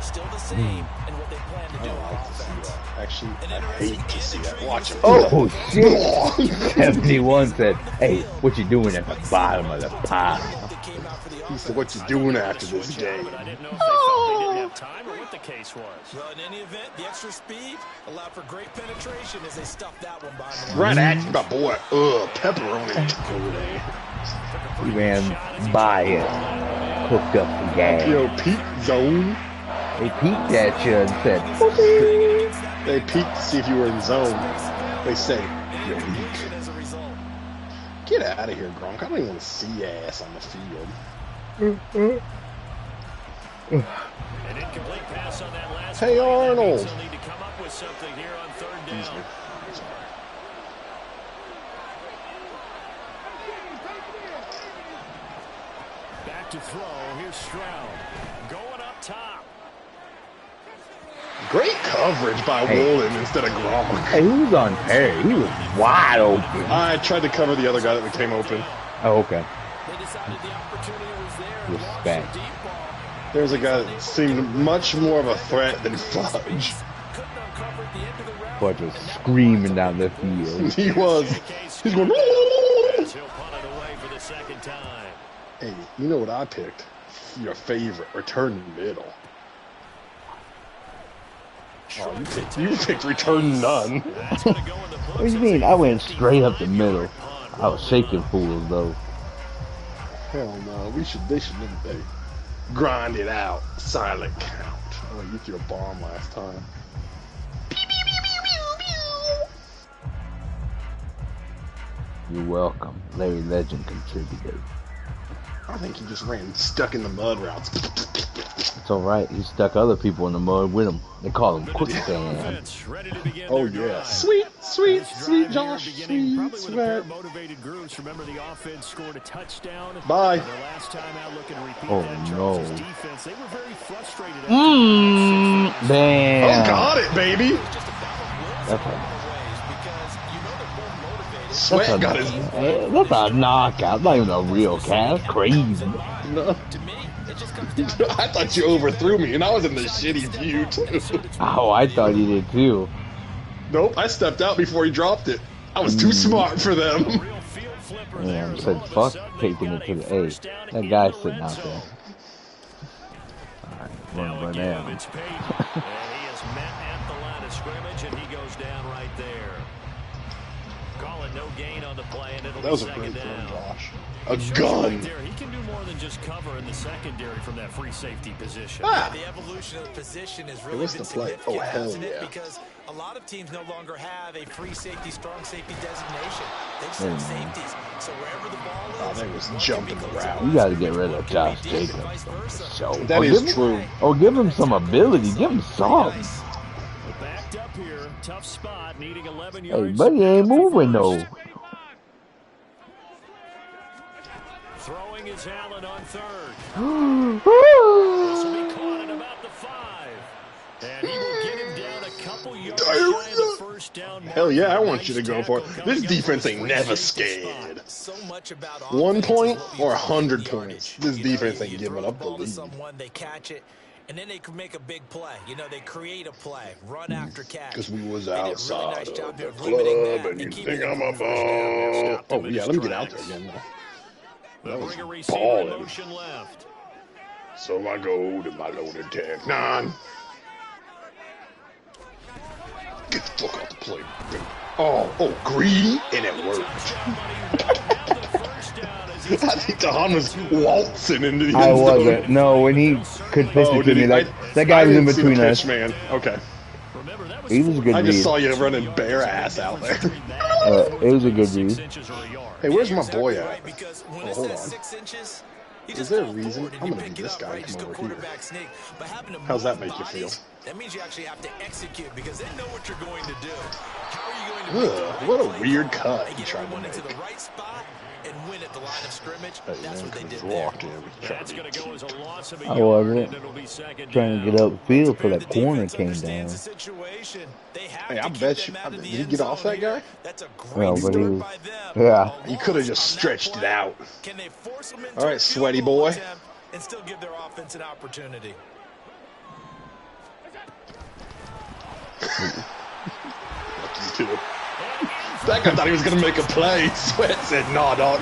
Speaker 3: Still the same in what they plan to do on offense.
Speaker 4: Actually, I hate to see that. Watch him.
Speaker 1: Oh, shit. 71 said, hey, what you doing at the bottom of the pile?
Speaker 4: He said, what you doing after this game?
Speaker 6: I didn't know if they felt they didn't have time or what the case was.
Speaker 3: Well, in any event, the extra speed allowed for great penetration as they stuffed that one by the
Speaker 4: Right at you, my boy. Pepperoni.
Speaker 1: He ran by it. Hooked up the gang.
Speaker 4: Yo, peak zone.
Speaker 1: They peeked at you and said,
Speaker 4: They peeked to see if you were in zone. They say, you're weak. Get out of here, Gronk. I don't even want to see your ass on the field. Hey, Arnold.
Speaker 6: Back to throw. Here's Stroud. Going up top.
Speaker 4: Great coverage by Woolen instead of Gronk.
Speaker 1: Hey, he was on Perry. He was wide open.
Speaker 4: I tried to cover the other guy that came open.
Speaker 1: Oh, okay.
Speaker 3: They decided the opportunity was there.
Speaker 1: Respect.
Speaker 4: There's a guy that seemed much more of a threat than Fudge.
Speaker 1: Fudge was screaming down the field.
Speaker 4: He was. He's going. Hey, you know what I picked? Your favorite, return middle. Oh, you picked return none.
Speaker 1: What do you mean? I went straight up the middle. I was shaking fools though.
Speaker 4: Hell no, they should grind it out. Silent count. Oh, you threw a bomb last time.
Speaker 1: You're welcome, Larry Legend contributor.
Speaker 4: I think he just ran stuck in the mud routes.
Speaker 1: It's alright, he stuck other people in the mud with him. They call him quicksand.
Speaker 4: Oh yeah. Sweet Josh. Sweet.
Speaker 6: Motivated groups. Remember the offense scored a touchdown.
Speaker 4: Bye.
Speaker 6: The last time out looking to repeat
Speaker 1: Oh
Speaker 6: that
Speaker 1: no.
Speaker 6: Defense, they were very frustrated.
Speaker 1: Damn.
Speaker 4: Oh, got it, baby. Sweat got his.
Speaker 1: That's a knockout. Not even a real cat. That's crazy.
Speaker 4: No. I thought you overthrew me, and I was in the shitty view too.
Speaker 1: Oh, I thought you did too.
Speaker 4: Nope, I stepped out before he dropped it. I was too smart for them.
Speaker 1: Yeah, I said fuck taking it to the A. That guy's sitting out there. Alright, run down.
Speaker 6: He is met at the line of scrimmage, and he goes down right there. Calling no gain on the play, and it'll
Speaker 4: That was
Speaker 6: be
Speaker 4: a great
Speaker 6: second
Speaker 4: throw,
Speaker 6: down.
Speaker 4: Josh. A gun.
Speaker 6: He can do more than just cover in the secondary from that free safety position.
Speaker 4: Ah.
Speaker 3: The evolution of the position has really
Speaker 4: What's
Speaker 3: been
Speaker 4: the play?
Speaker 3: significant,
Speaker 4: Oh, hell
Speaker 3: hasn't it?
Speaker 4: yeah.
Speaker 3: Because a lot of teams no longer have a free safety, strong safety designation. They just have safeties. So wherever the ball is,
Speaker 4: Oh, they was jumping the route.
Speaker 1: You gotta get rid of Josh Jacobs. So,
Speaker 4: That is true.
Speaker 1: Oh, give him some ability. Give him some.
Speaker 6: Backed up here, tough spot, needing 11
Speaker 1: Hey,
Speaker 6: yards.
Speaker 1: buddy ain't moving though.
Speaker 6: Throwing is Allen on third.
Speaker 1: Oh,
Speaker 6: This will be caught at about the 5. And he will get him down a couple yards shy of the first down mark.
Speaker 4: Hell yeah, I want you to go for it. This defense ain't never scared.
Speaker 3: so much about
Speaker 4: 1 point
Speaker 3: offense is
Speaker 4: or
Speaker 3: really
Speaker 4: 100
Speaker 3: yardage.
Speaker 4: points. This
Speaker 3: You know,
Speaker 4: defense
Speaker 3: you
Speaker 4: ain't
Speaker 3: throw
Speaker 4: giving
Speaker 3: the
Speaker 4: up the
Speaker 3: ball to
Speaker 4: lead.
Speaker 3: someone, they catch it, and then they can make a big play. You know, they create a play, run after catch.
Speaker 4: Because we was
Speaker 3: They did a really
Speaker 4: outside
Speaker 3: nice job
Speaker 4: of
Speaker 3: here
Speaker 4: the
Speaker 3: of limiting
Speaker 4: club,
Speaker 3: that
Speaker 4: and you
Speaker 3: keeping
Speaker 4: think
Speaker 3: it
Speaker 4: I'm
Speaker 3: from
Speaker 4: a
Speaker 3: first down.
Speaker 4: ball. Oh yeah, let me get out there again though. That was
Speaker 6: Bring a receiver in
Speaker 4: balling.
Speaker 6: motion left.
Speaker 4: So I go to my loaded tag 9. Get the fuck out the play. Oh, greedy, and it worked. I think DeHaan was waltzing into the
Speaker 1: I
Speaker 4: end zone.
Speaker 1: wasn't. No, when he could pitch
Speaker 4: Oh,
Speaker 1: it to
Speaker 4: did
Speaker 1: me,
Speaker 4: he?
Speaker 1: like that
Speaker 4: I
Speaker 1: guy was in
Speaker 4: didn't see the
Speaker 1: between
Speaker 4: pitch,
Speaker 1: us.
Speaker 4: man. Okay.
Speaker 6: Remember, that was
Speaker 1: He was a good
Speaker 4: I just
Speaker 1: read.
Speaker 4: saw you running bare ass out there.
Speaker 1: It was a good read.
Speaker 4: Hey, where's my boy
Speaker 3: Exactly
Speaker 4: at?
Speaker 3: right, because when
Speaker 4: Oh,
Speaker 3: it's
Speaker 4: hold
Speaker 3: that
Speaker 4: on.
Speaker 3: 6 inches, you
Speaker 4: Is
Speaker 3: just
Speaker 4: there a
Speaker 3: fall
Speaker 4: reason?
Speaker 3: forward and
Speaker 4: I'm
Speaker 3: you
Speaker 4: gonna
Speaker 3: pick
Speaker 4: be
Speaker 3: it
Speaker 4: this
Speaker 3: up,
Speaker 4: guy
Speaker 3: right?
Speaker 4: and
Speaker 3: Just
Speaker 4: come
Speaker 3: go
Speaker 4: over here.
Speaker 3: quarterback sneak. But having to
Speaker 4: How's that
Speaker 3: move
Speaker 4: make you feel?
Speaker 3: bodies, that means you actually have to execute because they know what you're going to do. How are you going to
Speaker 4: Ugh,
Speaker 3: make the right
Speaker 4: what a
Speaker 3: play
Speaker 4: weird
Speaker 3: call
Speaker 4: cut
Speaker 3: and
Speaker 4: he
Speaker 3: get
Speaker 4: tried to
Speaker 3: everyone into
Speaker 4: make.
Speaker 3: the right spot and win at the line of scrimmage?
Speaker 4: Hey,
Speaker 3: That's
Speaker 4: man,
Speaker 3: what they
Speaker 4: could
Speaker 3: did
Speaker 4: have
Speaker 3: there.
Speaker 4: walked in.
Speaker 6: That's going to go as a loss of a
Speaker 1: I
Speaker 6: yard,
Speaker 1: wasn't
Speaker 6: and it'll be second
Speaker 1: trying to
Speaker 6: down.
Speaker 1: get upfield for
Speaker 3: The
Speaker 1: that corner
Speaker 3: defense
Speaker 1: came
Speaker 3: understands
Speaker 1: down.
Speaker 3: the situation. They have
Speaker 4: Hey,
Speaker 3: to
Speaker 4: I
Speaker 3: keep
Speaker 4: bet
Speaker 3: them
Speaker 4: you.
Speaker 3: out of the
Speaker 4: Did he
Speaker 3: end
Speaker 4: get off
Speaker 3: zone
Speaker 4: that guy?
Speaker 3: here. That's a great
Speaker 1: Well, but he
Speaker 3: start
Speaker 1: was,
Speaker 3: by them.
Speaker 1: yeah.
Speaker 4: He could have
Speaker 3: A
Speaker 4: just
Speaker 3: loss on that
Speaker 4: stretched it
Speaker 3: play.
Speaker 4: out.
Speaker 3: Can they force them into
Speaker 4: All right,
Speaker 3: a field
Speaker 4: sweaty
Speaker 3: goal
Speaker 4: boy.
Speaker 3: attempt and still give their offense an opportunity?
Speaker 4: Fuck you too. That guy thought he was gonna make a play. Sweat said, "Nah, dog."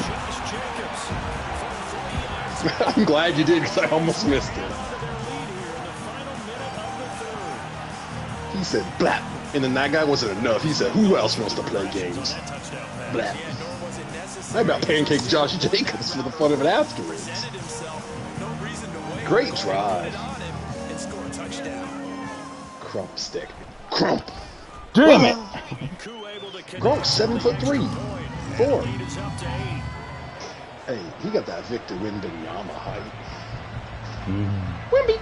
Speaker 4: I'm glad you did because I almost missed it. He said, "Blap," and then that guy wasn't enough. He said, "Who else wants to play games?" Blap. How about pancake Josh Jacobs for the fun of it afterwards? Great drive. Crump stick. Crump.
Speaker 1: Damn it!
Speaker 4: Gronk 7'3", 4. Hey, he got that Victor Wembanyama height. Wemby.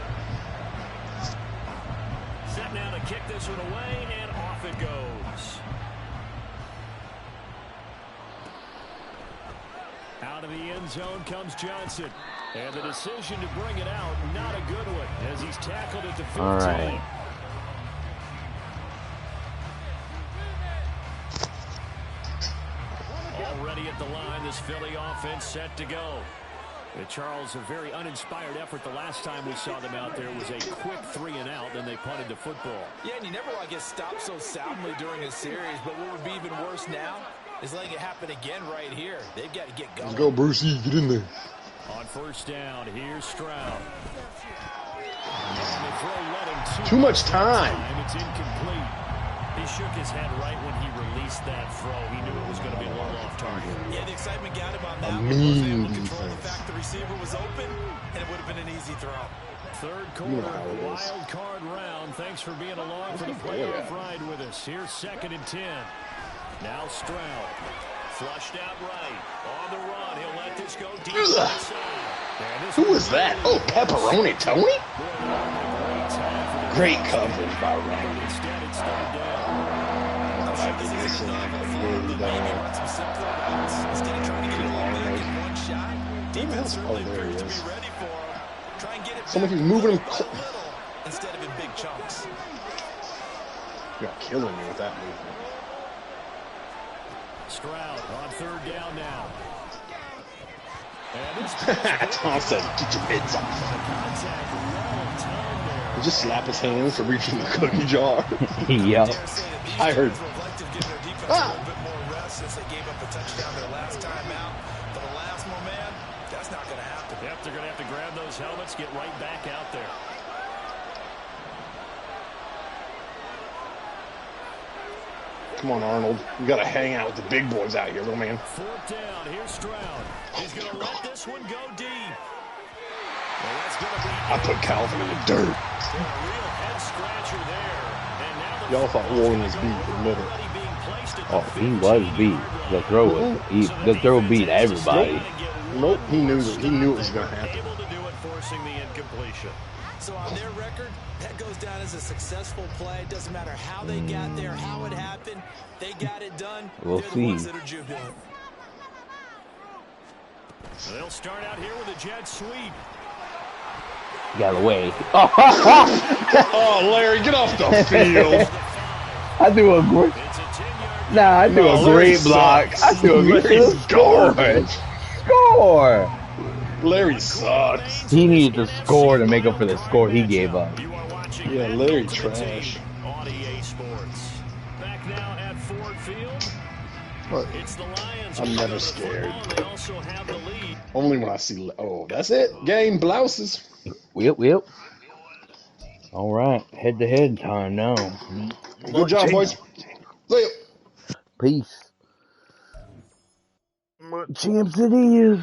Speaker 6: Set now to kick this one away, and off it goes. Out of the end zone comes Johnson. And the decision to bring it out, not a good one, as he's tackled at the 15.
Speaker 1: All right.
Speaker 6: Already at the line, this Philly offense set to go. Charles, a very uninspired effort the last time we saw them out there was a quick 3-and-out, then they punted the football.
Speaker 3: Yeah, and you never want to get stopped so soundly during a series, but what would be even worse now is letting it happen again right here. They've got to get going.
Speaker 4: Let's go, Brucey. Get in there.
Speaker 6: On first down, here's Stroud.
Speaker 4: Too much time.
Speaker 6: It's incomplete. He shook his head right when he released that throw. He knew it was going to be a little off target.
Speaker 3: Yeah, the excitement got him on that.
Speaker 4: A mean
Speaker 3: control the fact the receiver was open, and it would have been an easy throw.
Speaker 6: Third quarter, wild card round. Thanks for being along for the playoff ride with us. Here's 2nd and 10. Now Stroud. Flushed out right. On the run. He'll let this go deep inside.
Speaker 4: Who was that? Oh, Pepperoni Tony? Great coverage by Ryan.
Speaker 6: Instead, it's third down.
Speaker 3: Instead of trying to get it all back in one shot, defense certainly appears to be ready for him. Try and get it
Speaker 4: Someone keeps moving him
Speaker 3: instead of in big chunks.
Speaker 4: You're killing me with that movement.
Speaker 6: Stroud on third down now.
Speaker 4: Thompson, get your mitts off. He just slap his hands for reaching the cookie jar.
Speaker 1: Yep.
Speaker 4: I heard.
Speaker 3: Since they gave up a touchdown their last time out. For the last one, man, that's not going to happen.
Speaker 6: Yep, they're going to have to grab those helmets, get right back out there.
Speaker 4: Come on, Arnold. You got to hang out with the big boys out here, little man.
Speaker 6: Fourth down. Here's Stroud. He's going to let this one go deep. Well, that's going to be
Speaker 4: I put Calvin in the dirt.
Speaker 6: a real head scratcher there. And now
Speaker 4: Y'all thought Warren was beat, admit it.
Speaker 1: Oh, he was beat. The throw beat everybody.
Speaker 4: Nope, he knew it was going to happen.
Speaker 6: Able to do it, forcing the incompletion.
Speaker 3: So on their record, that goes down as a successful play. It doesn't matter how they got there, how it happened. They got it done.
Speaker 1: We'll
Speaker 3: They're
Speaker 1: see.
Speaker 3: the ones that are jubilant.
Speaker 6: They'll start out here with a jet sweep.
Speaker 1: Got away.
Speaker 4: Oh, Larry, get off the field.
Speaker 1: I threw a great. Nah, I threw a great block. I threw a great score.
Speaker 4: Larry sucks.
Speaker 1: He needed to score to make up for the score he gave up.
Speaker 4: Yeah, Larry trash.
Speaker 6: On EA Sports. Back now at Ford Field. It's the Lions.
Speaker 4: I'm never scared.
Speaker 6: They also have the lead.
Speaker 4: Only when I see. Oh, that's it. Game blouses.
Speaker 1: Yep. All right, head-to-head time now.
Speaker 4: Good job, boys. See ya.
Speaker 1: Peace. Champs it is.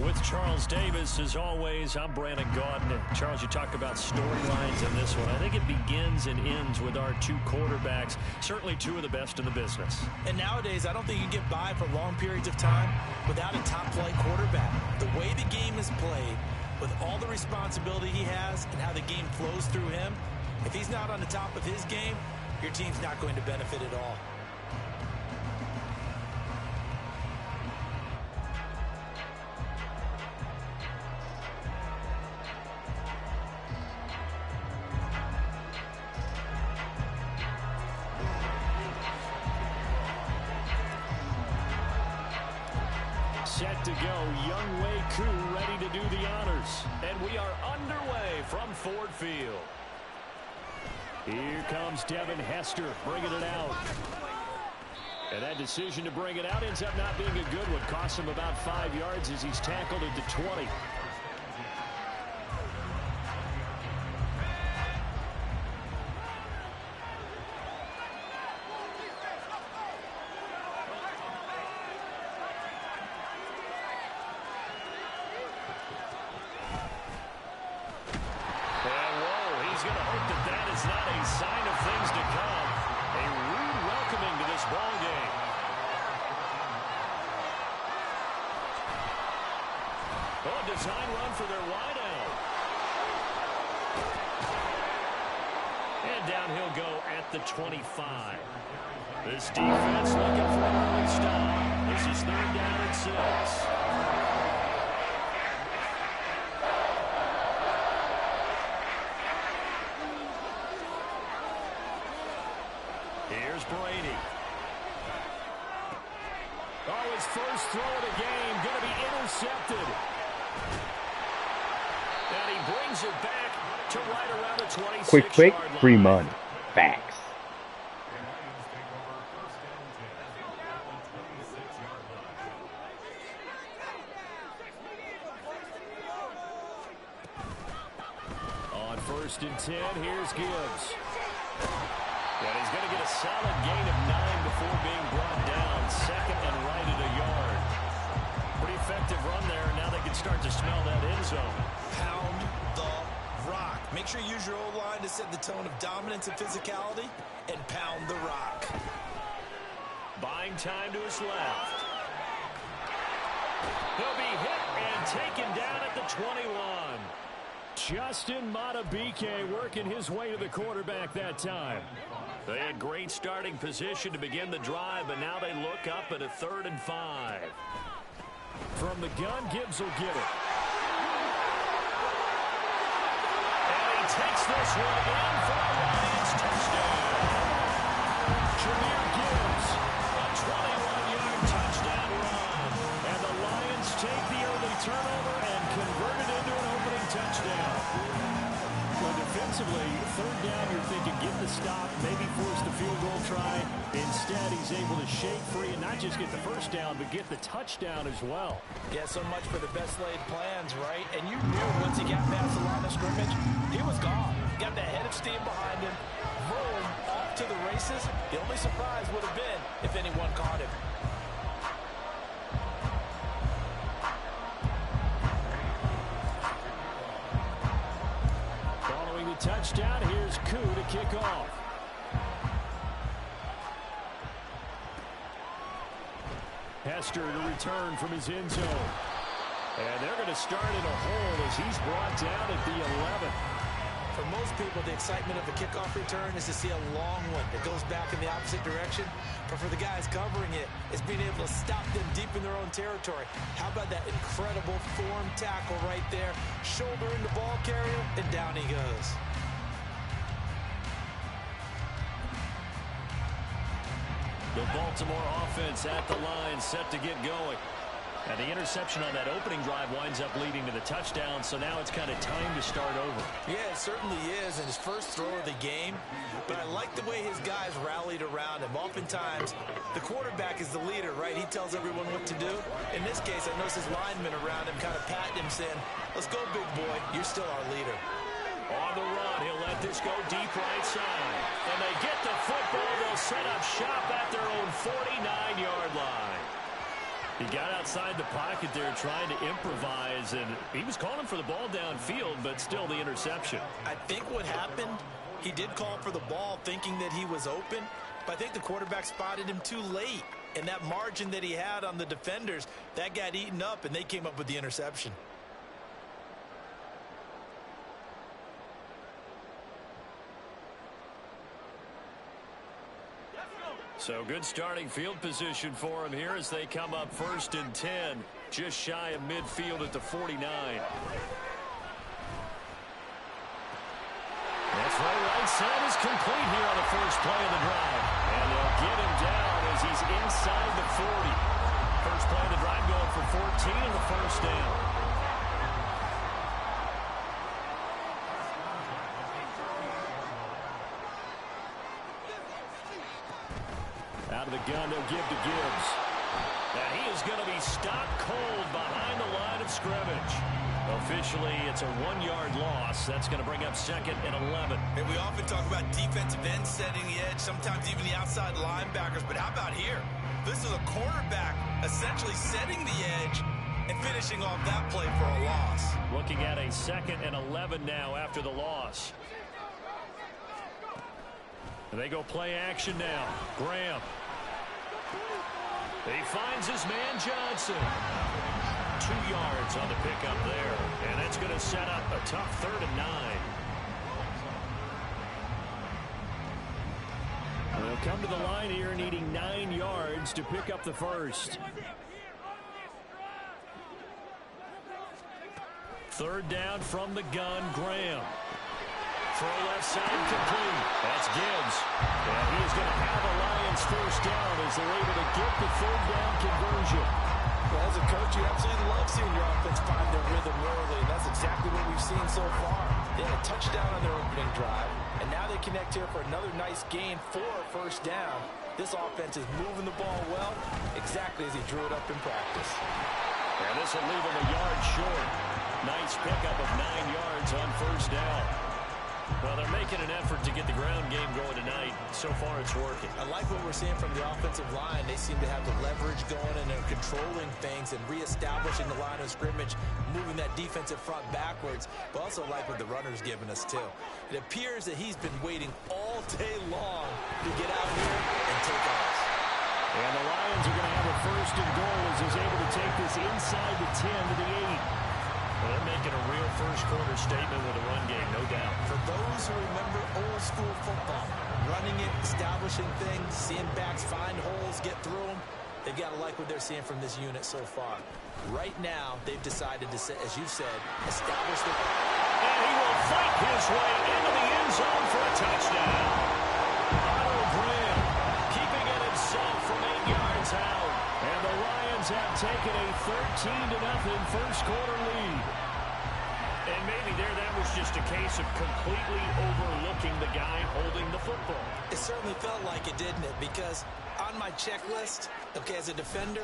Speaker 6: With Charles Davis, as always, I'm Brandon Gaudin. Charles, you talk about storylines in this one. I think it begins and ends with our two quarterbacks, certainly two of the best in the business.
Speaker 3: And nowadays, I don't think you can get by for long periods of time without a top-flight quarterback. The way the game is played, with all the responsibility he has and how the game flows through him, if he's not on the top of his game, your team's not going to benefit at all.
Speaker 6: set to go. Younghoe Koo ready to do the honors. And we are underway from Ford Field. Here comes Devin Hester bringing it out. And that decision to bring it out ends up not being a good one. Costs him about 5 yards as he's tackled at the 20. Design run for their wideout. And down he'll go at the 25. This defense looking for an early stop. This is 3rd down and 6. Here's Brady. Oh, his first throw of the game going to be intercepted. And he brings it back to right around the 26-yard
Speaker 1: quick,
Speaker 6: line.
Speaker 1: free money. Facts.
Speaker 6: On 1st and 10, here's Gibbs. And he's going to get a solid gain of 9 before being brought down. 2nd and right at a yard. Pretty effective run there, and now they can start to smell that end zone.
Speaker 3: Pound the rock. Make sure you use your O-line to set the tone of dominance and physicality, and pound the rock.
Speaker 6: Buying time to his left. He'll be hit and taken down at the 21. Justin Madubuike working his way to the quarterback that time. They had great starting position to begin the drive, but now they look up at a 3rd and 5. From the gun, Gibbs will get it. And he takes this one in for the Lions touchdown. Jahmyr Gibbs, a 21-yard touchdown run. And the Lions take the early turnover and convert it into an opening touchdown. Well, defensively, 3rd down, you're thinking get the stop, maybe force the field goal try. Instead, he's able to shake free and not just get the 1st down, but get the touchdown as well.
Speaker 3: Yeah, so much for the best laid plans, right? And you knew once he got past the line of scrimmage, he was gone. Got the head of steam behind him. Boom, off to the races. The only surprise would have been if anyone caught him.
Speaker 6: Following the touchdown, here's Koo to kick off. Hester to return from his end zone. And they're going to start in a hole as he's brought down at the 11.
Speaker 3: For most people, the excitement of a kickoff return is to see a long one that goes back in the opposite direction. But for the guys covering it, it's being able to stop them deep in their own territory. How about that incredible form tackle right there? Shoulder in the ball carrier, and down he goes.
Speaker 6: The Baltimore offense at the line, set to get going. And the interception on that opening drive winds up leading to the touchdown, so now it's kind of time to start over.
Speaker 3: Yeah, it certainly is, and his first throw of the game. But I like the way his guys rallied around him. Oftentimes, the quarterback is the leader, right? He tells everyone what to do. In this case, I noticed his linemen around him kind of patting him, saying, "Let's go, big boy. You're still our leader."
Speaker 6: On the run, he'll let this go deep right side. And they get the football. They'll set up shop at their own 49-yard line. He got outside the pocket there trying to improvise, and he was calling for the ball downfield, but still the interception.
Speaker 3: I think what happened, he did call for the ball thinking that he was open, but I think the quarterback spotted him too late. And that margin that he had on the defenders, that got eaten up, and they came up with the interception.
Speaker 6: So good starting field position for him here as they come up 1st and 10, just shy of midfield at the 49. That's right side is complete here on the first play of the drive. And they'll get him down as he's inside the 40. First play of the drive going for 13 and the first down. Out of the gun, they'll give to Gibbs. And he is going to be stopped cold behind the line of scrimmage. Officially, it's a 1-yard loss. That's going to bring up 2nd and 11.
Speaker 7: And we often talk about defensive ends setting the edge, sometimes even the outside linebackers. But how about here? This is a cornerback essentially setting the edge and finishing off that play for a loss.
Speaker 6: Looking at a 2nd and 11 now after the loss. And they go play action now. Graham. He finds his man Johnson. 2 yards on the pickup there. And that's going to set up a tough 3rd and 9. They'll come to the line here needing 9 yards to pick up the first. 3rd down from the gun, Graham. Throw left side complete. That's Gibbs. And he is going to have a Lions first down as they're able to get the 3rd down conversion.
Speaker 3: Well, as a coach, you absolutely love seeing your offense find their rhythm early. And that's exactly what we've seen so far. They had a touchdown on their opening drive, and now they connect here for another nice gain for a first down. This offense is moving the ball well, exactly as he drew it up in practice.
Speaker 6: And this will leave him a yard short. Nice pickup of 9 yards on first down. Well, they're making an effort to get the ground game going tonight. So far, it's working.
Speaker 3: I like what we're seeing from the offensive line. They seem to have the leverage going, and they're controlling things and reestablishing the line of scrimmage, moving that defensive front backwards. But also like what the runner's giving us, too. It appears that he's been waiting all day long to get out here and take off.
Speaker 6: And the Lions are going to have a 1st and goal as he's able to take this inside the 10 to the 8. Well, they're making a real first-quarter statement with a run game, no doubt.
Speaker 3: For those who remember old-school football, running it, establishing things, seeing backs find holes, get through them, they've got to like what they're seeing from this unit so far. Right now, they've decided to, as you said, establish the...
Speaker 6: And he will fight his way into the end zone for a touchdown. Otto Graham keeping it himself from 8 yards out. And the Lions have taken a 13-0 first-quarter lead. And maybe that was just a case of completely overlooking the guy holding the football.
Speaker 3: It certainly felt like it, didn't it? Because on my checklist, okay, as a defender...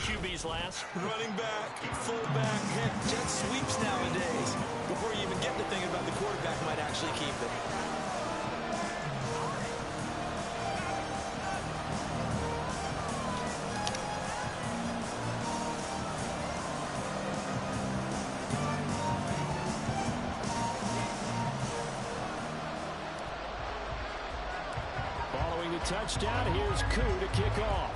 Speaker 6: QB's last.
Speaker 3: Running back, fullback, heck, jet sweeps nowadays. Before you even get to thinking about the quarterback might actually keep it.
Speaker 6: Touchdown. Here's Koo to kick off.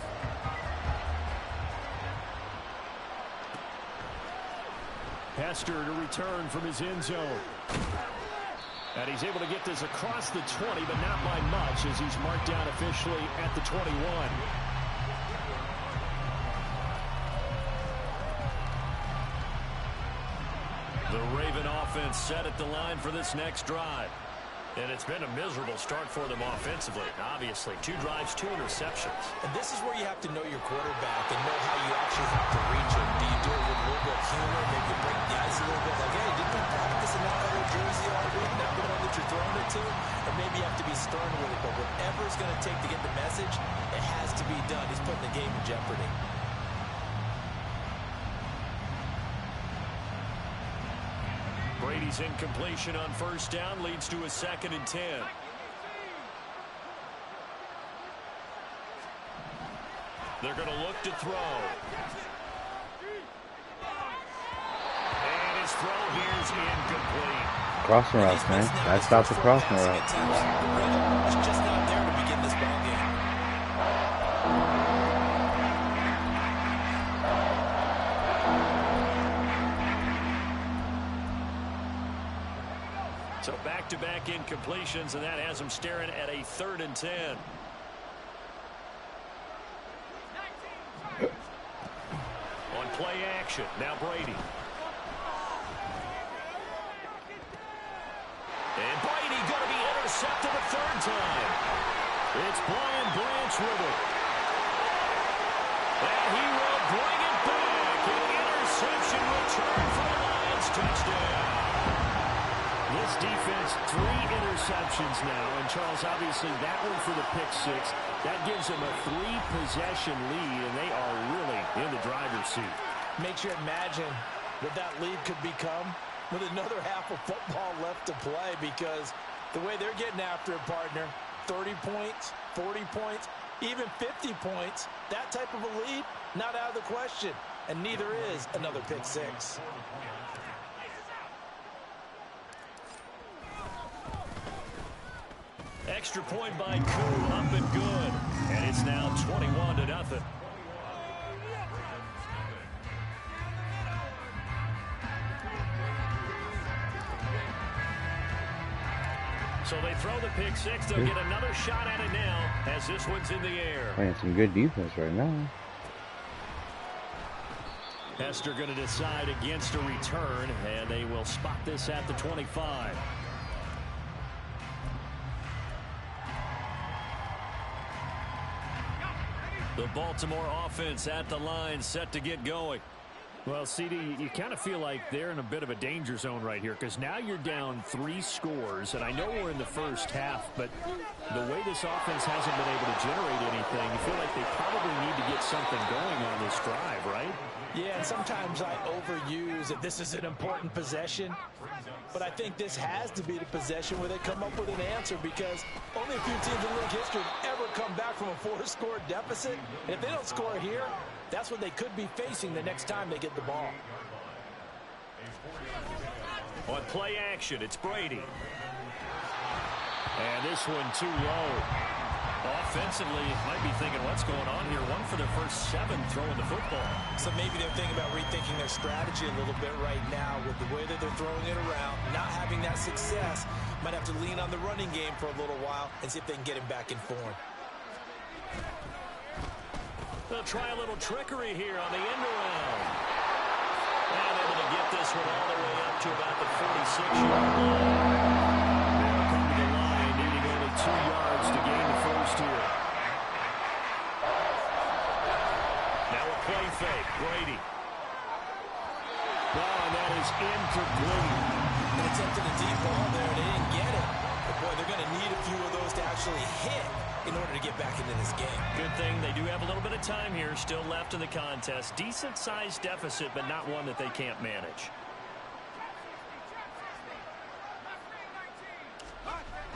Speaker 6: Hester to return from his end zone. And he's able to get this across the 20, but not by much as he's marked down officially at the 21. The Raven offense set at the line for this next drive. And it's been a miserable start for them offensively. Obviously, 2 drives, 2 interceptions.
Speaker 3: And this is where you have to know your quarterback and know how you actually have to reach him. Do you do it with a little bit of humor, maybe you break the ice a little bit, like, hey, didn't we practice in that other jersey all week, not the one that you're throwing it to? Or maybe you have to be stern with it, but whatever it's going to take to get the message, it has to be done. He's putting the game in jeopardy.
Speaker 6: Brady's incompletion on first down leads to a 2nd and 10. They're going to look to throw. And his throw here is incomplete.
Speaker 1: Crossing routes, man. That stops the crossing route.
Speaker 3: It's just not there to begin this ball game.
Speaker 6: So back-to-back incompletions, and that has them staring at a 3rd and 10. On play action, now Brady. And Brady going to be intercepted a 3rd time. It's Brian Branch with it. And he will bring it back. defense 3 interceptions now. And, Charles, obviously that one for the pick 6. That gives them a 3-possession lead, and they are really in the driver's seat.
Speaker 3: Makes you imagine what that lead could become with another half of football left to play, because the way they're getting after it, partner, 30 points, 40 points, even 50 points, that type of a lead, not out of the question. And neither is another pick 6.
Speaker 6: Extra point by Koo, up and good. And it's now 21-0. So they throw the pick 6. They'll get another shot at it now as this one's in the air.
Speaker 1: Playing some good defense right now.
Speaker 6: Hester going to decide against a return, and they will spot this at the 25. The Baltimore offense at the line, set to get going.
Speaker 2: Well, CD, you kind of feel like they're in a bit of a danger zone right here, because now you're down 3 scores, and I know we're in the first half, but the way this offense hasn't been able to generate anything, you feel like they probably need to get something going on this drive, right?
Speaker 3: Yeah, and sometimes I overuse that this is an important possession, but I think this has to be the possession where they come up with an answer, because only a few teams in league history have ever come back from a 4-score deficit. And if they don't score here, that's what they could be facing the next time they get the ball.
Speaker 6: On play action, it's Brady. And this one too low. Offensively, might be thinking what's going on here. One for their first 7 throwing the football.
Speaker 3: So maybe they're thinking about rethinking their strategy a little bit right now with the way that they're throwing it around, not having that success. Might have to lean on the running game for a little while and see if they can get him back in form.
Speaker 6: They'll try a little trickery here on the end around. And able to get this one all the way up to about the 46-yard line. They'll come to the line, needing only 2 yards to gain the first here. Now a play fake, Brady. Oh, and that is incomplete.
Speaker 3: They attempted a deep ball there, and they didn't get it. But boy, they're going to need a few of those to actually hit in order to get back into this game.
Speaker 6: Good thing they do have a little bit of time here still left in the contest. Decent-sized deficit, but not one that they can't manage.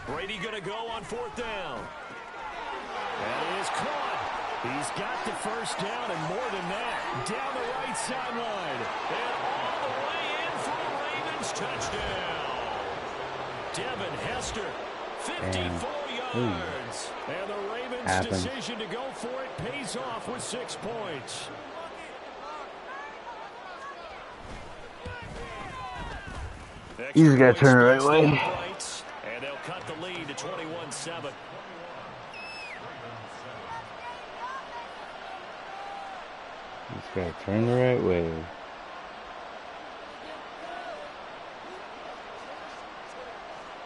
Speaker 6: Brady going to go on 4th down. That is caught. He's got the first down and more than that. Down the right sideline. And all the way in for a Ravens touchdown. Devin Hester, 54 yards. And the Ravens' decision to go for it pays off with 6 points.
Speaker 1: You just got to turn the right way.
Speaker 6: And they'll cut the lead to 21-7.
Speaker 1: Just got to turn the right way.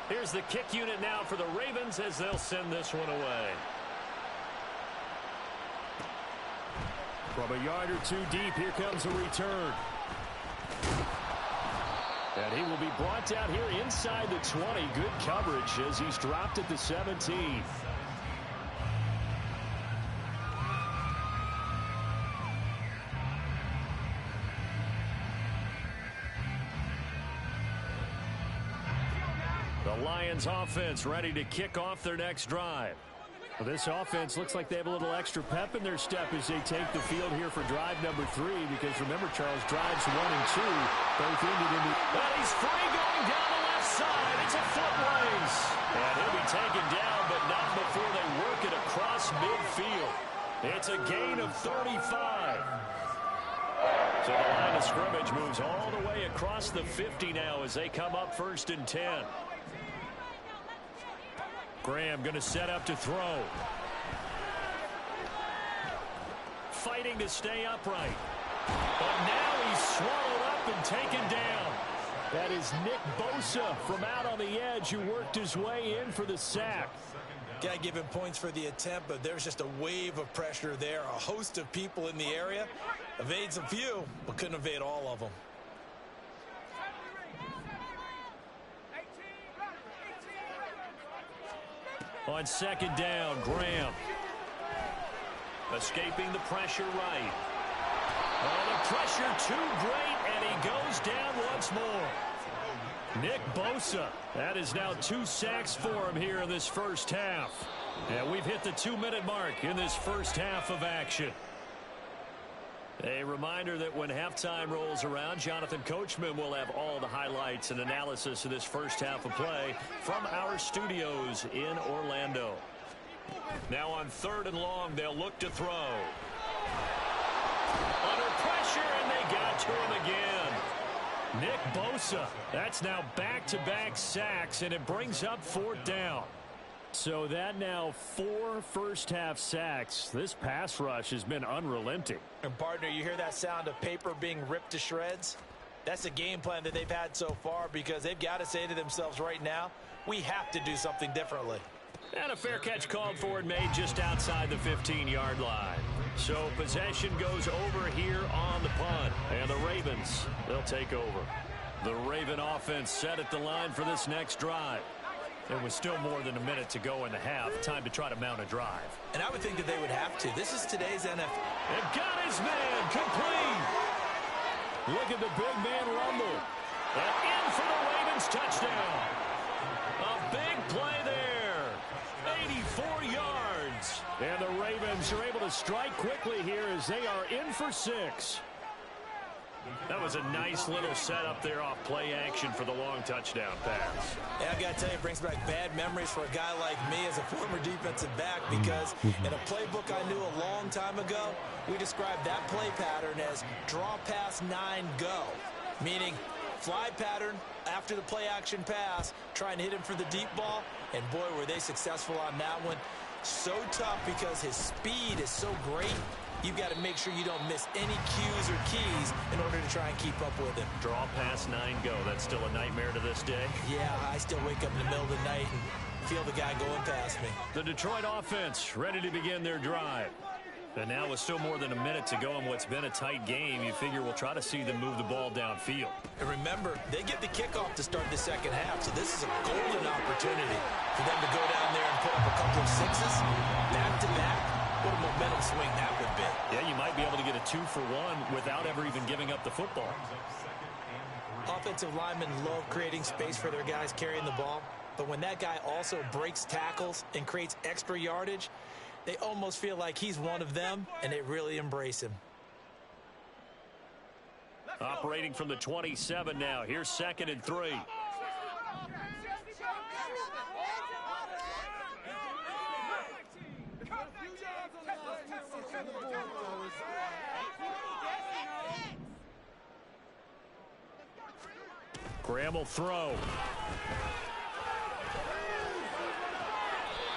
Speaker 6: Here's the kick unit now for the Ravens as they'll send this one away.
Speaker 2: From a yard or 2 deep, here comes a return.
Speaker 6: And he will be brought down here inside the 20. Good coverage as he's dropped at the 17. The Lions offense ready to kick off their next drive.
Speaker 2: Well, this offense looks like they have a little extra pep in their step as they take the field here for drive number 3, because remember, Charles, drives 1 and 2 both ended in the...
Speaker 6: And he's free going down the left side. It's a foot race. And he'll be taken down, but not before they work it across midfield. It's a gain of 35. So the line of scrimmage moves all the way across the 50 now as they come up 1st and 10. Graham going to set up to throw. Fighting to stay upright. But now he's swallowed up and taken down.
Speaker 2: That is Nick Bosa from out on the edge who worked his way in for the sack.
Speaker 3: Got to give him points for the attempt, but there's just a wave of pressure there. A host of people in the area. Evades a few, but couldn't evade all of them.
Speaker 6: On second down, Graham. Escaping the pressure right. Oh, the pressure too great, and he goes down once more. Nick Bosa. That is now 2 sacks for him here in this first half. And we've hit the 2-minute mark in this first half of action. A reminder that when halftime rolls around, Jonathan Coachman will have all the highlights and analysis of this first half of play from our studios in Orlando. Now on 3rd and long, they'll look to throw. Under pressure, and they got to him again. Nick Bosa. That's now back-to-back sacks, and it brings up 4th down. So that now 4 first-half sacks. This pass rush has been unrelenting.
Speaker 3: And, partner, you hear that sound of paper being ripped to shreds? That's the game plan that they've had so far because they've got to say to themselves right now, we have to do something differently.
Speaker 6: And a fair catch called for and made just outside the 15-yard line. So possession goes over here on the punt. And the Ravens, they'll take over. The Raven offense set at the line for this next drive. There was still more than a minute to go in the half. Time to try to mount a drive.
Speaker 3: And I would think that they would have to. This is today's NFL.
Speaker 6: And got his man complete. Look at the big man rumble. And in for the Ravens touchdown. A big play there. 84 yards. And the Ravens are able to strike quickly here as they are in for 6. That was a nice little setup there off play action for the long touchdown pass.
Speaker 3: Yeah, I got to tell you, it brings back bad memories for a guy like me as a former defensive back because in a playbook I knew a long time ago, we described that play pattern as draw pass 9 go, meaning fly pattern after the play action pass, trying to hit him for the deep ball, and boy, were they successful on that one. So tough because his speed is so great. You've got to make sure you don't miss any cues or keys in order to try and keep up with him.
Speaker 6: Draw pass 9 go. That's still a nightmare to this day?
Speaker 3: Yeah, I still wake up in the middle of the night and feel the guy going past me.
Speaker 6: The Detroit offense ready to begin their drive. And now with still more than a minute to go in what's been a tight game, you figure we'll try to see them move the ball downfield.
Speaker 3: And remember, they get the kickoff to start the second half, so this is a golden opportunity for them to go down there and put up a couple of 6s back-to-back. What a momentum swing that would be.
Speaker 6: Yeah, you might be able to get a 2-for-1 without ever even giving up the football.
Speaker 3: Offensive linemen love creating space for their guys carrying the ball, but when that guy also breaks tackles and creates extra yardage, they almost feel like he's one of them, and they really embrace him.
Speaker 6: Operating from the 27 now. Here's 2nd and 3. Graham will throw.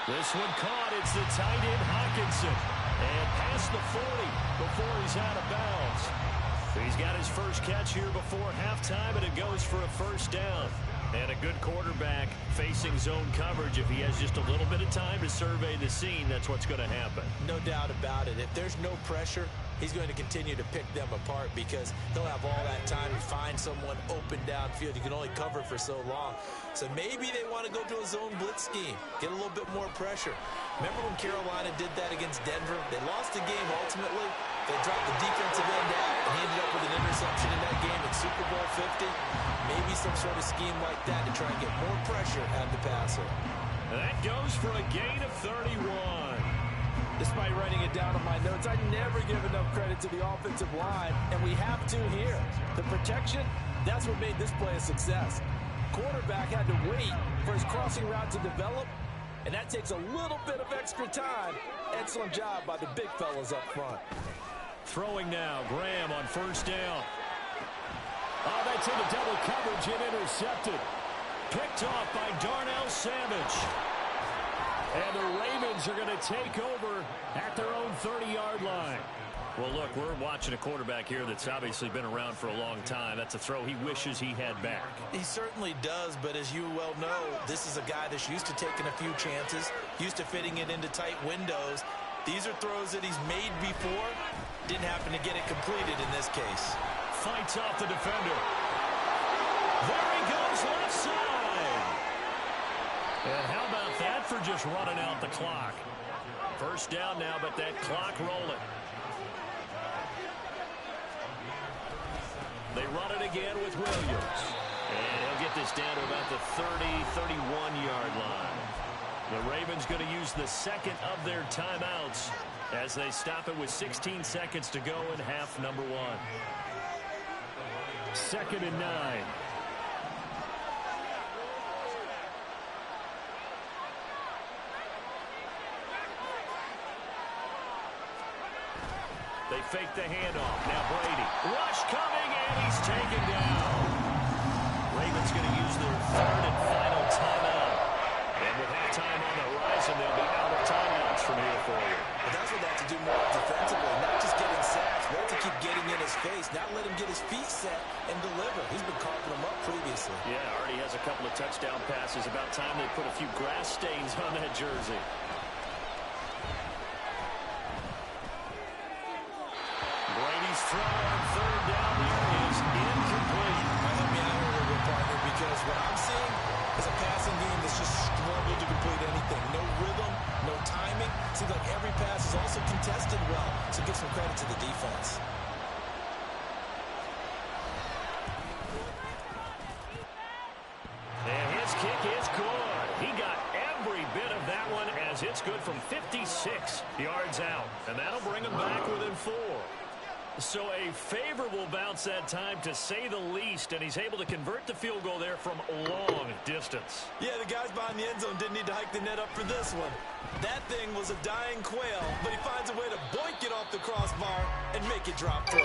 Speaker 6: This one caught. It's the tight end Hockenson. And past the 40 before he's out of bounds. He's got his first catch here before halftime, and it goes for a 1st down. And a good quarterback facing zone coverage. If he has just a little bit of time to survey the scene, that's what's going to happen.
Speaker 3: No doubt about it. If there's no pressure, he's going to continue to pick them apart because he'll have all that time to find someone open downfield. You can only cover for so long. So maybe they want to go to a zone blitz scheme, get a little bit more pressure. Remember when Carolina did that against Denver? They lost the game ultimately. They dropped the defensive end out, and he ended up with an interception in that game at Super Bowl 50. Maybe some sort of scheme like that to try and get more pressure at the passer.
Speaker 6: That goes for a gain of 31.
Speaker 3: Despite writing it down on my notes, I never give enough credit to the offensive line, and we have to here. The protection, that's what made this play a success. Quarterback had to wait for his crossing route to develop, and that takes a little bit of extra time. Excellent job by the big fellas up front.
Speaker 6: Throwing now, Graham on 1st down. Oh, that's into double coverage and intercepted. Picked off by Darnell Savage. And the Ravens are going to take over at their own 30-yard line. Well, look, we're watching a quarterback here that's obviously been around for a long time. That's a throw he wishes he had back.
Speaker 3: He certainly does, but as you well know, this is a guy that's used to taking a few chances, used to fitting it into tight windows. These are throws that he's made before. Didn't happen to get it completed in this case.
Speaker 6: Fights off the defender. There he goes left side. And how about that for just running out the clock? First down now, but that clock rolling. They run it again with Williams. And he'll get this down to about the 30-31-yard line. The Ravens going to use the second of their timeouts as they stop it with 16 seconds to go in half number 1. 2nd and 9. They fake the handoff. Now Brady. Rush coming, and he's taken down. Ravens going to use their 3rd and final timeout. And with halftime on the horizon, they'll be out of timeouts from here forward.
Speaker 3: But that's what they have to do more defensively, not just getting sacks, but to keep getting in his face, not let him get his feet set and deliver. He's been carving them up previously.
Speaker 6: Yeah, already has a couple of touchdown passes. About time they put a few grass stains on that jersey. Brady's throw on 3rd down here is incomplete.
Speaker 3: Help me out here a little bit, partner, because what I'm seeing is a passing game that's just struggled to complete anything. No rhythm, no timing. Seems like every pass is also contested well, so give some credit to the defense.
Speaker 6: And his kick is good. He got every bit of that one as it's good from 56 yards out. And that'll bring him back within 4. So a favorable bounce that time, to say the least, and he's able to convert the field goal there from long distance.
Speaker 3: Yeah, the guys behind the end zone didn't need to hike the net up for this one. That thing was a dying quail, but he finds a way to boink it off the crossbar and make it drop through.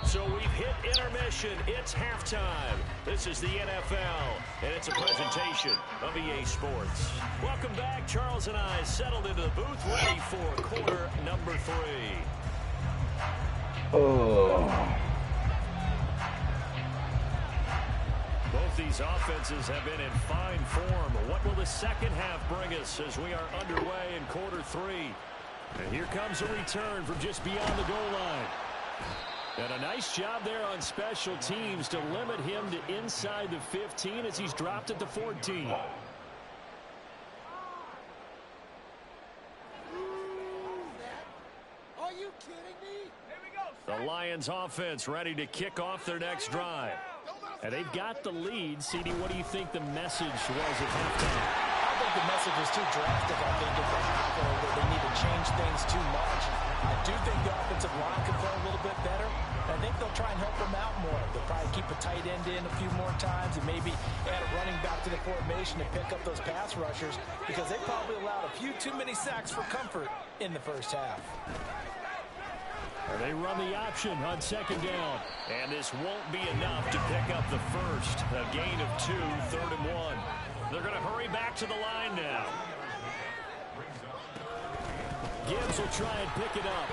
Speaker 6: So we've hit intermission. It's halftime. This is the NFL, and it's a presentation of EA Sports. Welcome back. Charles and I settled into the booth, ready for quarter number 3.
Speaker 1: Oh.
Speaker 6: Both these offenses have been in fine form. What will the second half bring us as we are underway in quarter 3? And here comes a return from just beyond the goal line. And a nice job there on special teams to limit him to inside the 15 as he's dropped at the 14.
Speaker 8: Are you kidding me?
Speaker 6: The Lions offense ready to kick off their next drive. And they've got the lead. CD, what do you think the message was at halftime?
Speaker 3: I think the message was too drastic. I think at the half, that they need to change things too much. I do think the offensive line could play a little bit better. I think they'll try and help them out more. They'll probably keep a tight end in a few more times and maybe add a running back to the formation to pick up those pass rushers, because they probably allowed a few too many sacks for comfort in the first half.
Speaker 6: They run the option on 2nd down. And this won't be enough to pick up the first. A gain of 2, 3rd and 1. They're going to hurry back to the line now. Gibbs will try and pick it up.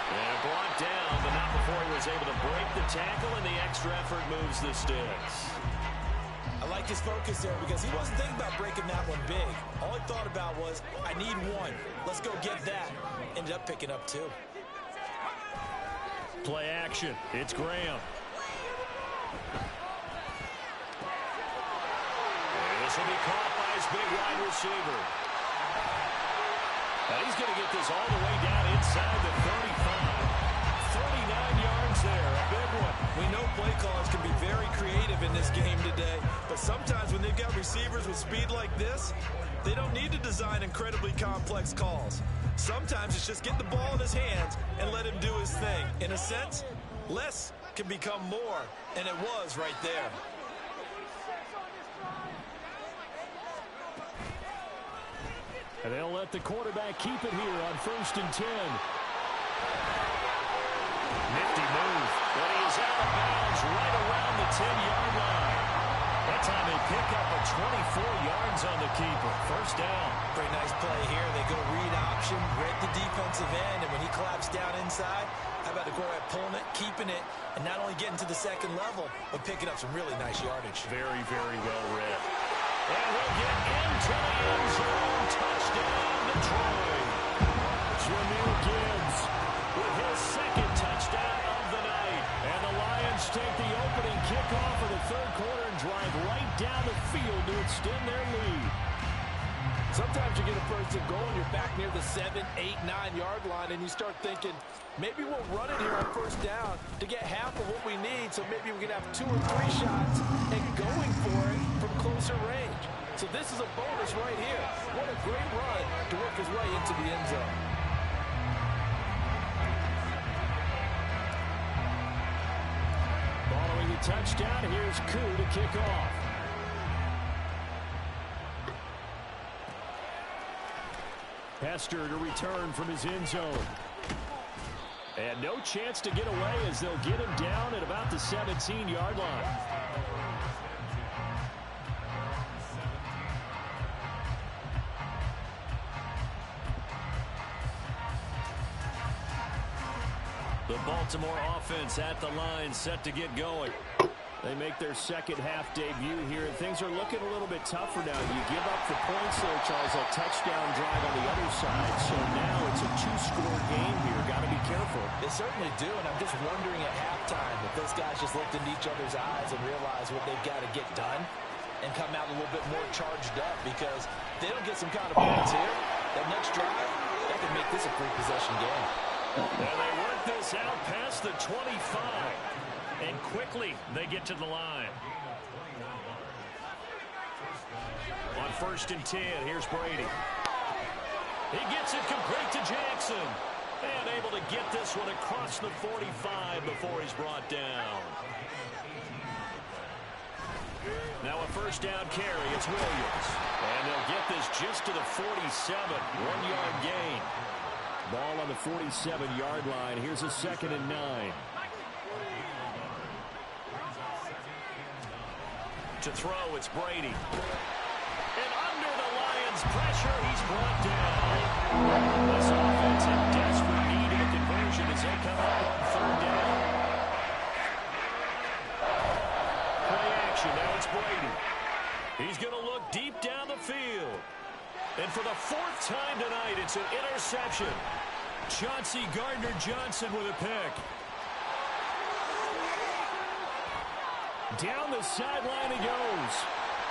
Speaker 6: And brought down, but not before he was able to break the tackle, and the extra effort moves the sticks.
Speaker 3: I like his focus there because he wasn't thinking about breaking that one big. All he thought about was, I need 1. Let's go get that. Ended up picking up 2.
Speaker 6: Play action. It's Graham. And this will be caught by his big wide receiver. And he's going to get this all the way down inside the 35. 39 yards there. A big one.
Speaker 3: We know play callers can be very creative in this game today, but sometimes when they've got receivers with speed like this, they don't need to design incredibly complex calls. Sometimes it's just get the ball in his hands and let him do his thing. In a sense, less can become more, and it was right there.
Speaker 6: And they'll let the quarterback keep it here on 1st and 10. Nifty move, but he is out of bounds right around the 10-yard line. That time they pick up a 24 yards on the keeper. First down.
Speaker 3: Pretty nice play here. They go read option, read the defensive end, and when he collapsed down inside, how about the quarterback pulling it, keeping it, and not only getting to the second level, but picking up some really nice yardage.
Speaker 6: Very, very well read. And we'll get into the end zone. Touchdown, Detroit. Jahmyr Gibbs with his 2nd touchdown of the night. And the Lions take the opening kick kickoff of the third quarter and drive right down the field to extend their lead.
Speaker 3: Sometimes you get a first and goal and you're back near the 7, 8, 9-yard line, and you start thinking, maybe we'll run it here on first down to get half of what we need, so maybe we can have 2 or 3 shots and going for it from closer range. So this is a bonus right here. What a great run to work his way into the end zone.
Speaker 6: Following the touchdown, here's Koo to kick off. Hester to return from his end zone. And no chance to get away as they'll get him down at about the 17-yard line. The Baltimore offense at the line, set to get going. They make their second half debut here, and things are looking a little bit tougher now. You give up the points there, Charles, a touchdown drive on the other side. So now it's a 2-score game here. Got to be careful.
Speaker 3: They certainly do, and I'm just wondering at halftime if those guys just looked into each other's eyes and realized what they've got to get done and come out a little bit more charged up, because if they don't get some kind of points here, that next drive, that could make this a 3-possession game.
Speaker 6: And they work this out past the 25. And quickly, they get to the line. On 1st and 10, here's Brady. He gets it complete to Jackson. And able to get this one across the 45 before he's brought down. Now a first down carry, it's Williams. And they'll get this just to the 47, 1-yard gain. Ball on the 47-yard line. Here's a 2nd and 9. To throw, it's Brady. And under the Lions' pressure, he's brought down. This offense in desperate need of a conversion as they come up on 3rd down. Play action, now it's Brady. He's going to look deep down the field. And for the 4th time tonight, it's an interception. Chauncey Gardner-Johnson with a pick. Down the sideline he goes.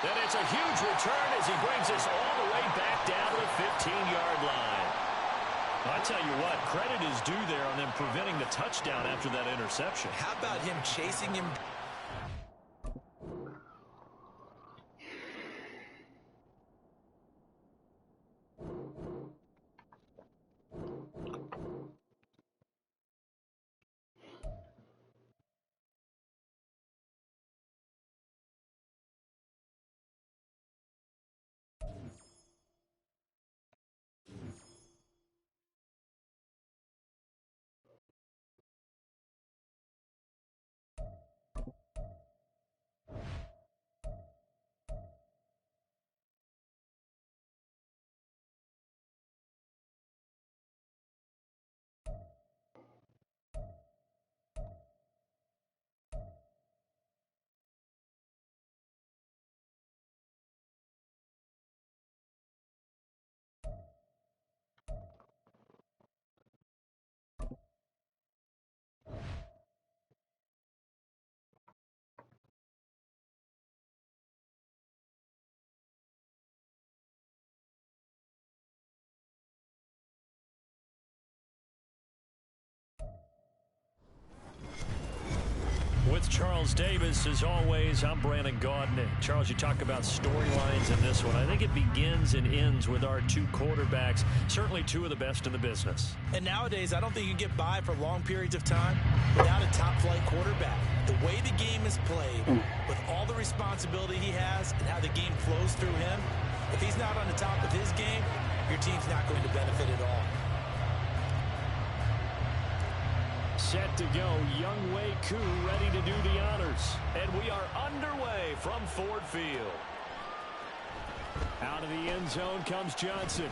Speaker 6: And it's a huge return as he brings us all the way back down to the 15-yard line. I tell you what, credit is due there on them preventing the touchdown after that interception.
Speaker 3: How about him chasing him?
Speaker 6: With Charles Davis, as always, I'm Brandon Gaudin. Charles, you talk about storylines in this one. I think it begins and ends with our 2 quarterbacks, certainly 2 of the best in the business.
Speaker 3: And nowadays, I don't think you can get by for long periods of time without a top-flight quarterback. The way the game is played, with all the responsibility he has and how the game flows through him, if he's not on the top of his game, your team's not going to benefit at all.
Speaker 6: Set to go, Younghoe Koo ready to do the honors. And we are underway from Ford Field. Out of the end zone comes Johnson.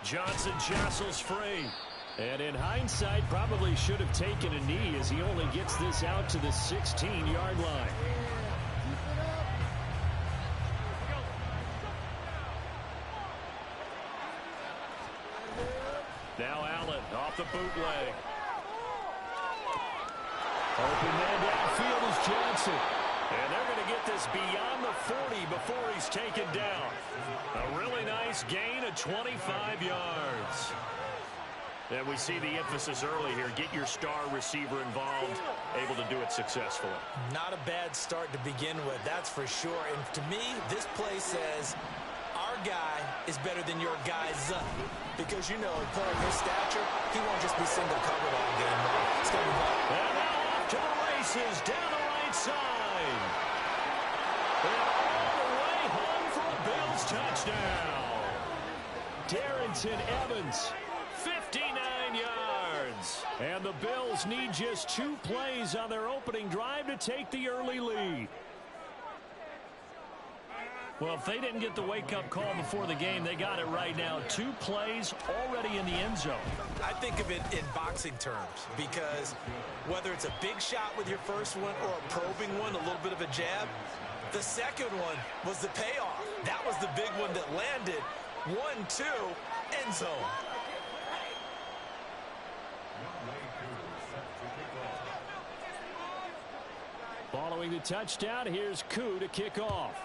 Speaker 6: Johnson jostles free. And in hindsight, probably should have taken a knee as he only gets this out to the 16-yard line. Now Allen off the bootleg. Open man downfield is Johnson. And they're going to get this beyond the 40 before he's taken down. A really nice gain of 25 yards. And we see the emphasis early here. Get your star receiver involved, able to do it successfully.
Speaker 3: Not a bad start to begin with, that's for sure. And to me, this play says our guy is better than your guy's. Because, you know, a player of his stature, he won't just be single covered all game long. It's going to be bad.
Speaker 6: And now off to the races down the right side. And all the way home for a Bills touchdown. Darrynton Evans, 59 yards. And the Bills need just 2 plays on their opening drive to take the early lead. Well, if they didn't get the wake-up call before the game, they got it right now. 2 plays already in the end zone.
Speaker 3: I think of it in boxing terms because whether it's a big shot with your first one or a probing one, a little bit of a jab, the second one was the payoff. That was the big one that landed. 1-2, end zone.
Speaker 6: Following the touchdown, here's Koo to kick off.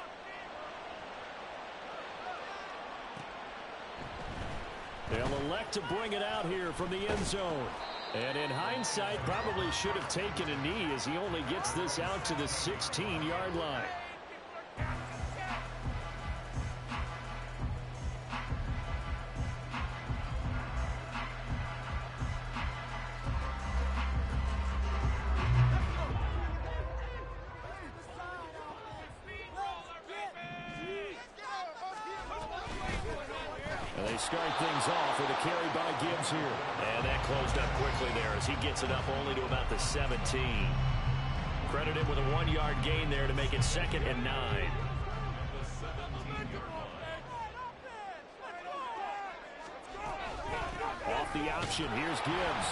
Speaker 6: They'll elect to bring it out here from the end zone. And in hindsight, probably should have taken a knee as he only gets this out to the 16-yard line. They start things off with a carry by Gibbs here. And that closed up quickly there as he gets it up only to about the 17. Credit him with a 1-yard gain there to make it 2nd and 9. Off the option, here's Gibbs.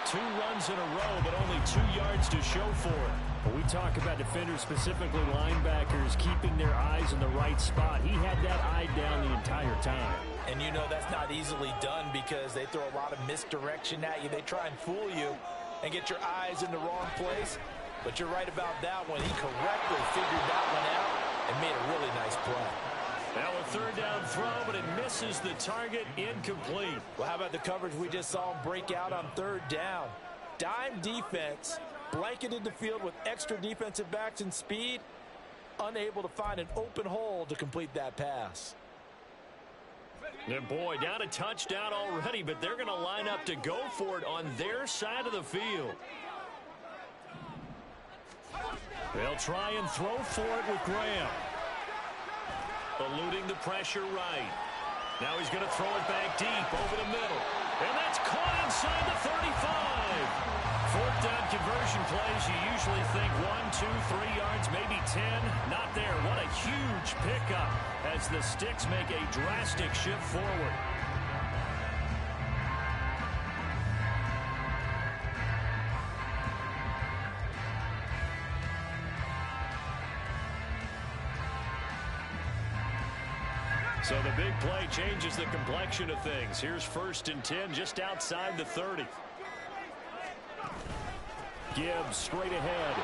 Speaker 6: 2 runs in a row, but only 2 yards to show for it. When we talk about defenders, specifically linebackers, keeping their eyes in the right spot, he had that eye down the entire time.
Speaker 3: And you know that's not easily done because they throw a lot of misdirection at you. They try and fool you and get your eyes in the wrong place. But you're right about that one. He correctly figured that one out and made a really nice play.
Speaker 6: Now a 3rd down throw, but it misses the target, incomplete.
Speaker 3: Well, how about the coverage we just saw him break out on 3rd down? Dime defense, blanketed the field with extra defensive backs and speed, unable to find an open hole to complete that pass.
Speaker 6: And boy, down a touchdown already, but they're going to line up to go for it on their side of the field. They'll try and throw for it with Graham. Eluding the pressure right. Now he's going to throw it back deep over the middle. And that's caught inside the 35. 4th down conversion plays, you usually think 1, 2, 3 yards, maybe 10. Not there. What a huge pickup as the Sticks make a drastic shift forward. So the big play changes the complexion of things. Here's 1st and 10 just outside the 30. Gibbs straight ahead.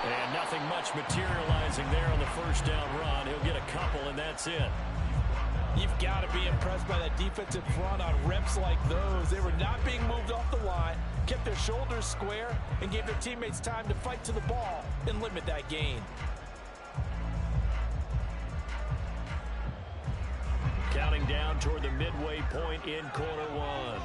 Speaker 6: And nothing much materializing there on the 1st down run. He'll get a couple, and that's it.
Speaker 3: You've got to be impressed by that defensive front on reps like those. They were not being moved off the line, kept their shoulders square, and gave their teammates time to fight to the ball and limit that gain.
Speaker 6: Counting down toward the midway point in quarter 1.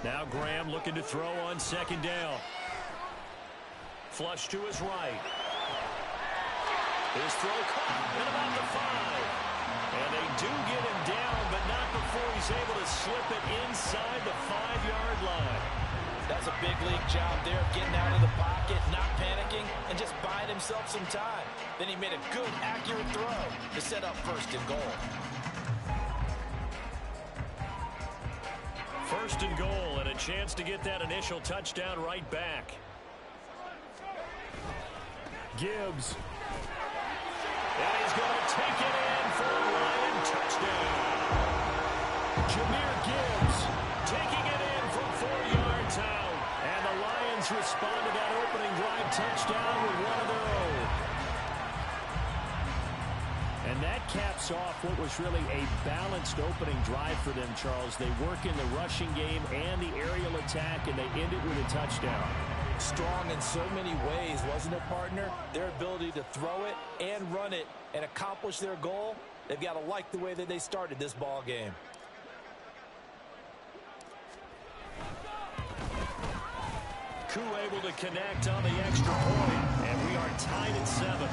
Speaker 6: Now Graham looking to throw on 2nd down. Flush to his right. His throw caught at about the 5. And they do get him down, but not before he's able to slip it inside the 5-yard line.
Speaker 3: That's a big league job there, getting out of the pocket, not panicking, and just buying himself some time. Then he made a good, accurate throw to set up 1st and goal.
Speaker 6: 1st and goal, and a chance to get that initial touchdown right back. Gibbs. And he's going to take it in for a Lion touchdown. Jahmyr Gibbs, taking it in from 4 yards out. And the Lions respond to that opening drive touchdown with one of their own. And that caps off what was really a balanced opening drive for them, Charles. They work in the rushing game and the aerial attack, and they end it with a touchdown.
Speaker 3: Strong in so many ways, wasn't it, partner? Their ability to throw it and run it and accomplish their goal, they've got to like the way that they started this ball game.
Speaker 6: Koo able to connect on the extra point, and we are tied at 7.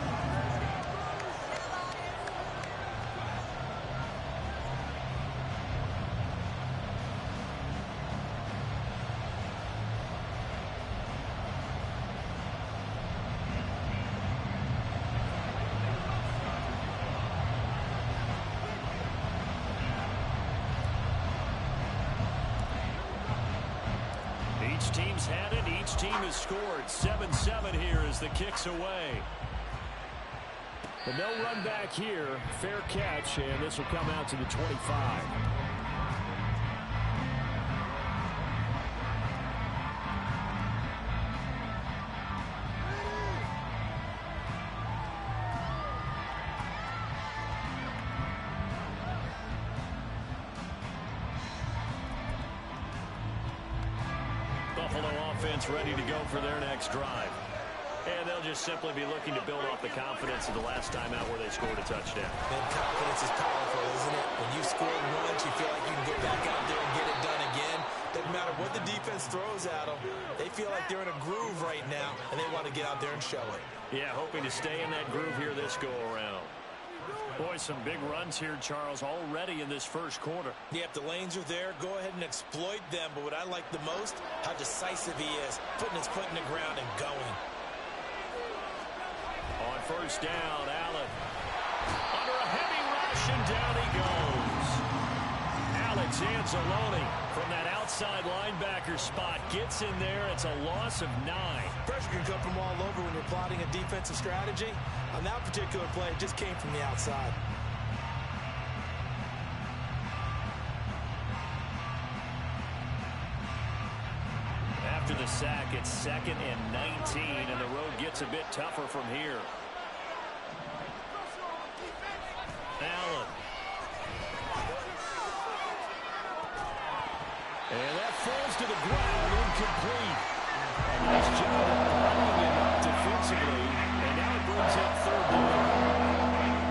Speaker 6: Each team's had it. Each team has scored. 7-7 here as the kick's away. But no run back here. Fair catch, and this will come out to the 25. Buffalo offense ready to go for their next drive. And they'll just simply be looking to build off the confidence of the last time out where they scored a touchdown.
Speaker 3: And confidence is powerful, isn't it? When you scored once, you feel like you can get back out there and get it done again. Doesn't matter what the defense throws at them. They feel like they're in a groove right now, and they want to get out there and show it.
Speaker 6: Yeah, hoping to stay in that groove here this go-around. Boy, some big runs here, Charles, already in this first quarter.
Speaker 3: Yeah, if the lanes are there, go ahead and exploit them. But what I like the most, how decisive he is, putting his foot in the ground and going.
Speaker 6: On first down, Allen. Under a heavy rush, and down he goes. Alex Anzalone from that outside linebacker spot gets in there. It's a loss of 9.
Speaker 3: Pressure can come from all over when you're plotting a defensive strategy. On that particular play, it just came from the outside.
Speaker 6: After the sack, it's 2nd and 19, and the road gets a bit tougher from here. Allen. And that falls to the ground, incomplete. A nice job of running it up defensively, and now it brings up 3rd down.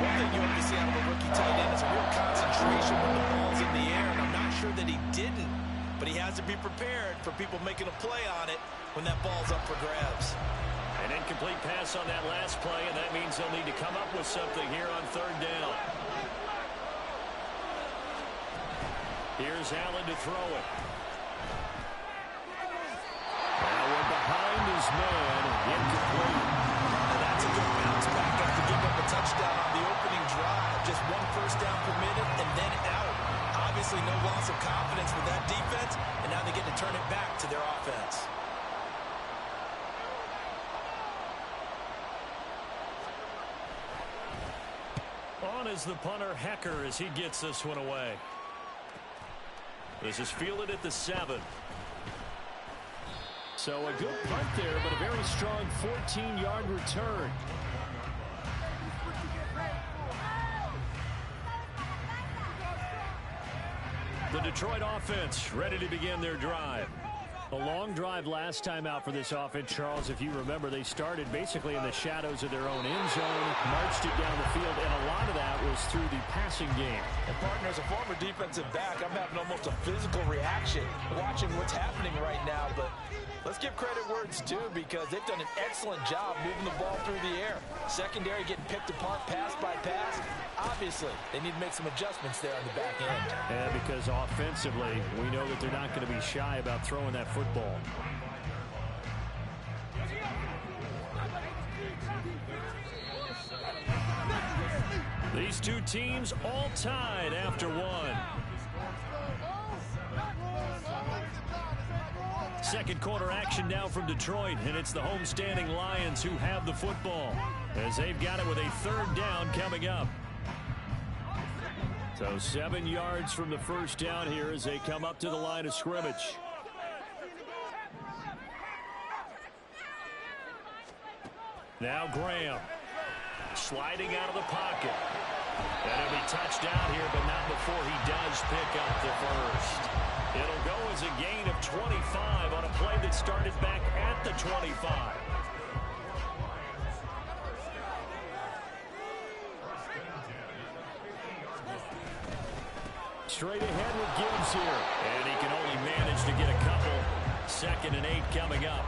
Speaker 3: One thing you have to see out of a rookie tight end is a real concentration when the ball's in the air, and I'm not sure that he didn't, but he has to be prepared for people making a play on it when that ball's up for grabs.
Speaker 6: An incomplete pass on that last play, and that means they'll need to come up with something here on 3rd down. Here's Allen to throw it. Now we're behind his man, incomplete.
Speaker 3: And that's a good bounce back after giving up a touchdown on the opening drive. Just 1 first down permitted and then out. Obviously no loss of confidence with that defense, and now they get to turn it back to their offense.
Speaker 6: On is the punter, Hecker, as he gets this one away. This is fielded at the 7. So a good punt there, but a very strong 14-yard return. The Detroit offense ready to begin their drive. A long drive last time out for this offense, Charles. If you remember, they started basically in the shadows of their own end zone, marched it down the field, and a lot of that was through the passing game.
Speaker 3: And partner, as a former defensive back, I'm having almost a physical reaction watching what's happening right now. But let's give credit where it's due, because they've done an excellent job moving the ball through the air. Secondary getting picked apart pass by pass. Obviously, they need to make some adjustments there on the back end.
Speaker 6: And because offensively, we know that they're not going to be shy about throwing that football. These two teams all tied after 1. Second quarter action now from Detroit, and it's the homestanding Lions who have the football as they've got it with a 3rd down coming up. So 7 yards from the first down here as they come up to the line of scrimmage. Now Graham sliding out of the pocket. And it'll be touchdown here, but not before he does pick up the first. It'll go as a gain of 25 on a play that started back at the 25. Straight ahead with Gibbs here. And he can only manage to get a couple. 2nd and 8 coming up.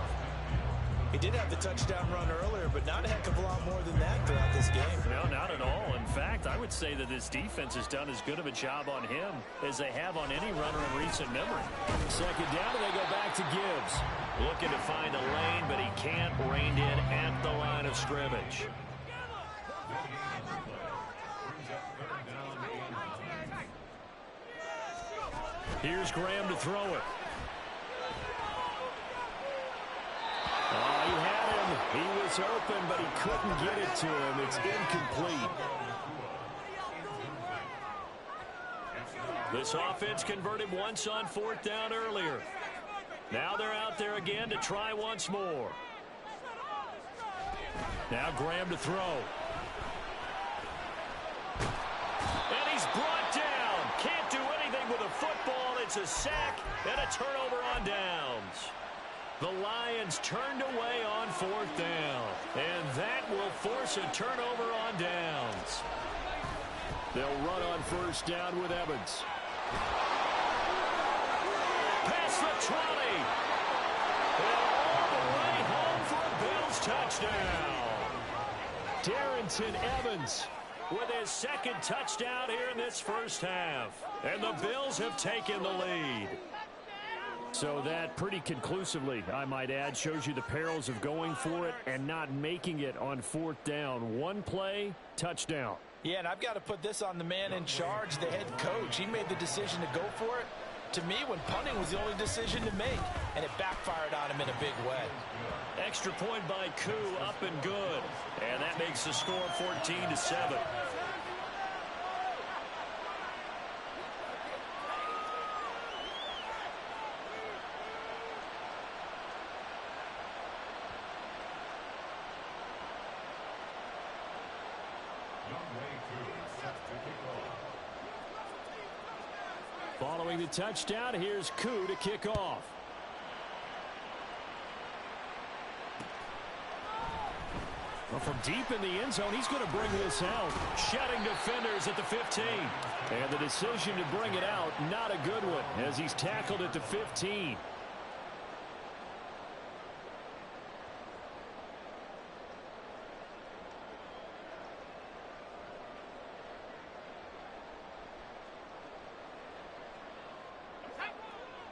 Speaker 3: He did have the touchdown run earlier, but not a heck of a lot more than that throughout this game.
Speaker 6: No, not at all. In fact, I would say that this defense has done as good of a job on him as they have on any runner in recent memory. 2nd down, and they go back to Gibbs. Looking to find a lane, but he can't. Reined in at the line of scrimmage. Here's Graham to throw it. Oh, he had him. He was open, but he couldn't get it to him. It's incomplete. This offense converted once on 4th down earlier. Now they're out there again to try once more. Now Graham to throw. And he's brought down. Can't do anything with a football. It's a sack and a turnover on downs. The Lions turned away on 4th down. And that will force a turnover on downs. They'll run on 1st down with Evans. Past the 20. And all the way home for a Bills touchdown. Darrynton Evans with his 2nd touchdown here in this first half. And the Bills have taken the lead. So that pretty conclusively, I might add, shows you the perils of going for it and not making it on 4th down. One play, touchdown.
Speaker 3: Yeah, and I've got to put this on the man in charge, the head coach. He made the decision to go for it. To me, when punting was the only decision to make, and it backfired on him in a big way.
Speaker 6: Extra point by Koo, up and good. And that makes the score 14-7. Following the touchdown, here's Koo to kick off. Well, from deep in the end zone, he's going to bring this out. Shutting defenders at the 15. And the decision to bring it out, not a good one, as he's tackled at the 15.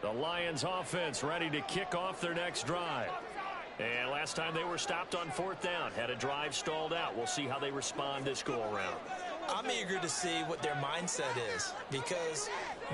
Speaker 6: The Lions offense ready to kick off their next drive. And last time they were stopped on 4th down, had a drive stalled out. We'll see how they respond this go-around.
Speaker 3: I'm eager to see what their mindset is, because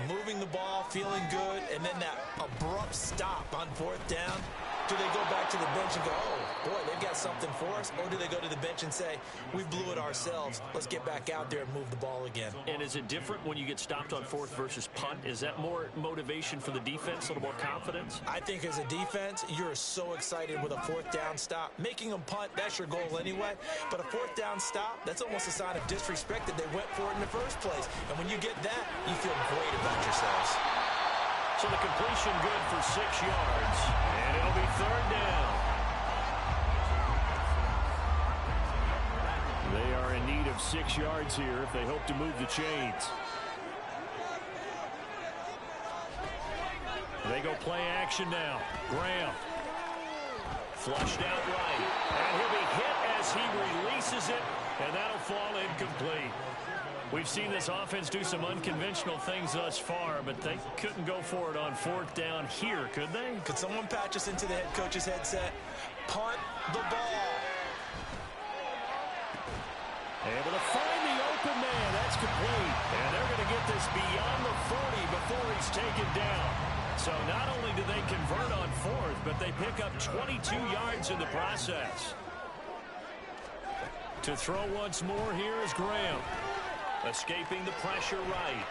Speaker 3: moving the ball, feeling good, and then that abrupt stop on 4th down, do they go back to the bench and go, oh, boy, they've got something for us? Or do they go to the bench and say, we blew it ourselves, let's get back out there and move the ball again?
Speaker 6: And is it different when you get stopped on 4th versus punt? Is that more motivation for the defense, a little more confidence?
Speaker 3: I think as a defense, you're so excited with a 4th down stop. Making them punt, that's your goal anyway. But a 4th down stop, that's almost a sign of disrespect that they went for it in the first place. And when you get that, you feel great about yourselves.
Speaker 6: So the completion good for 6 yards. And it'll be 3rd down. They are in need of 6 yards here if they hope to move the chains. They go play action now. Graham. Flushed out right. And he'll be hit as he releases it. And that'll fall incomplete. We've seen this offense do some unconventional things thus far, but they couldn't go for it on 4th down here, could they?
Speaker 3: Could someone patch us into the head coach's headset? Punt the ball.
Speaker 6: Able to find the open man. That's complete. And they're going to get this beyond the 40 before he's taken down. So not only do they convert on 4th, but they pick up 22 yards in the process. To throw once more here is Graham. Escaping the pressure right.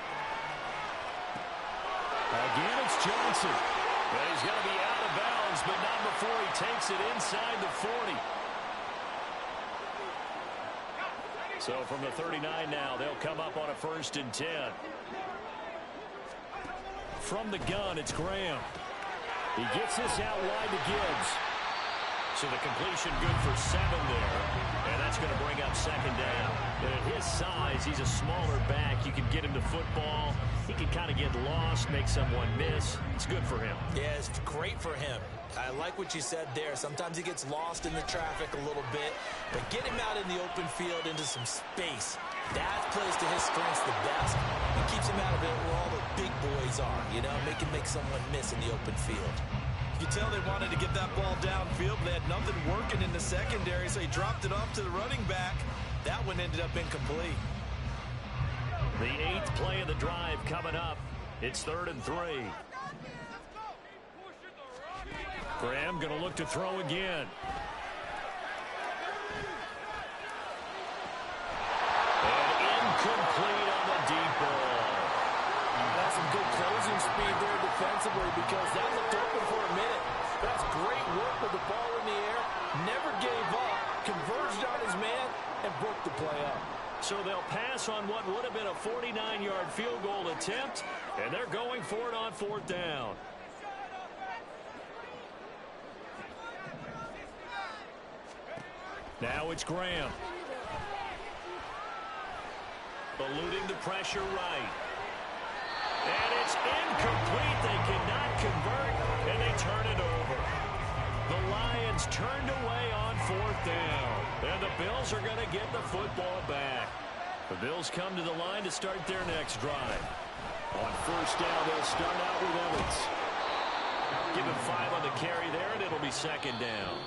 Speaker 6: Again, it's Johnson. Well, he's going to be out of bounds, but not before he takes it inside the 40. So from the 39 now, they'll come up on a 1st and 10. From the gun, it's Graham. He gets this out wide to Gibbs. So the completion good for 7 there. And that's going to bring up 2nd down. And at his size, he's a smaller back. You can get him to football. He can kind of get lost, make someone miss. It's good for him.
Speaker 3: Yeah, it's great for him. I like what you said there. Sometimes he gets lost in the traffic a little bit. But get him out in the open field into some space. That plays to his strengths the best. It keeps him out of it where all the big boys are, you know, make someone miss in the open field.
Speaker 7: You can tell they wanted to get that ball downfield. They had nothing working in the secondary, so he dropped it off to the running back. That one ended up incomplete.
Speaker 6: The 8th play of the drive coming up. It's 3rd and 3. Graham going to look to throw again. And incomplete on the deep ball.
Speaker 3: That's some good closing speed there defensively because that looked open for a minute. That's great work with the ball in the air. Never gave up, converged on his man, and broke the play up.
Speaker 6: So they'll pass on what would have been a 49-yard field goal attempt, and they're going for it on 4th down. Now it's Graham. Eluding the pressure right. And it's incomplete. They cannot convert, and they turn it over. The Lions turned away on 4th down. And the Bills are going to get the football back. The Bills come to the line to start their next drive. On 1st down, they'll start out with Evans. Give him 5 on the carry there, and it'll be 2nd down.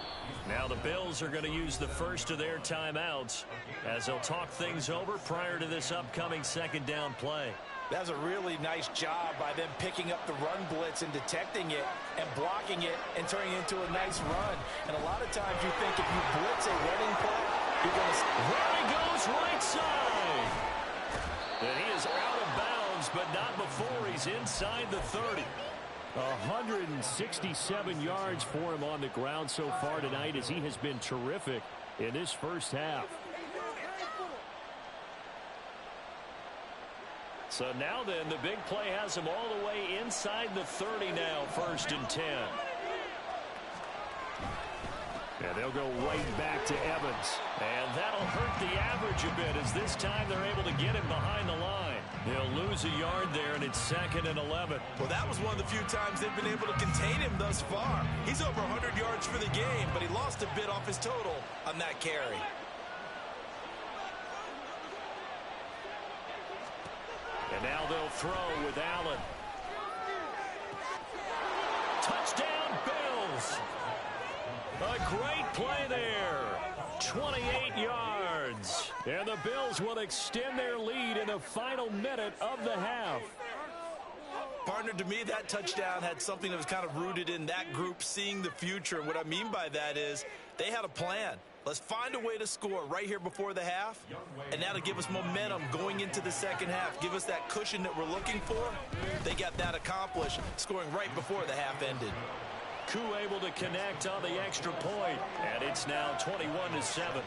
Speaker 6: Now the Bills are going to use the first of their timeouts as they'll talk things over prior to this upcoming 2nd down play.
Speaker 3: That's a really nice job by them picking up the run blitz and detecting it and blocking it and turning it into a nice run. And a lot of times you think if you blitz a running play, you're going to...
Speaker 6: There he goes, right side. And he is out of bounds, but not before he's inside the 30. 167 yards for him on the ground so far tonight as he has been terrific in this first half. So now then, the big play has him all the way inside the 30 now, 1st and 10. And they'll go right back to Evans. And that'll hurt the average a bit as this time they're able to get him behind the line. They'll lose a yard there, and it's 2nd and 11.
Speaker 7: Well, that was one of the few times they've been able to contain him thus far. He's over 100 yards for the game, but he lost a bit off his total on that carry.
Speaker 6: And now they'll throw with Allen. Touchdown, Bills. A great play there. 28 yards. And the Bills will extend their lead in the final minute of the half.
Speaker 7: Partner, to me, that touchdown had something that was kind of rooted in that group seeing the future. And what I mean by that is they had a plan. Let's find a way to score right here before the half, and that'll give us momentum going into the 2nd half. Give us that cushion that we're looking for. They got that accomplished, scoring right before the half ended.
Speaker 6: Koo able to connect on the extra point, and it's now 21-7.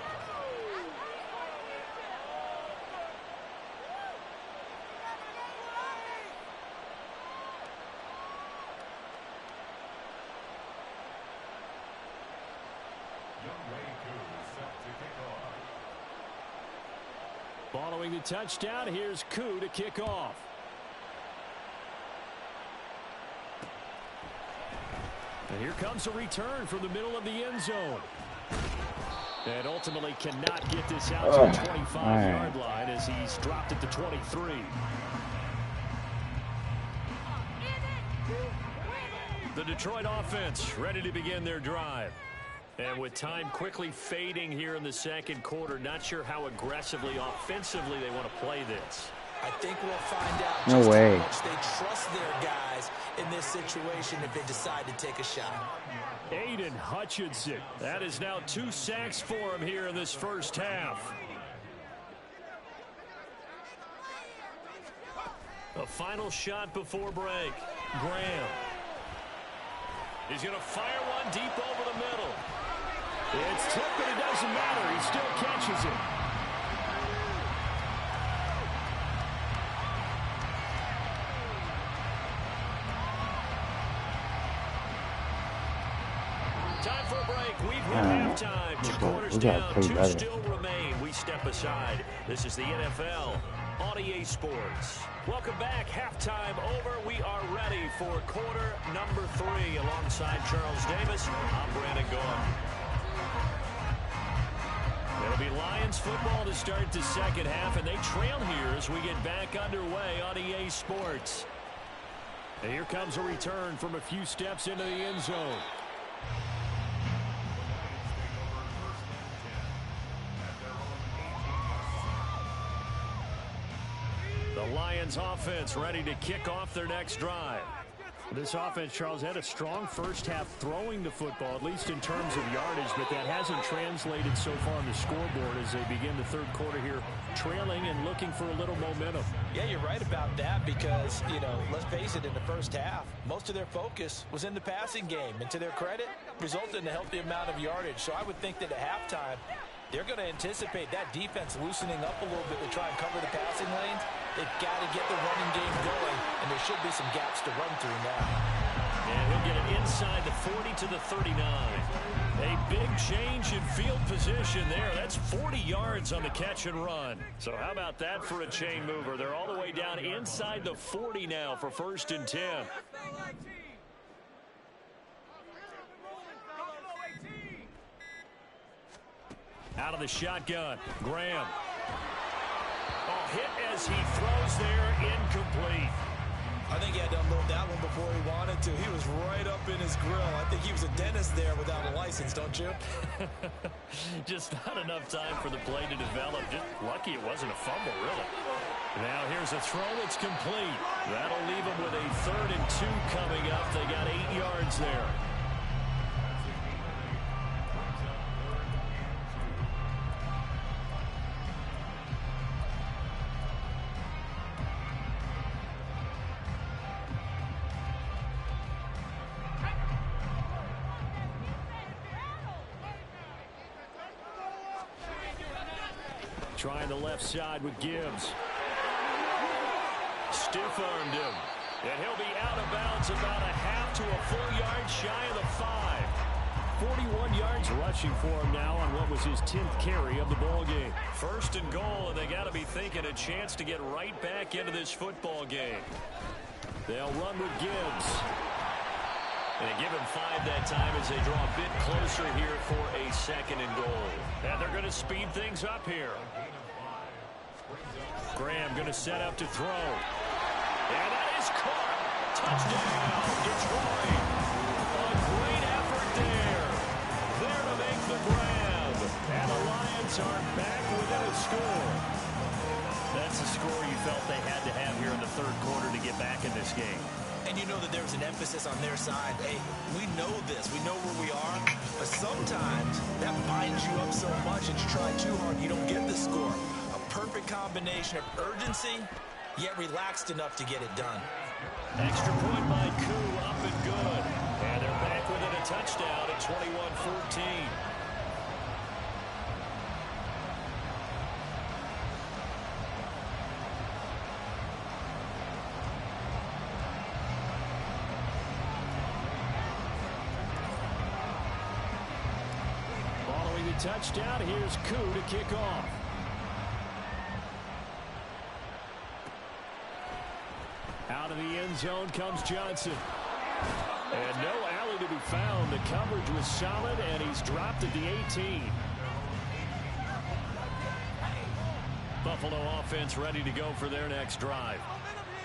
Speaker 6: Following the touchdown, here's Koo to kick off. And here comes a return from the middle of the end zone. And ultimately cannot get this out to the 25-yard line as he's dropped at the 23. The Detroit offense ready to begin their drive. And with time quickly fading here in the 2nd quarter, not sure how aggressively, offensively they want to play this.
Speaker 3: I think we'll find out
Speaker 1: no
Speaker 3: just
Speaker 1: way.
Speaker 3: how much they trust their guys in this situation if they decide to take a shot.
Speaker 6: Aiden Hutchinson. That is now 2 sacks for him here in this first half. A final shot before break. Graham. He's going to fire one deep over the middle. It's tipped, but it doesn't matter. He still catches it. Time for a break. We've hit halftime. 2 quarters down, 2 still remain. We step aside. This is the NFL on EA Sports. Welcome back. Halftime over. We are ready for quarter number 3. Alongside Charles Davis, I'm Brandon Gaudin. It'll be Lions football to start the second half, and they trail here as we get back underway on EA Sports. And here comes a return from a few steps into the end zone. The Lions offense ready to kick off their next drive. This offense, Charles, had a strong first half throwing the football, at least in terms of yardage, but that hasn't translated so far on the scoreboard as they begin the third quarter here, trailing and looking for a little momentum.
Speaker 3: Yeah, you're right about that because, you know, let's face it, in the first half, most of their focus was in the passing game, and to their credit, resulted in a healthy amount of yardage. So I would think that at halftime, they're going to anticipate that defense loosening up a little bit to try and cover the passing lanes. They've got to get the running game going, and there should be some gaps to run through now.
Speaker 6: And he'll get it inside the 40 to the 39. A big change in field position there. That's 40 yards on the catch and run. So how about that for a chain mover? They're all the way down inside the 40 now for 1st and 10. Out of the shotgun, Graham. Oh, hit as he throws there, incomplete.
Speaker 3: I think he had to unload that one before he wanted to. He was right up in his grill. I think he was a dentist there without a license, don't you?
Speaker 6: Just not enough time for the play to develop. Just lucky it wasn't a fumble, really. Now here's a throw that's complete. That'll leave him with a 3rd and 2 coming up. They got 8 yards there. Trying the left side with Gibbs. Stiff-armed him. And he'll be out of bounds about a half to a full yard shy of the 5. 41 yards rushing for him now on what was his 10th carry of the ball game. 1st and goal, and they got to be thinking a chance to get right back into this football game. They'll run with Gibbs. And they give him 5 that time as they draw a bit closer here for a 2nd and goal. And they're going to speed things up here. Graham going to set up to throw. And that is caught. Touchdown, Detroit. A great effort there. There to make the grab. And the Lions are back within a score. That's the score you felt they had to have here in the 3rd quarter to get back in this game.
Speaker 3: And you know that there's an emphasis on their side. Hey, we know this. We know where we are. But sometimes that binds you up so much that you try too hard, you don't get the score. A perfect combination of urgency, yet relaxed enough to get it done.
Speaker 6: Extra point by Koo, up and good. And they're back within a touchdown at 21-14. Touchdown. Here's Koo to kick off. Out of the end zone comes Johnson. And no alley to be found. The coverage was solid, and he's dropped at the 18. Buffalo offense ready to go for their next drive.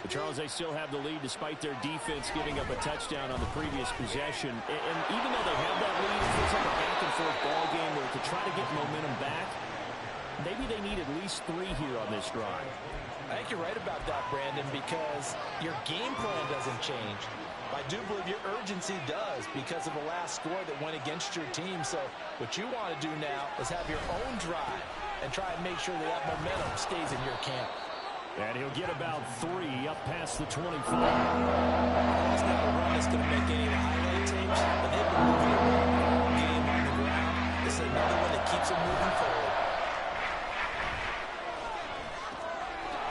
Speaker 6: But Charles, they still have the lead despite their defense giving up a touchdown on the previous possession. And even though they have that lead, it feels like a back-and-forth ball game where to try to get momentum back, maybe they need at least 3 here on this drive.
Speaker 3: I think you're right about that, Brandon, because your game plan doesn't change. I do believe your urgency does because of the last score that went against your team. So what you want to do now is have your own drive and try and make sure that momentum stays in your camp.
Speaker 6: And he'll get about 3 up past the 25.
Speaker 3: It's not a run that's going to make any of the highlight tapes, but they've been moving the game on the ground. This is another one that keeps them moving forward.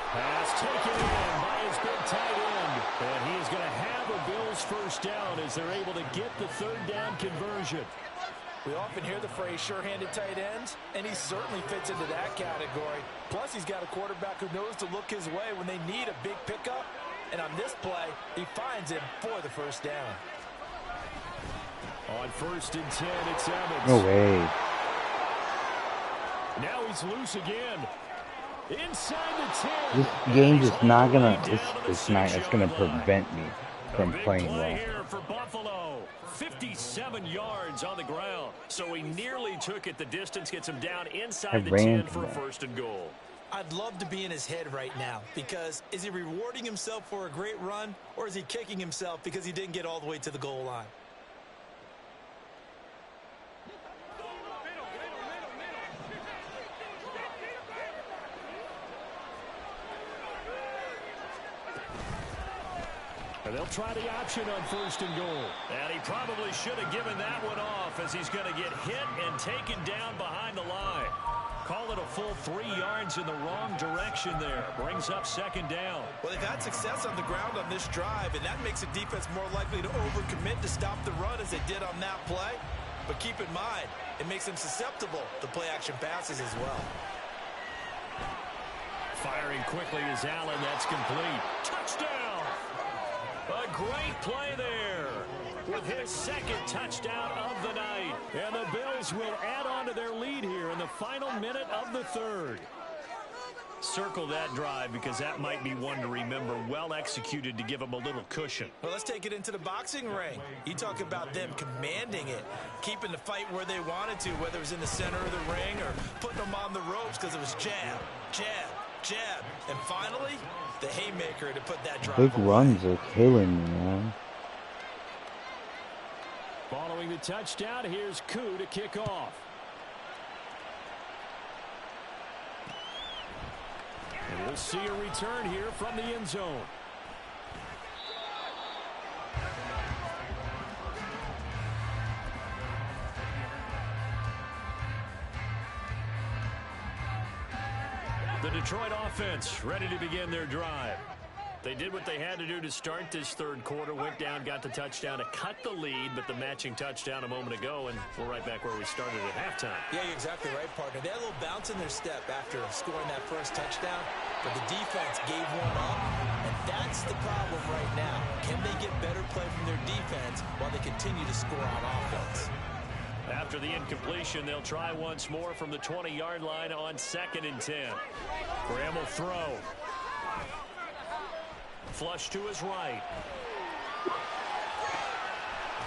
Speaker 6: Pass taken in by his big tight end. And he is going to have a Bills first down as they're able to get the third down conversion.
Speaker 3: We often hear the phrase sure-handed tight ends, and he certainly fits into that category. Plus, he's got a quarterback who knows to look his way when they need a big pickup. And on this play, he finds him for the first down.
Speaker 6: On 1st and 10, it's Evans.
Speaker 1: No way.
Speaker 6: Now he's loose again. Inside the 10.
Speaker 1: This game is not gonna. It's gonna prevent me from playing well.
Speaker 6: Here for Buffalo. 57 yards on the ground. So he nearly took it the distance, gets him down inside the 10 for a 1st and goal.
Speaker 3: I'd love to be in his head right now because is he rewarding himself for a great run or is he kicking himself because he didn't get all the way to the goal line?
Speaker 6: And they'll try the option on 1st and goal. And he probably should have given that one off as he's going to get hit and taken down behind the line. Call it a full 3 yards in the wrong direction there. Brings up 2nd down.
Speaker 3: Well, they've had success on the ground on this drive, and that makes the defense more likely to overcommit to stop the run as they did on that play. But keep in mind, it makes them susceptible to play-action passes as well.
Speaker 6: Firing quickly is Allen. That's complete. Touchdown! A great play there with his 2nd touchdown of the night. And the Bills will add on to their lead here in the final minute of the 3rd. Circle that drive because that might be one to remember. Well executed to give them a little cushion.
Speaker 3: Well, let's take it into the boxing ring. You talk about them commanding it, keeping the fight where they wanted to, whether it was in the center of the ring or putting them on the ropes because it was jab, jab, jab. And finally, the haymaker to put that drive
Speaker 1: Big
Speaker 3: away.
Speaker 1: runs are killing me, man.
Speaker 6: Following the touchdown, here's Koo to kick off. And we'll see a return here from the end zone. The Detroit offense ready to begin their drive. They did what they had to do to start this 3rd quarter. Went down, got the touchdown to cut the lead, but the matching touchdown a moment ago, and we're right back where we started at halftime.
Speaker 3: Yeah, you're exactly right, partner. They had a little bounce in their step after scoring that first touchdown, but the defense gave one up, and that's the problem right now. Can they get better play from their defense while they continue to score on offense?
Speaker 6: After the incompletion, they'll try once more from the 20-yard line on 2nd and 10. Graham will throw. Flush to his right.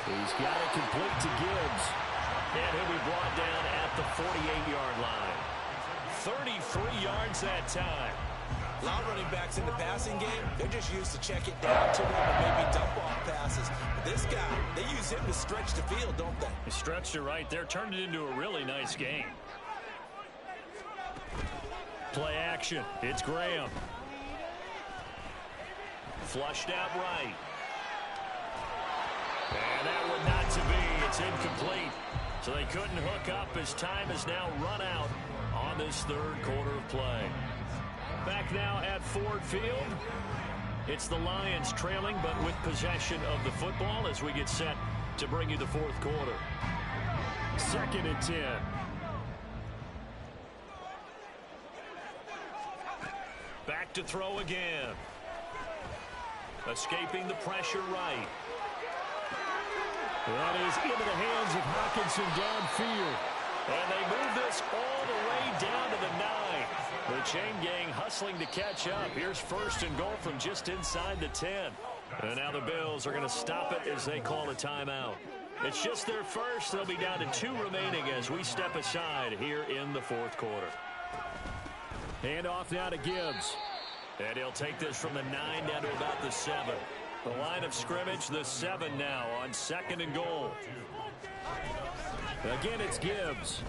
Speaker 6: He's got it complete to Gibbs. And he'll be brought down at the 48-yard line. 33 yards that time.
Speaker 3: A lot of running backs in the passing game, they're just used to check it down to him and maybe dump off passes. But this guy, they use him to stretch the field, don't they?
Speaker 6: He stretched it right there, turned it into a really nice game. Play action. It's Graham. Flushed out right. And that one not to be. It's incomplete. So they couldn't hook up as time has now run out on this 3rd quarter of play. Back now at Ford Field. It's the Lions trailing, but with possession of the football as we get set to bring you the 4th quarter. 2nd and 10. Back to throw again. Escaping the pressure right. That is into the hands of Hockenson downfield. And they move this all the way down to the 9. The chain gang hustling to catch up. Here's 1st and goal from just inside the 10. And now the Bills are going to stop it as they call a timeout. It's just their first. They'll be down to 2 remaining as we step aside here in the 4th quarter. Hand off now to Gibbs. And he'll take this from the 9 down to about the 7. The line of scrimmage, the 7 now on 2nd and goal. Again, it's Gibbs.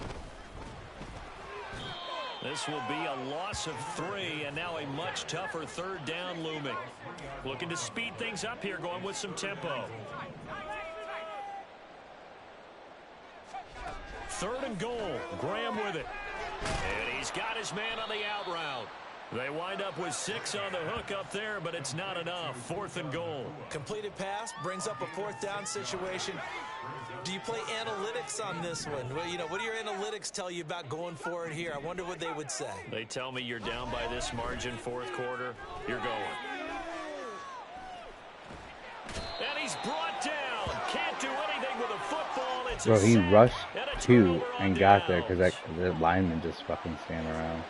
Speaker 6: This will be a loss of 3, and now a much tougher third down looming. Looking to speed things up here, going with some tempo. 3rd and goal. Graham with it. And he's got his man on the out route. They wind up with 6 on the hook up there, but it's not enough. 4th and goal.
Speaker 3: Completed pass brings up a 4th down situation. Do you play analytics on this one? Well, you know, what do your analytics tell you about going for it here? I wonder what they would say.
Speaker 6: They tell me you're down by this margin, 4th quarter. You're going. And he's brought down. Can't do anything with a football. It's
Speaker 1: Bro, he rushed 2 and got there because the lineman just fucking stand around.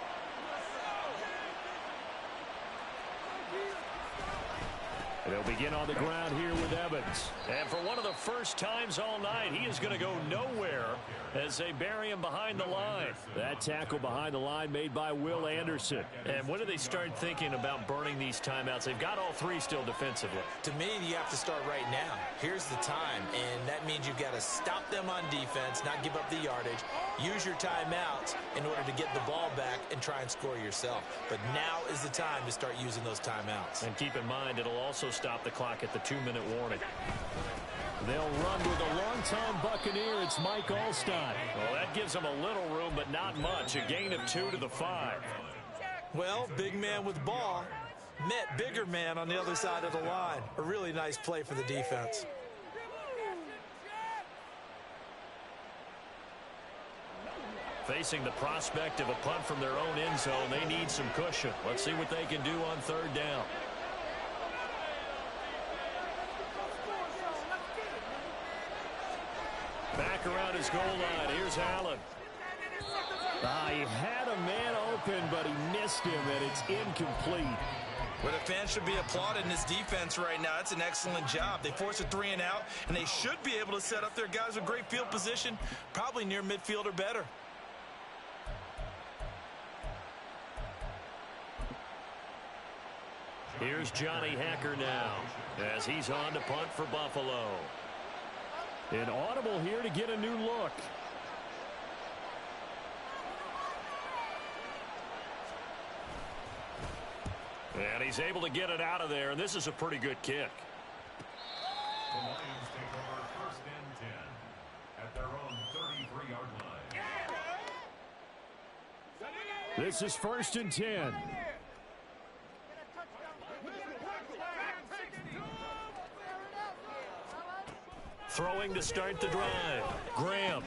Speaker 6: They'll begin on the ground here with Evans. And for one of the first times all night, he is going to go nowhere as they bury him behind the line. That tackle behind the line made by Will Anderson. And when do they start thinking about burning these timeouts? They've got all 3 still defensively.
Speaker 3: To me, you have to start right now. Here's the time, and that means you've got to stop them on defense, not give up the yardage, use your timeouts in order to get the ball back and try and score yourself. But now is the time to start using those timeouts.
Speaker 6: And keep in mind, it'll also stop the clock at the 2-minute warning. They'll run with a longtime Buccaneer. It's Mike Alstott. Well, that gives them a little room, but not much. A gain of 2 to the 5.
Speaker 3: Well, big man with ball met bigger man on the other side of the line. A really nice play for the defense.
Speaker 6: Facing the prospect of a punt from their own end zone, they need some cushion. Let's see what they can do on 3rd down. Back around his goal line. Here's Allen. He had a man open, but he missed him, and it's incomplete.
Speaker 3: Well, the fans should be applauding this defense right now. It's an excellent job. They forced a 3 and out, and they should be able to set up their guys with great field position, probably near midfield or better.
Speaker 6: Here's Johnny Hacker now as he's on to punt for Buffalo. An audible here to get a new look. And he's able to get it out of there, and this is a pretty good kick.
Speaker 5: The Lions take over 1st and 10 at their own 33-yard line.
Speaker 6: This is 1st and 10. Throwing to start the drive. Graham.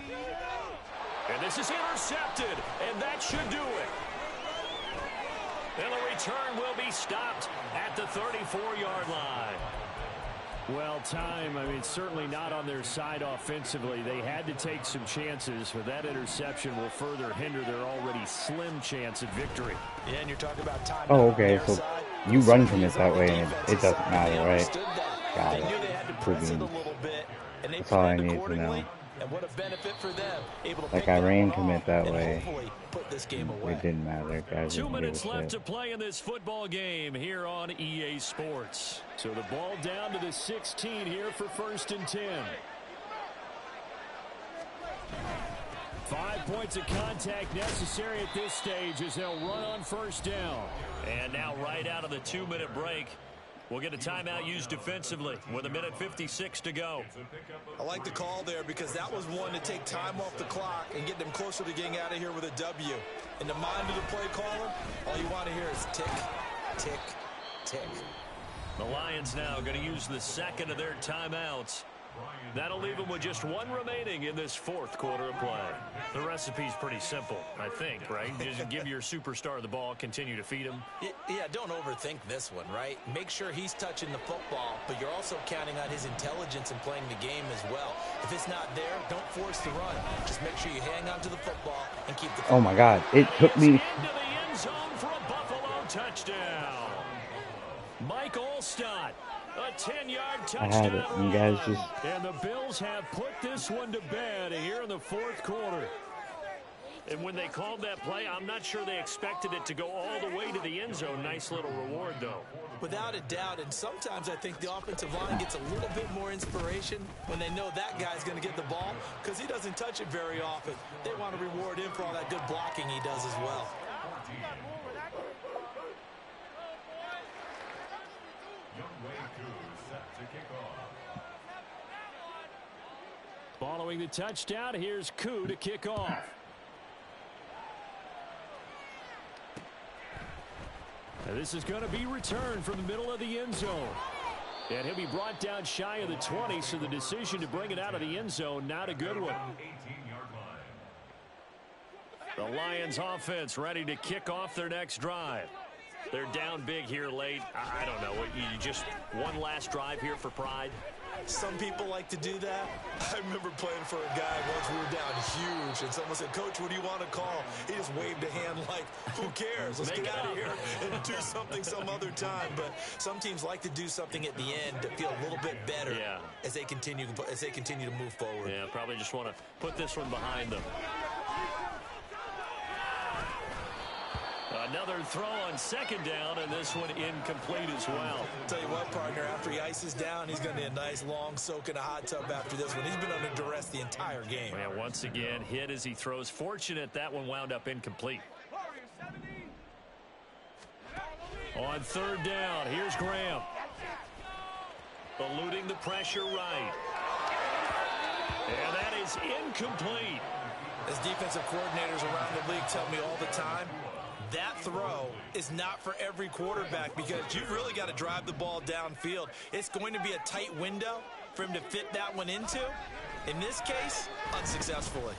Speaker 6: And this is intercepted, and that should do it. And the return will be stopped at the 34-yard line. Well, time, I mean, certainly not on their side offensively. They had to take some chances, but that interception will further hinder their already slim chance at victory.
Speaker 3: Yeah, and you're talking about time.
Speaker 1: Oh, okay, so you run from it that way, and it doesn't matter, right? Got
Speaker 3: it. They knew they had to press it a little bit, and they
Speaker 1: that's all I need to
Speaker 3: accordingly.
Speaker 1: know.
Speaker 3: And what a benefit for them. Able to
Speaker 1: Like I ran commit that way.
Speaker 3: Put this game away.
Speaker 1: It didn't matter, guys.
Speaker 6: 2 minutes left to play in this football game here on EA Sports. So the ball down to the 16 here for 1st and 10. 5 points of contact necessary at this stage as they'll run on 1st down. And now right out of the 2-minute break, we'll get a timeout used defensively with 1:56 to go.
Speaker 3: I like the call there because that was one to take time off the clock and get them closer to getting out of here with a W. In the mind of the play caller, all you want to hear is tick, tick, tick.
Speaker 6: The Lions now going to use the 2nd of their timeouts. That'll leave them with just 1 remaining in this 4th quarter of play. The recipe's pretty simple, I think, right? Just give your superstar the ball, continue to feed him.
Speaker 3: Yeah, don't overthink this one, right? Make sure he's touching the football, but you're also counting on his intelligence in playing the game as well. If it's not there, don't force the run. Just make sure you hang on to the football and keep the football.
Speaker 1: Oh my God, it took me.
Speaker 6: Into the end zone for a Buffalo touchdown. Mike Alstott. A 10-yard touchdown.
Speaker 1: I had it. You guys just.
Speaker 6: And the Bills have put this one to bed here in the 4th quarter. And when they called that play, I'm not sure they expected it to go all the way to the end zone. Nice little reward, though.
Speaker 3: Without a doubt, and sometimes I think the offensive line gets a little bit more inspiration when they know that guy's going to get the ball because he doesn't touch it very often. They want to reward him for all that good blocking he does as well.
Speaker 5: Younghoe Koo set to kick off.
Speaker 6: Following the touchdown, here's Koo to kick off. And this is going to be returned from the middle of the end zone. And he'll be brought down shy of the 20, so the decision to bring it out of the end zone, not a good one.
Speaker 5: 18-yard line.
Speaker 6: The Lions offense ready to kick off their next drive. They're down big here late. I don't know. You just one last drive here for pride?
Speaker 7: Some people like to do that. I remember playing for a guy once we were down huge, and someone said, "Coach, what do you want to call?" He just waved a hand like, who cares? Let's get out of here and do something some other time. But some teams like to do something at the end to feel a little bit better as they continue to move forward.
Speaker 6: Yeah, probably just want to put this one behind them. Another throw on second down, and this one incomplete as well.
Speaker 7: Tell you what, partner, after he ices down, he's going to need a nice long soak in a hot tub after this one. He's been under duress the entire game.
Speaker 6: And once again, hit as he throws. Fortunate that one wound up incomplete. On third down, here's Graham. Eluding the pressure right. And that is incomplete.
Speaker 7: As defensive coordinators around the league tell me all the time, that throw is not for every quarterback because you've really got to drive the ball downfield. It's going to be a tight window for him to fit that one into. In this case, unsuccessfully.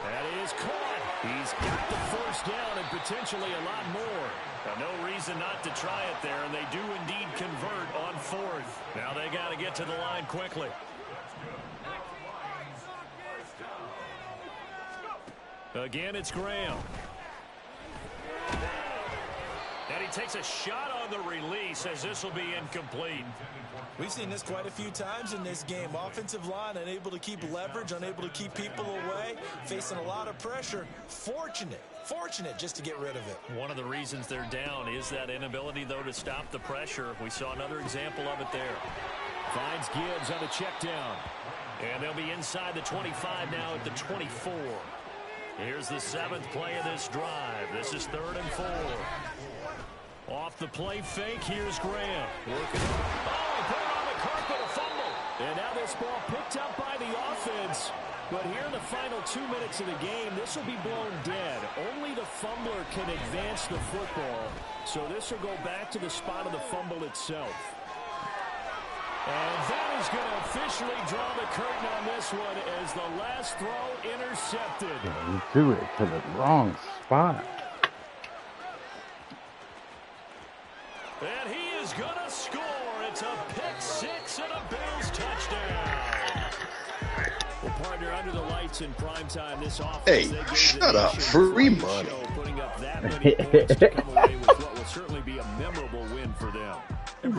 Speaker 6: That is caught. He's got the first down and potentially a lot more. No reason not to try it there, and they do indeed convert on fourth. Now they got to get to the line quickly. Again, it's Graham. And he takes a shot on the release as this will be incomplete.
Speaker 7: We've seen this quite a few times in this game. Offensive line unable to keep leverage, unable to keep people away, facing a lot of pressure. Fortunate just to get rid of it.
Speaker 6: One of the reasons they're down is that inability, though, to stop the pressure. We saw another example of it there. Finds Gibbs on the check down. And they'll be inside the 25 now at the 24. Here's the 7th play of this drive. This is 3rd and 4. Off the play fake, here's Graham. Working. Oh, he put it on the carpet, a fumble. And now this ball picked up by the offense. But here in the final 2 minutes of the game, this will be blown dead. Only the fumbler can advance the football. So this will go back to the spot of the fumble itself. And that is going to officially draw the curtain on this one as the last throw intercepted.
Speaker 1: Yeah, he threw it to the wrong spot.
Speaker 6: And he is going to score. It's a pick six and a Bills touchdown. Well, partner, under the lights in primetime, this offense.
Speaker 4: Hey, shut up. Free money.
Speaker 6: Putting up that many points to come away with what will certainly be a memorable win for them.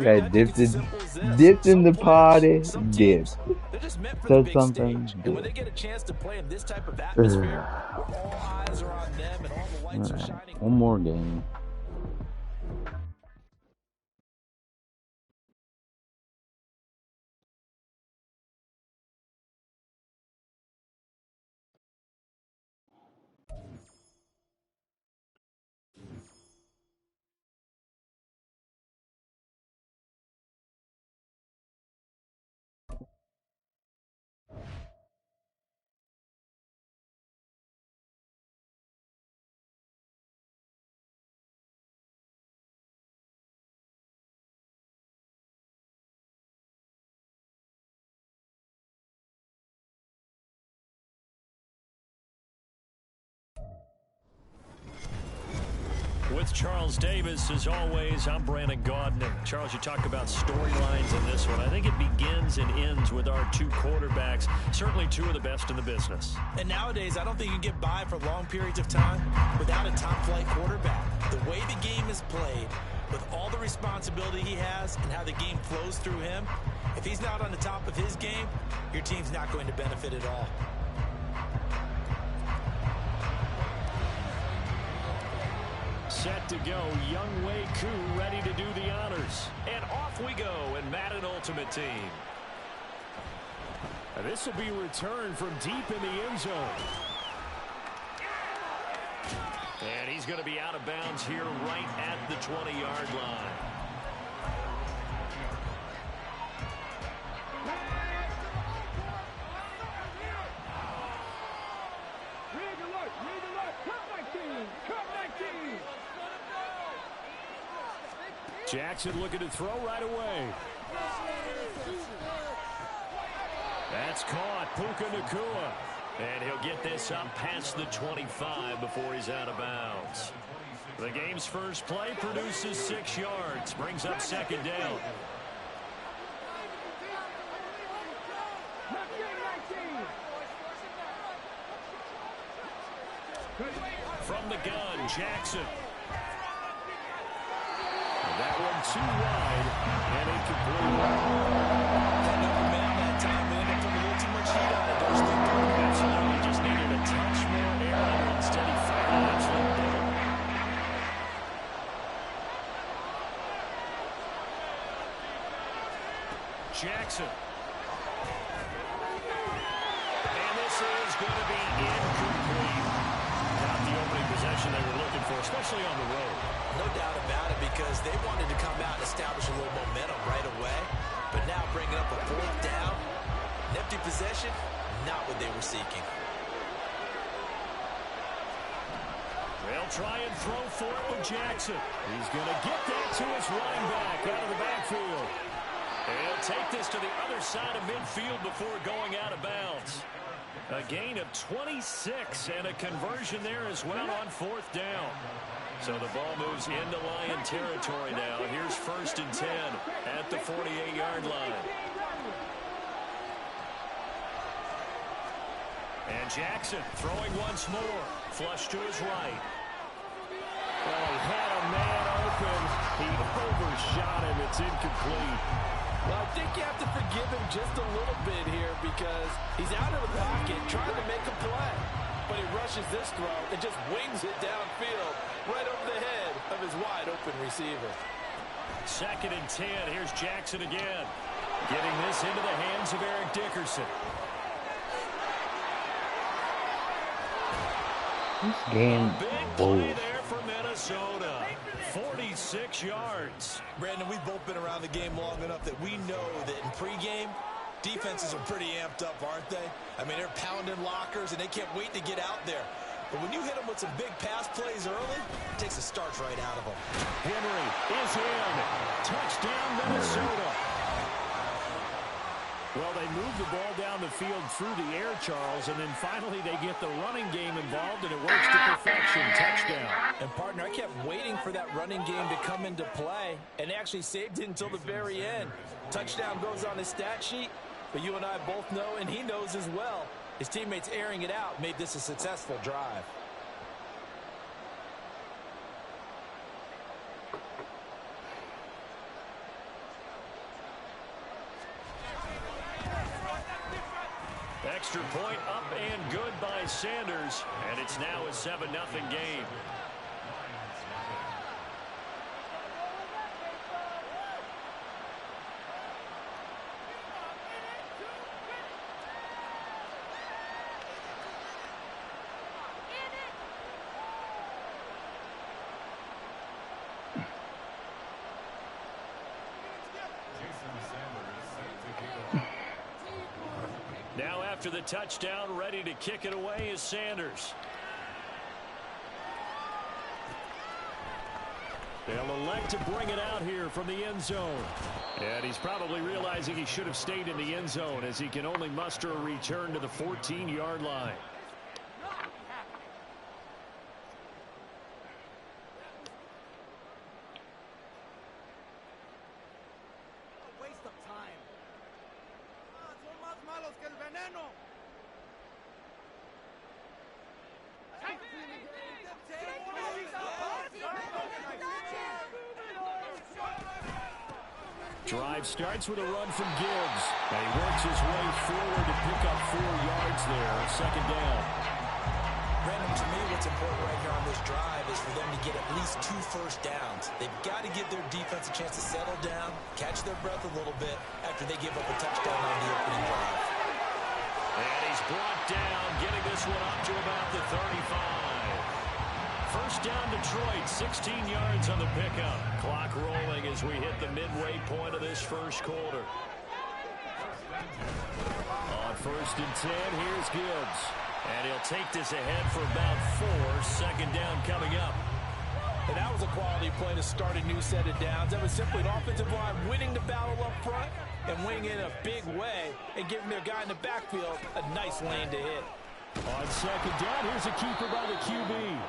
Speaker 1: Yeah, dipped in the party, dipped. Said something.
Speaker 3: And when they get a chance to play in this type of atmosphere, where all eyes are on them and all the lights are shining.
Speaker 1: One more game.
Speaker 6: With Charles Davis, as always, I'm Brandon Gaudin. And Charles, you talk about storylines in this one. I think it begins and ends with our two quarterbacks, certainly two of the best in the business.
Speaker 7: And nowadays, I don't think you can get by for long periods of time without a top-flight quarterback. The way the game is played, with all the responsibility he has and how the game flows through him, if he's not on the top of his game, your team's not going to benefit at all.
Speaker 6: Set to go, Younghoe Koo ready to do the honors. And off we go in Madden Ultimate Team. And this will be returned from deep in the end zone. And he's going to be out of bounds here right at the 20-yard line. Jackson looking to throw right away. That's caught. Puka Nacua. And he'll get this up past the 25 before he's out of bounds. The game's first play produces 6 yards. Brings up second down. From the gun, Jackson. That one too wide and incomplete.
Speaker 3: That time and ended up putting a little too much heat on it.
Speaker 6: Absolutely, just needed a touch more air on it. Instead, he fired an absolute bullet. Jackson. And this is going to be incomplete. Not the opening possession they were looking for, especially on the road.
Speaker 3: No doubt about it, because they wanted to come out and establish a little momentum right away. But now bringing up a 4th down, an empty possession, not what they were seeking.
Speaker 6: They'll try and throw for it with Jackson. He's going to get that to his running back out of the backfield. And he'll take this to the other side of midfield before going out of bounds. A gain of 26 and a conversion there as well on 4th down. So the ball moves into Lion territory now. Here's 1st and 10 at the 48-yard line. And Jackson throwing once more. Flush to his right. Well, he had a man open. He overshot him. It's incomplete.
Speaker 3: Well, I think you have to forgive him just a little bit here, because he's out of the pocket trying to make a play. But he rushes this throw and just wings it downfield right over the head of his wide-open receiver.
Speaker 6: 2nd and 10. Here's Jackson again. Getting this into the hands of Eric Dickerson.
Speaker 1: This game
Speaker 6: bulls. There for Minnesota. 46 yards.
Speaker 3: Brandon, we've both been around the game long enough that we know that in pregame, defenses are pretty amped up, aren't they? I mean, they're pounding lockers, and they can't wait to get out there. But when you hit them with some big pass plays early, it takes the starch right out of them.
Speaker 6: Henry is in. Touchdown, Minnesota. Well, they move the ball down the field through the air, Charles, and then finally they get the running game involved, and it works to perfection. Touchdown.
Speaker 3: And, partner, I kept waiting for that running game to come into play, and they actually saved it until the very end. Touchdown goes on his stat sheet, but you and I both know, and he knows as well, his teammates airing it out made this a successful drive.
Speaker 6: Extra point up and good by Sanders, and it's now a 7-0 game. Now after the touchdown, ready to kick it away is Sanders. They'll elect to bring it out here from the end zone. And he's probably realizing he should have stayed in the end zone, as he can only muster a return to the 14-yard line. Drive starts with a run from Gibbs. And he works his way forward to pick up 4 yards there. Second down.
Speaker 3: Brandon, to me, what's important right here on this drive is for them to get at least 2 first downs. They've got to give their defense a chance to settle down, catch their breath a little bit after they give up a touchdown on the opening drive.
Speaker 6: And he's brought down, getting this one up to about the 35. First down, Detroit, 16 yards on the pickup. Clock rolling as we hit the midway point of this first quarter. On 1st and 10, here's Gibbs. And he'll take this ahead for about 4. Second down coming up.
Speaker 3: And that was a quality play to start a new set of downs. That was simply an offensive line winning the battle up front and winning in a big way and giving their guy in the backfield a nice lane to hit.
Speaker 6: On second down, here's a keeper by the QB.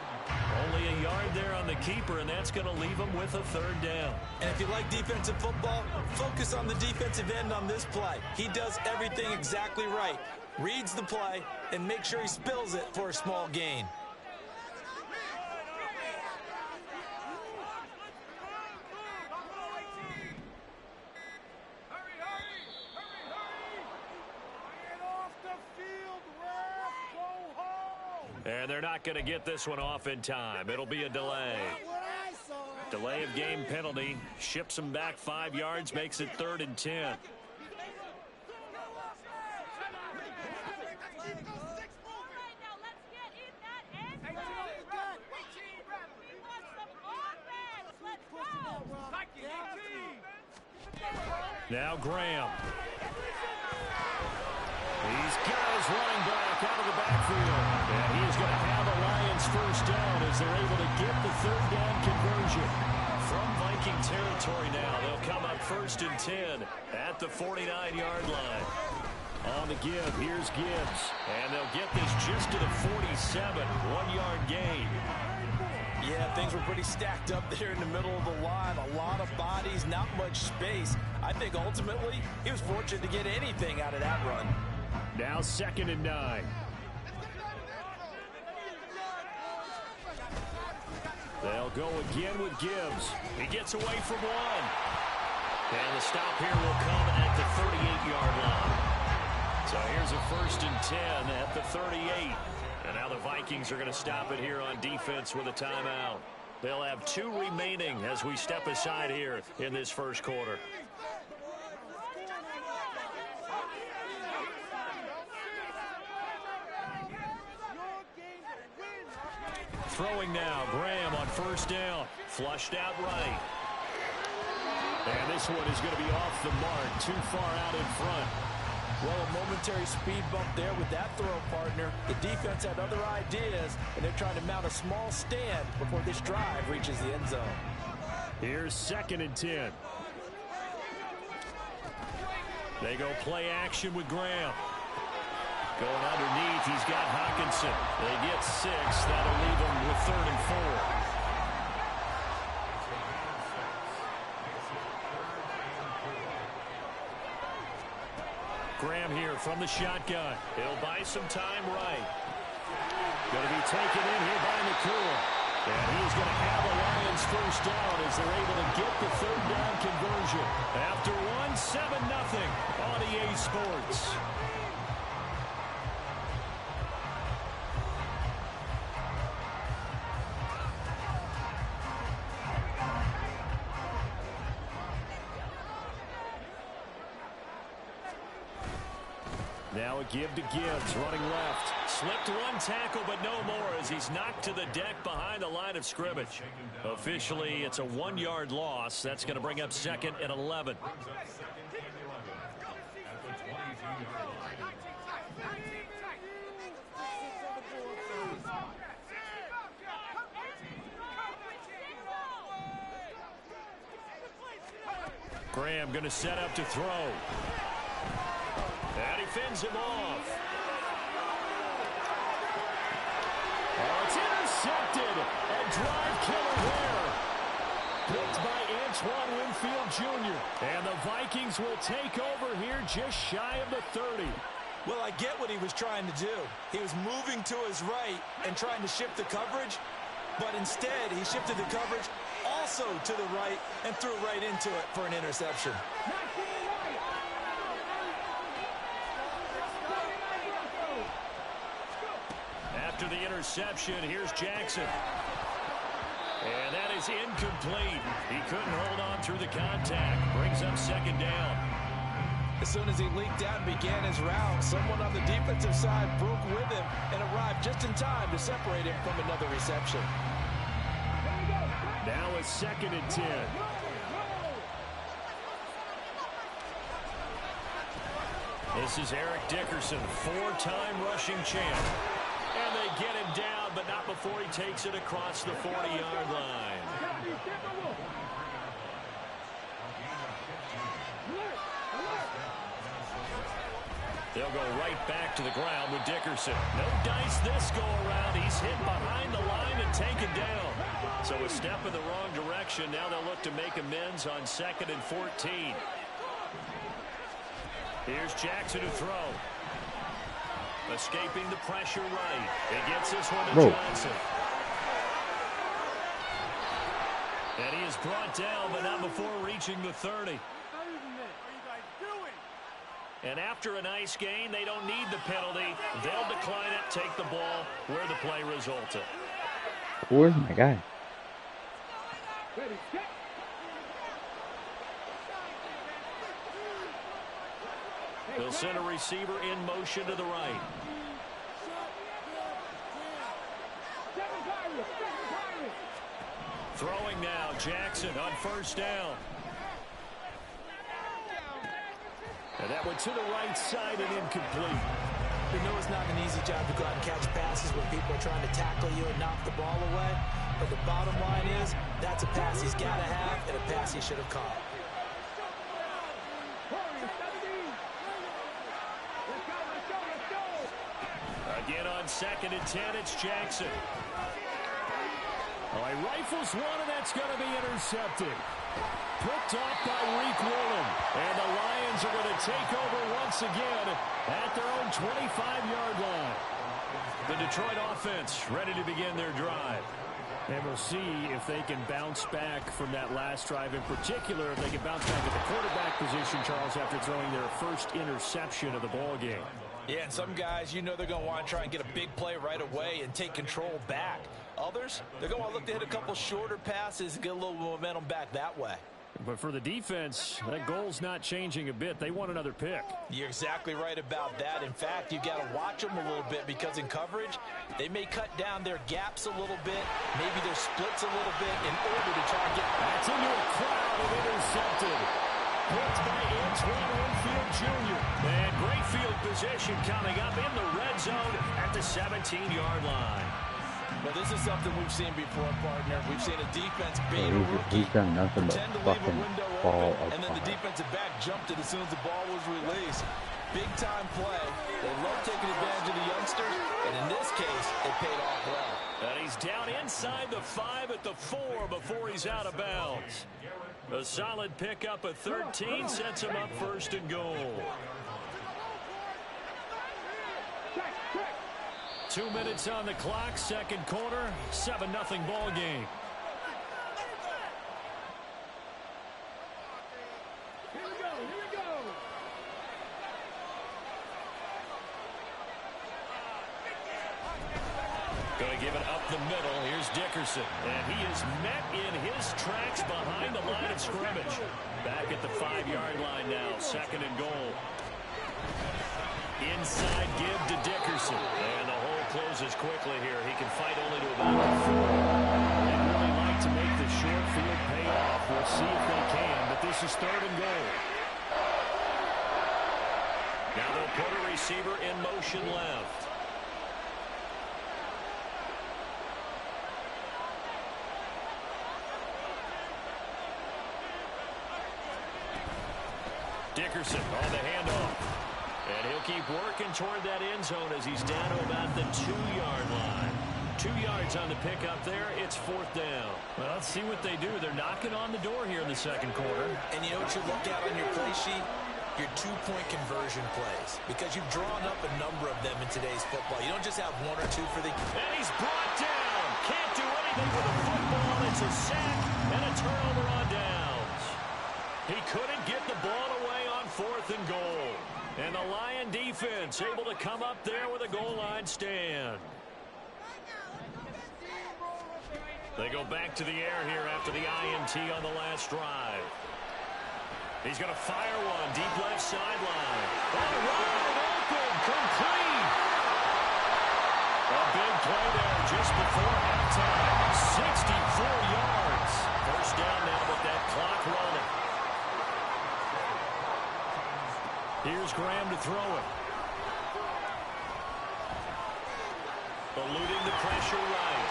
Speaker 6: Only a yard there on the keeper, and that's going to leave him with a 3rd down.
Speaker 3: And if you like defensive football, focus on the defensive end on this play. He does everything exactly right. Reads the play and make sure he spills it for a small gain.
Speaker 6: And they're not going to get this one off in time. It'll be a delay. Delay of game penalty. Ships them back 5 yards, makes it 3rd and 10. Now Graham. He's got his running back out of the backfield. And he is going to have a Lions first down as they're able to get the 3rd down conversion. From Viking territory now, they'll come up 1st and 10 at the 49-yard line. On the give, here's Gibbs. And they'll get this just to the 47, 1-yard gain.
Speaker 3: Yeah, things were pretty stacked up there in the middle of the line. A lot of bodies, not much space. I think ultimately he was fortunate to get anything out of that run.
Speaker 6: Now 2nd and 9. They'll go again with Gibbs. He gets away from one. And the stop here will come at the 38-yard line. So here's a 1st and 10 at the 38. And now the Vikings are going to stop it here on defense with a timeout. They'll have 2 remaining as we step aside here in this first quarter. Throwing now, Graham on 1st down. Flushed out right. And this one is going to be off the mark, too far out in front.
Speaker 3: Well, a momentary speed bump there with that throw partner. The defense had other ideas, and they're trying to mount a small stand before this drive reaches the end zone.
Speaker 6: Here's 2nd and 10. They go play action with Graham. Going underneath, he's got Hockenson. They get 6. That'll leave them with 3rd and 4. Graham here from the shotgun. He'll buy some time right. Going to be taken in here by McCool. And he's going to have a Lions first down as they're able to get the 3rd down conversion. After 7-0 on EA Sports. Now a give to Gibbs, running left. Slipped one tackle, but no more as he's knocked to the deck behind the line of scrimmage. Officially, it's a 1-yard loss. That's going to bring up 2nd and 11. Graham going to set up to throw. And he fends him off. Oh, it's intercepted. A drive killer there. Picked by Antoine Winfield Jr. And the Vikings will take over here just shy of the 30.
Speaker 3: Well, I get what he was trying to do. He was moving to his right and trying to shift the coverage. But instead, he shifted the coverage also to the right and threw right into it for an interception.
Speaker 6: After the interception, here's Jackson. And that is incomplete. He couldn't hold on through the contact. Brings up 2nd down.
Speaker 3: As soon as he leaked out and began his route, someone on the defensive side broke with him and arrived just in time to separate him from another reception.
Speaker 6: Now it's 2nd and 10. This is Eric Dickerson, 4-time rushing champ. And they get him down, but not before he takes it across the 40-yard line. They'll go right back to the ground with Dickerson. No dice this go-around. He's hit behind the line and taken down. So a step in the wrong direction. Now they'll look to make amends on 2nd and 14. Here's Jackson to throw. Escaping the pressure right. He gets this one to Johnson. And he is brought down, but not before reaching the 30. And after a nice gain, they don't need the penalty. They'll decline it, take the ball where the play resulted.
Speaker 1: Where's my guy?
Speaker 6: They'll send a receiver in motion to the right. Throwing now, Jackson on 1st down. And that went to the right side and incomplete.
Speaker 3: We know it's not an easy job to go out and catch passes when people are trying to tackle you and knock the ball away. But the bottom line is, that's a pass he's got to have and a pass he should have caught.
Speaker 6: Again on 2nd and 10, it's Jackson. Oh, he rifles one, and that's going to be intercepted. Picked off by Reek Woolen. And the Lions are going to take over once again at their own 25-yard line. The Detroit offense ready to begin their drive. And we'll see if they can bounce back from that last drive. In particular, if they can bounce back at the quarterback position, Charles, after throwing their first interception of the ball game.
Speaker 3: Yeah, and some guys, you know they're going to want to try and get a big play right away and take control back. Others, they're going to look to hit a couple shorter passes and get a little momentum back that way.
Speaker 6: But for the defense, that goal's not changing a bit. They want another pick.
Speaker 3: You're exactly right about that. In fact, you got to watch them a little bit because in coverage, they may cut down their gaps a little bit, maybe their splits a little bit in order to try and get...
Speaker 6: That's into a crowd and intercepted. Picked by Antoine Winfield Jr. And great field position coming up in the red zone at the 17-yard line.
Speaker 3: Well, this is something we've seen before, partner. We've seen a defense bait a rookie,
Speaker 1: he's done nothing but
Speaker 3: pretend to leave a
Speaker 1: fucking
Speaker 3: window
Speaker 1: fall
Speaker 3: open, and then the
Speaker 1: apart.
Speaker 3: defensive back jumped it as soon as the ball was released. Big-time play. They love taking advantage of the youngsters, and in this case, it paid off well.
Speaker 6: And he's down inside the 5 at the 4 before he's out of bounds. A solid pickup at 13 sets him up 1st and goal. 2 minutes on the clock, 2nd quarter, 7-0 ball game.
Speaker 8: Here we go.
Speaker 6: Going to give it up the middle. Here's Dickerson. And he is met in his tracks behind the line of scrimmage. Back at the 5-yard line now, 2nd and goal. Inside give to Dickerson. And the hole closes quickly here. He can fight only to about the 4. They'd really like to make the short field pay off. We'll see if they can, but this is 3rd and goal. Now they'll put a receiver in motion left. Dickerson on the handoff. And he'll keep working toward that end zone as he's down to about the 2-yard line. 2 yards on the pickup there. It's 4th down. Well, let's see what they do. They're knocking on the door here in the 2nd quarter.
Speaker 3: And you know what you look at on your play sheet? Your 2-point conversion plays. Because you've drawn up a number of them in today's football. You don't just have 1 or 2 for the...
Speaker 6: And he's brought down. Can't do anything with the football. It's a sack and a turnover on downs. He couldn't get the ball away on 4th and goal. And the Lion defense able to come up there with a goal line stand. They go back to the air here after the INT on the last drive. He's going to fire one deep left sideline. All right, open, complete. A big play there just before halftime. 64 yards. First down now with that clock rolling. Here's Graham to throw it. Eluding the pressure right.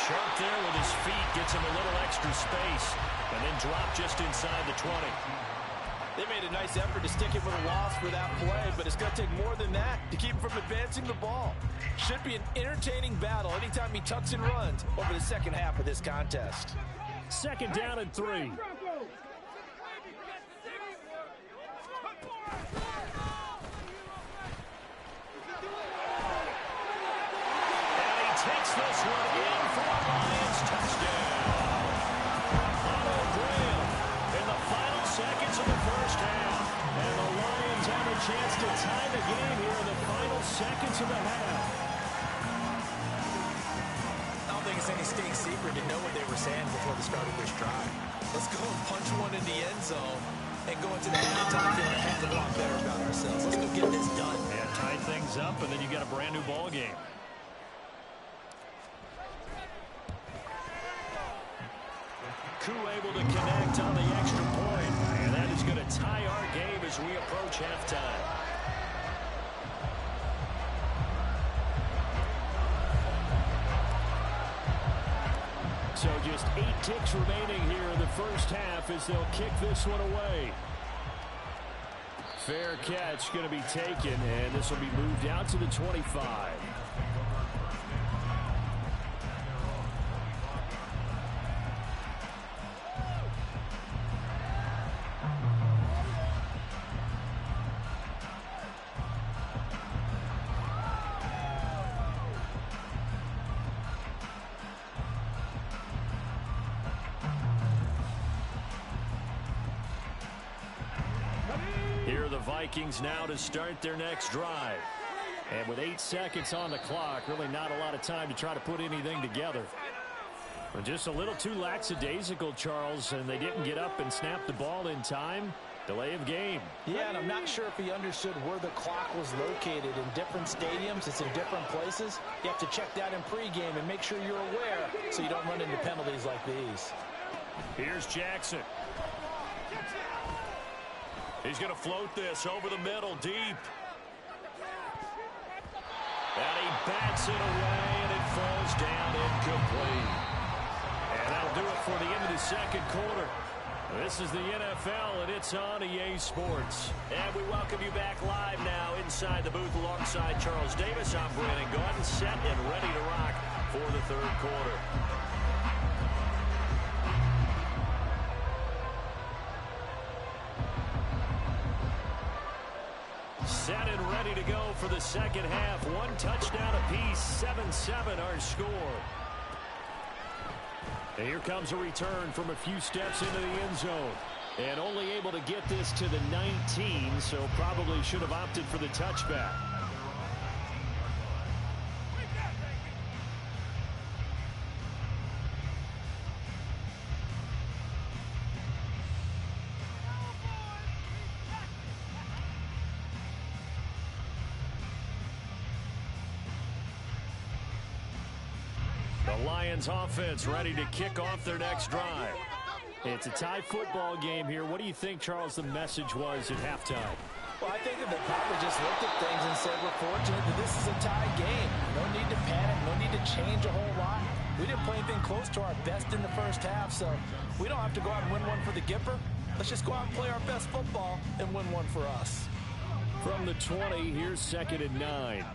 Speaker 6: Sharp there with his feet. Gets him a little extra space. And then drop just inside the 20.
Speaker 3: They made a nice effort to stick him with a loss for that play, but it's going to take more than that to keep him from advancing the ball. Should be an entertaining battle anytime he tucks and runs over the second half of this contest.
Speaker 6: Second down and 3. And he takes this one in for a Lions touchdown. Otto Graham in the final seconds of the first half. And the Lions have a chance to tie the game here in the final seconds of the half.
Speaker 3: I don't think it's any state secret to know what they were saying before the start of this drive. Let's go and punch one in the end zone and go into the halftime feeling a heck of a lot better about ourselves. Let's go get this done.
Speaker 6: And tie things up, and then you got a brand new ball game. Koo able to connect on the extra point, and that is going to tie our game as we approach halftime. So just 8 ticks remaining here in the first half as they'll kick this one away. Fair catch going to be taken, and this will be moved out to the 25. Vikings now to start their next drive. And with 8 seconds on the clock, really not a lot of time to try to put anything together. But just a little too lackadaisical, Charles, and they didn't get up and snap the ball in time. Delay of game.
Speaker 3: Yeah, and I'm not sure if he understood where the clock was located. In different stadiums, it's in different places. You have to check that in pregame and make sure you're aware so you don't run into penalties like these.
Speaker 6: Here's Jackson. He's going to float this over the middle, deep. And he bats it away, and it falls down incomplete. And that'll do it for the end of the second quarter. This is the NFL, and it's on EA Sports. And we welcome you back live now inside the booth alongside Charles Davis. I'm Brandon Gaudin, set and ready to rock for the third quarter. Set and ready to go for the second half. 1 touchdown apiece, 7-7 our score. And here comes a return from a few steps into the end zone. And only able to get this to the 19, so probably should have opted for the touchback. Lions offense ready to kick off their next drive. It's a tie football game here. What do you think, Charles, the message was at halftime?
Speaker 3: Well, I think that they probably just looked at things and said, we're fortunate that this is a tie game. No need to panic. No need to change a whole lot. We didn't play anything close to our best in the first half, so we don't have to go out and win one for the Gipper. Let's just go out and play our best football and win one for us.
Speaker 6: From the 20, here's 2nd and 9.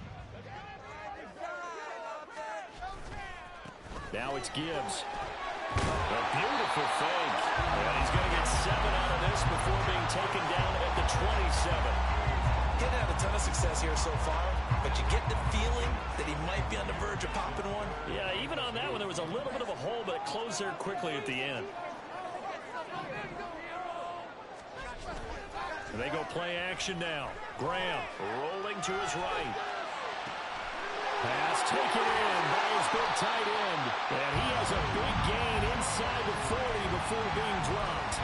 Speaker 6: Now it's Gibbs. A beautiful fake. And he's going to get 7 out of this before being taken down at the 27.
Speaker 3: Didn't have a ton of success here so far, but you get the feeling that he might be on the verge of popping one.
Speaker 6: Yeah, even on that one, there was a little bit of a hole, but it closed there quickly at the end. And they go play action now. Graham rolling to his right. Pass taken in by his big tight end. And he has a big gain inside the 40 before being dropped.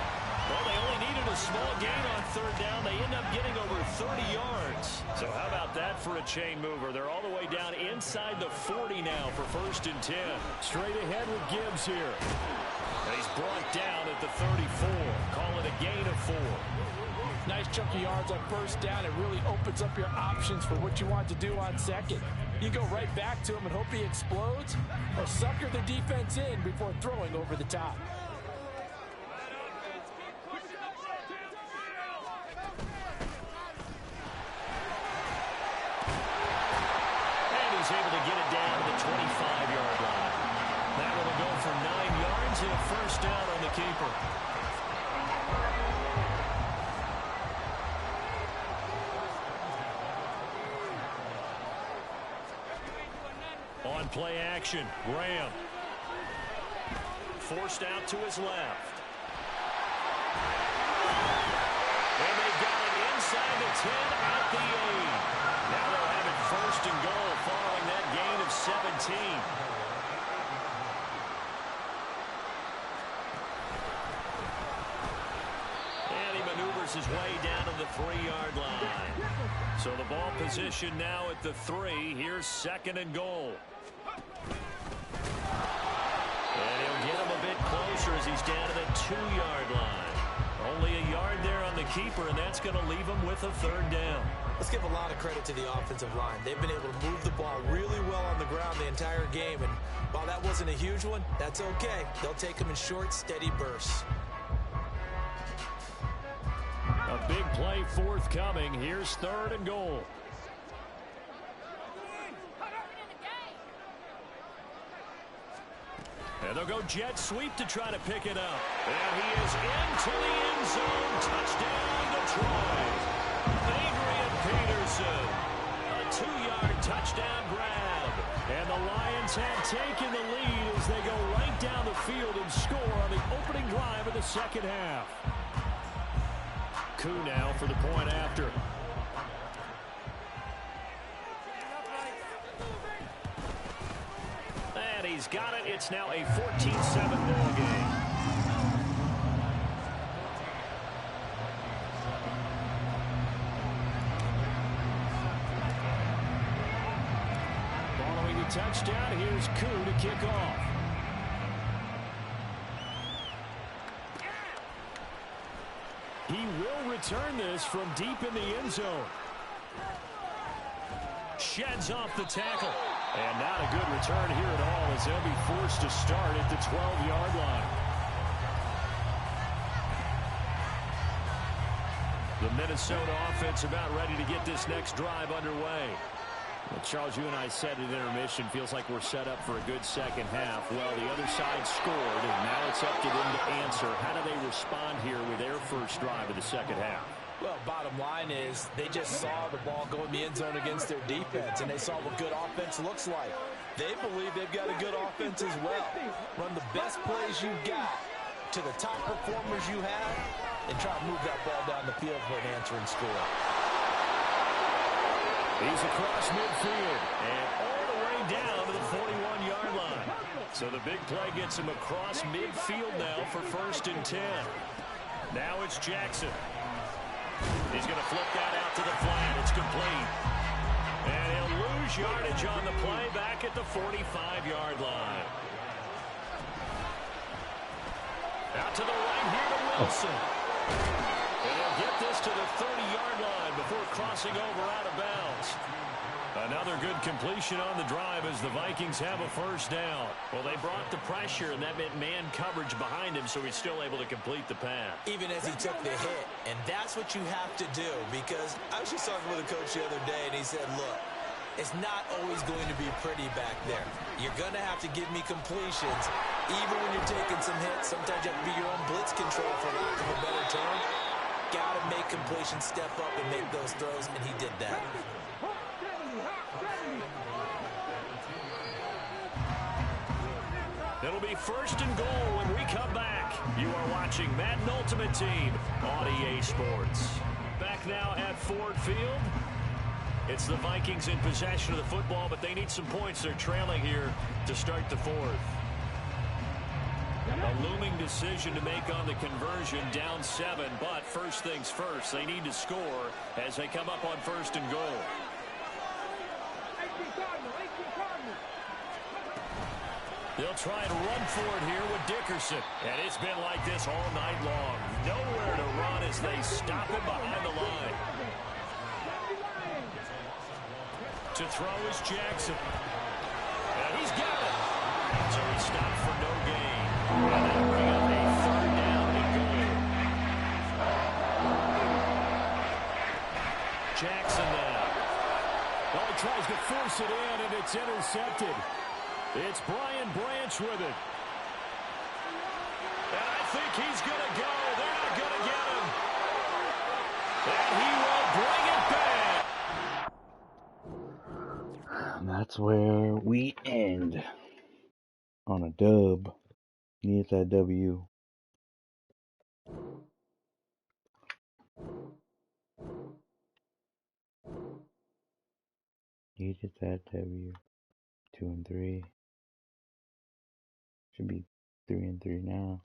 Speaker 6: Well, they only needed a small gain on third down. They end up getting over 30 yards. So how about that for a chain mover? They're all the way down inside the 40 now for 1st and 10. Straight ahead with Gibbs here. And he's brought down at the 34. Call it a gain of 4.
Speaker 3: Nice chunk of yards on 1st down. It really opens up your options for what you want to do on 2nd. You go right back to him and hope he explodes, or sucker the defense in before throwing over the top.
Speaker 6: He's able to get it down to the 25-yard line. That will go for 9 yards and a 1st down on the keeper. On play action, Graham. Forced out to his left. And they've got it inside the 10 at the 8. Now they'll have it 1st and goal following that gain of 17. And he maneuvers his way down to the 3-yard line. So the ball position now at the 3. Here's 2nd and goal. And he'll get him a bit closer as he's down to the 2-yard line. Only a yard there on the keeper, and that's going to leave him with a 3rd down.
Speaker 3: Let's give a lot of credit to the offensive line. They've been able to move the ball really well on the ground the entire game, and while that wasn't a huge one, that's okay. They'll take them in short, steady bursts.
Speaker 6: A big play forthcoming. Here's 3rd and goal. And they'll go jet sweep to try to pick it up. And he is into the end zone. Touchdown, Detroit. Adrian Peterson. A 2-yard touchdown grab. And the Lions have taken the lead as they go right down the field and score on the opening drive of the 2nd half. Koo now for the point after. And he's got it. It's now a 14-7 ball game. Following the touchdown, here's Koo to kick off. He will return this from deep in the end zone. Sheds off the tackle. And not a good return here at all as they'll be forced to start at the 12-yard line. The Minnesota offense about ready to get this next drive underway. Well, Charles, you and I said at intermission, feels like we're set up for a good 2nd half. Well, the other side scored, and now it's up to them to answer. How do they respond here with their first drive of the 2nd half?
Speaker 3: Well, bottom line is they just saw the ball go in the end zone against their defense, and they saw what good offense looks like. They believe they've got a good offense as well. Run the best plays you've got to the top performers you have, and try to move that ball down the field for an answering score.
Speaker 6: He's across midfield and all the way down to the 41-yard line. So the big play gets him across midfield now for 1st and 10. Now it's Jackson. He's going to flip that out to the flat. It's complete. And he'll lose yardage on the play back at the 45-yard line. Out to the right here to Wilson. And he'll get this to the 30-yard line before crossing over out of bounds. Another good completion on the drive as the Vikings have a 1st down. Well, they brought the pressure, and that meant man coverage behind him, so he's still able to complete the pass.
Speaker 3: Even as he took the hit. And that's what you have to do, because I was just talking with a coach the other day, and he said, look, it's not always going to be pretty back there. You're going to have to give me completions. Even when you're taking some hits, sometimes you have to be your own blitz control, for lack of a better term. Got to make completions, step up, and make those throws, and he did that.
Speaker 6: It'll be 1st and goal when we come back. You are watching Madden Ultimate Team on EA Sports. Back now at Ford Field. It's the Vikings in possession of the football, but they need some points. They're trailing here to start the 4th. A looming decision to make on the conversion, down 7, but first things first, they need to score as they come up on 1st and goal. They'll try and run for it here with Dickerson. And it's been like this all night long. Nowhere to run as they stop him behind the line. To throw is Jackson. And he's got it. So he stopped for no gain. And that'll bring up a 3rd down and goal. Jackson now.
Speaker 3: Well, he tries to force it in, and it's intercepted. It's Brian Branch with it.
Speaker 6: And I think he's going to go. They're not going to get him. And he will bring it back.
Speaker 1: And that's where we end on a dub. Need that W. Needed that W. 2-3. Should be 3-3 now.